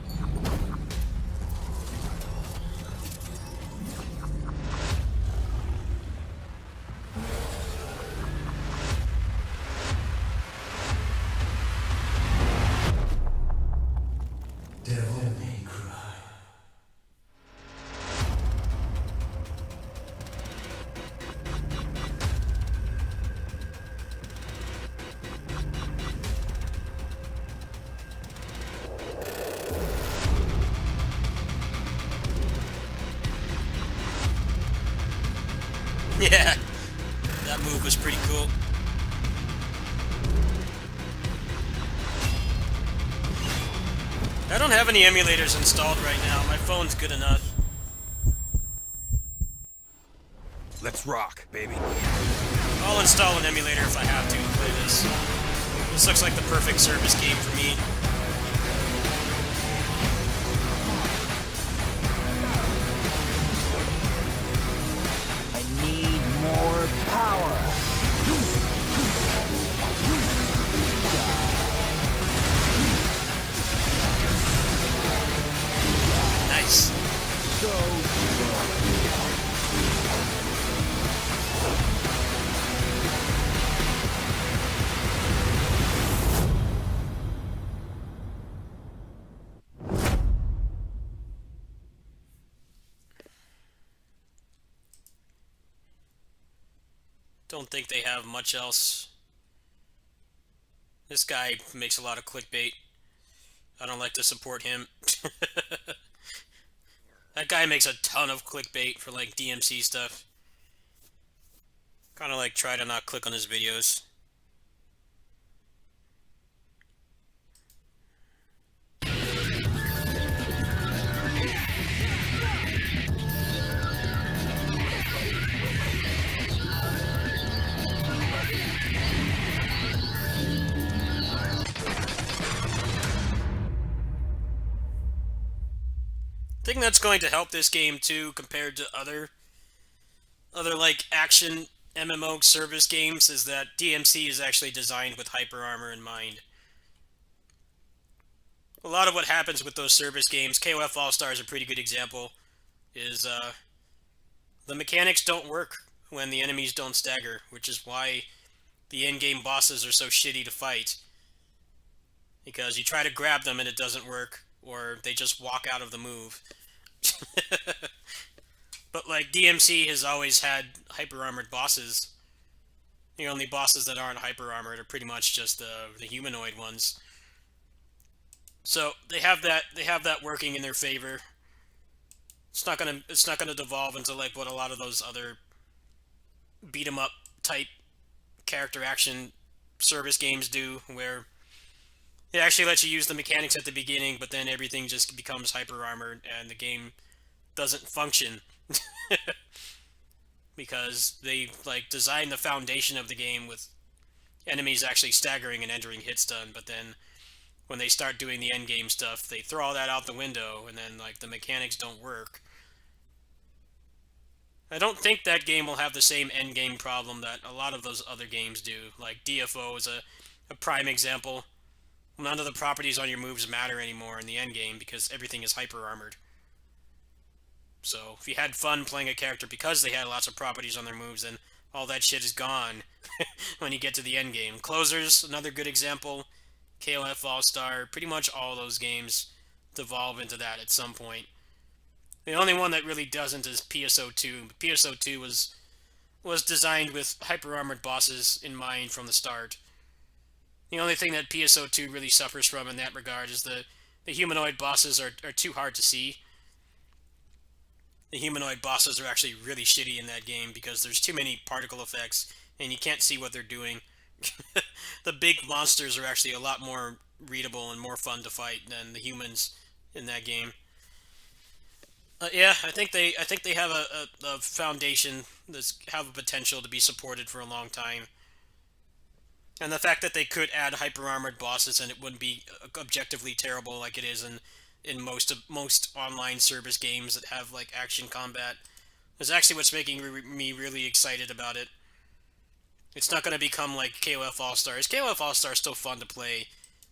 Devil may cry. Yeah, that move was pretty cool. I don't have any emulators installed right now. My phone's good enough. Let's rock, baby. I'll install an emulator if I have to play this. This looks like the perfect service game for me. I need more power. Nice. Don't think they have much else. This guy makes a lot of clickbait. I don't like to support him. That guy makes a ton of clickbait for like DMC stuff. Kind of like try to not click on his videos. thing that's going to help this game too, compared to other like action MMO service games, is that DMC is actually designed with hyper armor in mind. A lot of what happens with those service games, KOF All Star is a pretty good example, is the mechanics don't work when the enemies don't stagger, which is why the in-game bosses are so shitty to fight. Because you try to grab them and it doesn't work, or they just walk out of the move. But like DMC has always had hyper armored bosses. The only bosses that aren't hyper armored are pretty much just the humanoid ones. So they have that working in their favor. It's not gonna devolve into like what a lot of those other beat 'em up type character action service games do, where it actually lets you use the mechanics at the beginning, but then everything just becomes hyper armored and the game doesn't function. Because they like design the foundation of the game with enemies actually staggering and entering hit stun, but then when they start doing the end game stuff, they throw all that out the window, and then like the mechanics don't work. I don't think that game will have the same end game problem that a lot of those other games do. Like DFO is a prime example. None of the properties on your moves matter anymore in the end game because everything is hyper armored. So if you had fun playing a character because they had lots of properties on their moves, then all that shit is gone when you get to the end game. Closers, another good example. KOF All-Star, pretty much all those games devolve into that at some point. The only one that really doesn't is PSO2. PSO2 was designed with hyper armored bosses in mind from the start. The only thing that PSO2 really suffers from in that regard is the humanoid bosses are too hard to see. The humanoid bosses are actually really shitty in that game because there's too many particle effects and you can't see what they're doing. The big monsters are actually a lot more readable and more fun to fight than the humans in that game. Yeah, I think they have a foundation that's have a potential to be supported for a long time. And the fact that they could add hyper armored bosses and it wouldn't be objectively terrible like it is in most online service games that have like action combat is actually what's making me really excited about it. It's not going to become like KOF All Stars. KOF All Stars is still fun to play,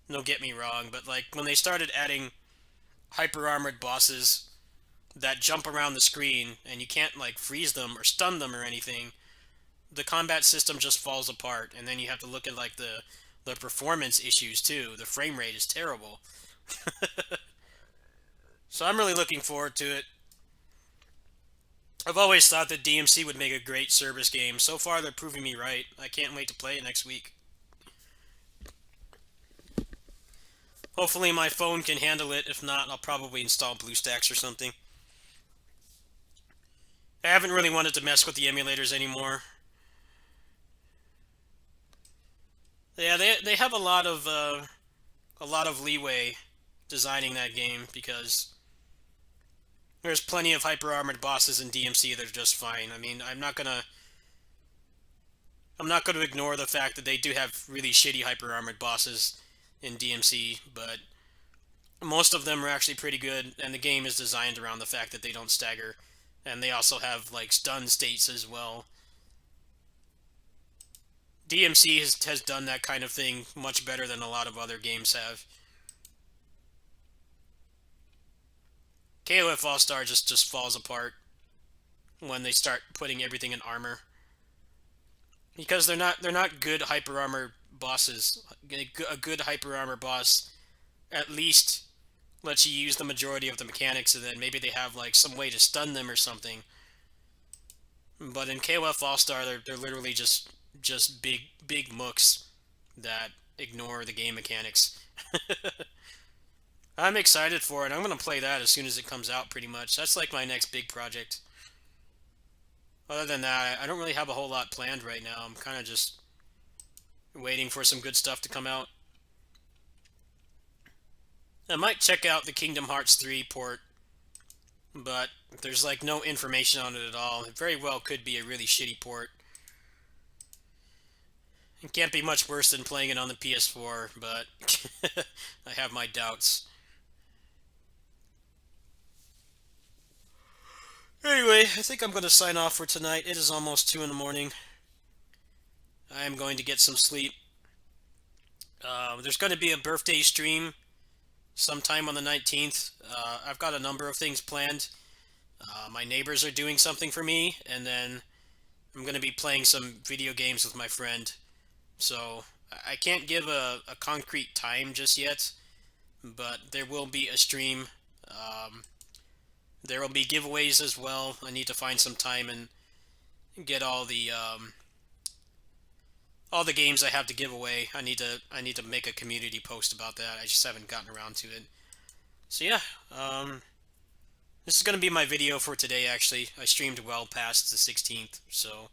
don't get me wrong, but like when they started adding hyper armored bosses that jump around the screen and you can't like freeze them or stun them or anything, the combat system just falls apart, and then you have to look at like the performance issues too. The frame rate is terrible. So I'm really looking forward to it. I've always thought that DMC would make a great service game. So far they're proving me right. I can't wait to play it next week. Hopefully my phone can handle it. If not, I'll probably install BlueStacks or something. I haven't really wanted to mess with the emulators anymore. Yeah, they have a lot of leeway designing that game because there's plenty of hyper armored bosses in DMC that are just fine. I mean, I'm not gonna ignore the fact that they do have really shitty hyper armored bosses in DMC, but most of them are actually pretty good, and the game is designed around the fact that they don't stagger, and they also have like stun states as well. DMC has done that kind of thing much better than a lot of other games have. KOF All-Star just falls apart when they start putting everything in armor. Because they're not good hyper armor bosses. A good hyper armor boss at least lets you use the majority of the mechanics, and then maybe they have like some way to stun them or something. But in KOF All-Star, they're literally just big mooks that ignore the game mechanics. I'm excited for it. I'm going to play that as soon as it comes out, pretty much. That's like my next big project. Other than that, I don't really have a whole lot planned right now. I'm kind of just waiting for some good stuff to come out. I might check out the Kingdom Hearts 3 port, but there's like no information on it at all. It very well could be a really shitty port. It can't be much worse than playing it on the PS4, but I have my doubts. anyway, I think I'm going to sign off for tonight. It is almost 2 in the morning. I am going to get some sleep. There's going to be a birthday stream sometime on the 19th. I've got a number of things planned. My neighbors are doing something for me, and then I'm going to be playing some video games with my friend. So I can't give a concrete time just yet, but there will be a stream. There will be giveaways as well. I need to find some time and get all the games I have to give away. I need to make a community post about that. I just haven't gotten around to it. So yeah, this is going to be my video for today. Actually, I streamed well past the 16th, so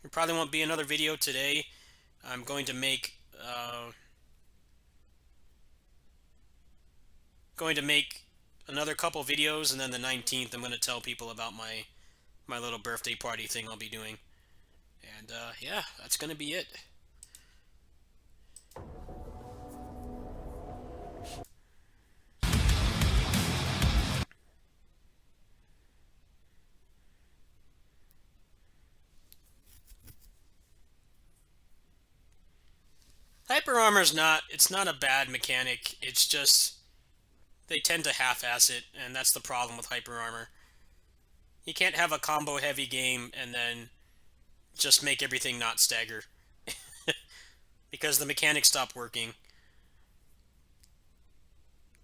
there probably won't be another video today. I'm going to make another couple videos, and then the 19th I'm going to tell people about my little birthday party thing I'll be doing. And yeah, that's going to be it. Hyper Armor's it's not a bad mechanic. It's just they tend to half-ass it, and that's the problem with Hyper Armor. You can't have a combo-heavy game and then just make everything not stagger. Because the mechanics stop working.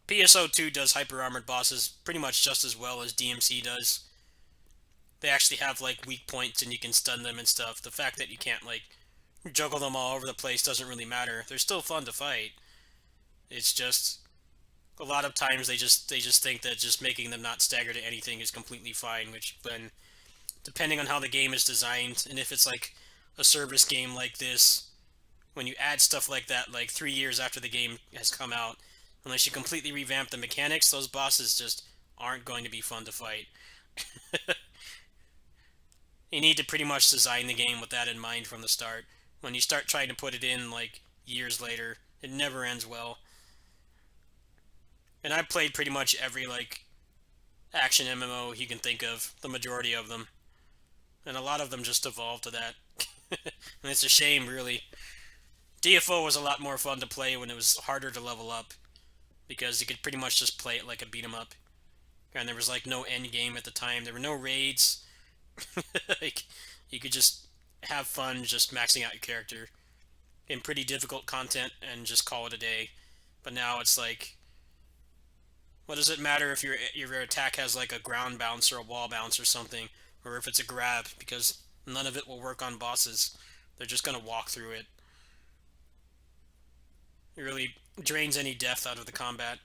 PSO2 does hyper-armored bosses pretty much just as well as DMC does. They actually have, like, weak points and you can stun them and stuff. The fact that you can't, like, juggle them all over the place doesn't really matter. They're still fun to fight. It's just a lot of times they just think that just making them not stagger to anything is completely fine, which then, depending on how the game is designed, and if it's like a service game like this, when you add stuff like that, like 3 years after the game has come out, unless you completely revamp the mechanics, those bosses just aren't going to be fun to fight. You need to pretty much design the game with that in mind from the start. When you start trying to put it in, like, years later, it never ends well. And I've played pretty much every, like, action MMO you can think of, the majority of them. And a lot of them just evolved to that. And it's a shame, really. DFO was a lot more fun to play when it was harder to level up, because you could pretty much just play it like a beat-em-up. And there was, like, no end game at the time. There were no raids. Like, you could just have fun just maxing out your character in pretty difficult content and just call it a day. But now it's like, what does it matter if your attack has like a ground bounce or a wall bounce or something, or if it's a grab, because none of it will work on bosses. They're just gonna walk through it. It really drains any depth out of the combat.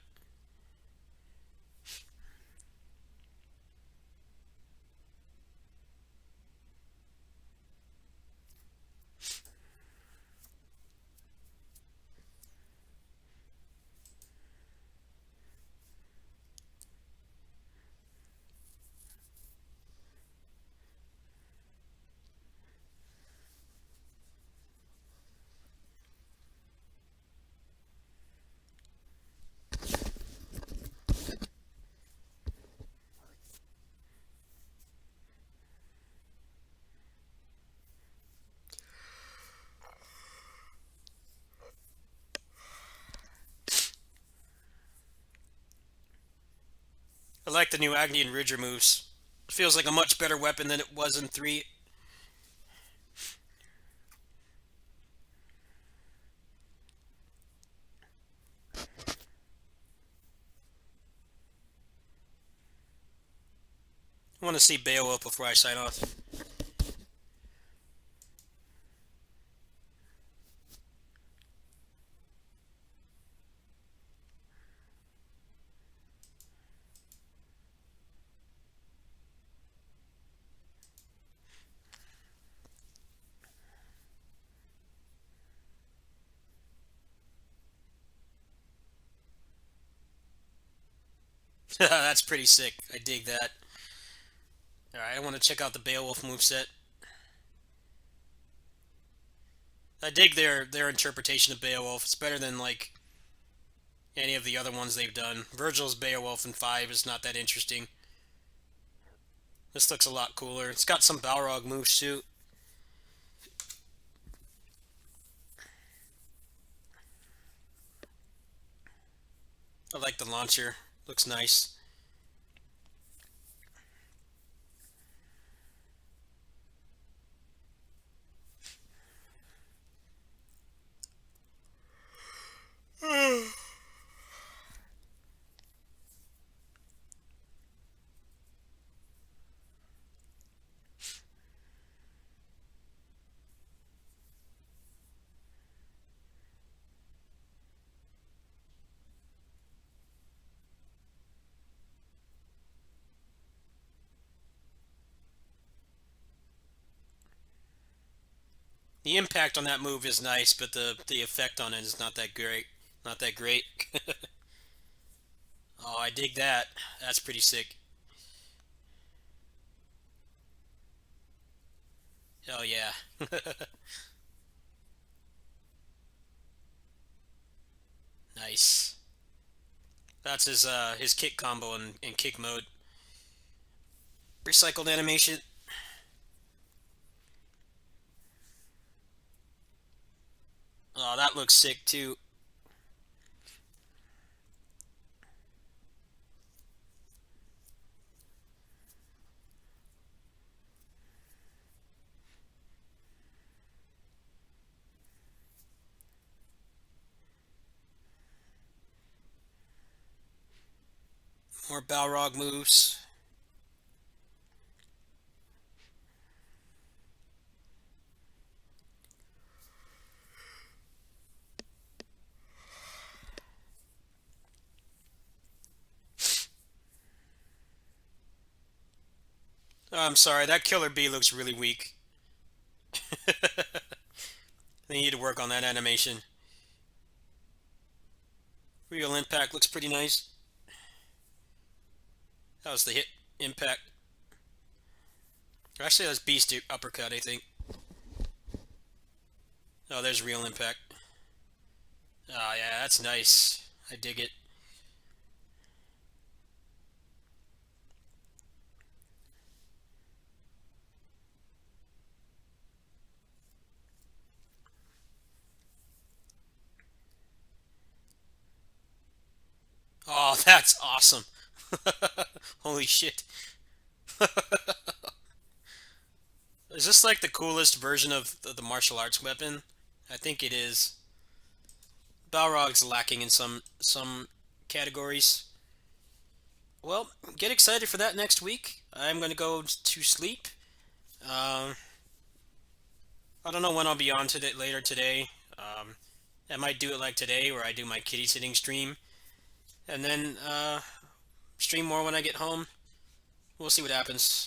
I like the new Agni and Ridger moves. It feels like a much better weapon than it was in 3. I want to see Beowulf before I sign off. That's pretty sick. I dig that. Alright, I want to check out the Beowulf moveset. I dig their interpretation of Beowulf. It's better than, like, any of the other ones they've done. Virgil's Beowulf in 5 is not that interesting. This looks a lot cooler. It's got some Balrog moves too. I like the launcher. Looks nice. The impact on that move is nice, but the effect on it is not that great. Not that great. Oh, I dig that. That's pretty sick. Hell yeah. Nice. That's his kick combo in kick mode. Recycled animation. Oh, that looks sick too. More Balrog moves. Oh, I'm sorry, that Killer Bee looks really weak. They need to work on that animation. Real impact looks pretty nice. That was the hit impact. Actually, that was Beast uppercut, I think. Oh, there's real impact. Oh, yeah, that's nice. I dig it. Oh, that's awesome. Holy shit. Is this like the coolest version of the martial arts weapon? I think it is. Balrog's lacking in some categories. Well, get excited for that next week. I'm going to go to sleep. Um, I don't know when I'll be on to it later today. I might do it like today, where I do my kitty sitting stream, and then stream more when I get home. We'll see what happens.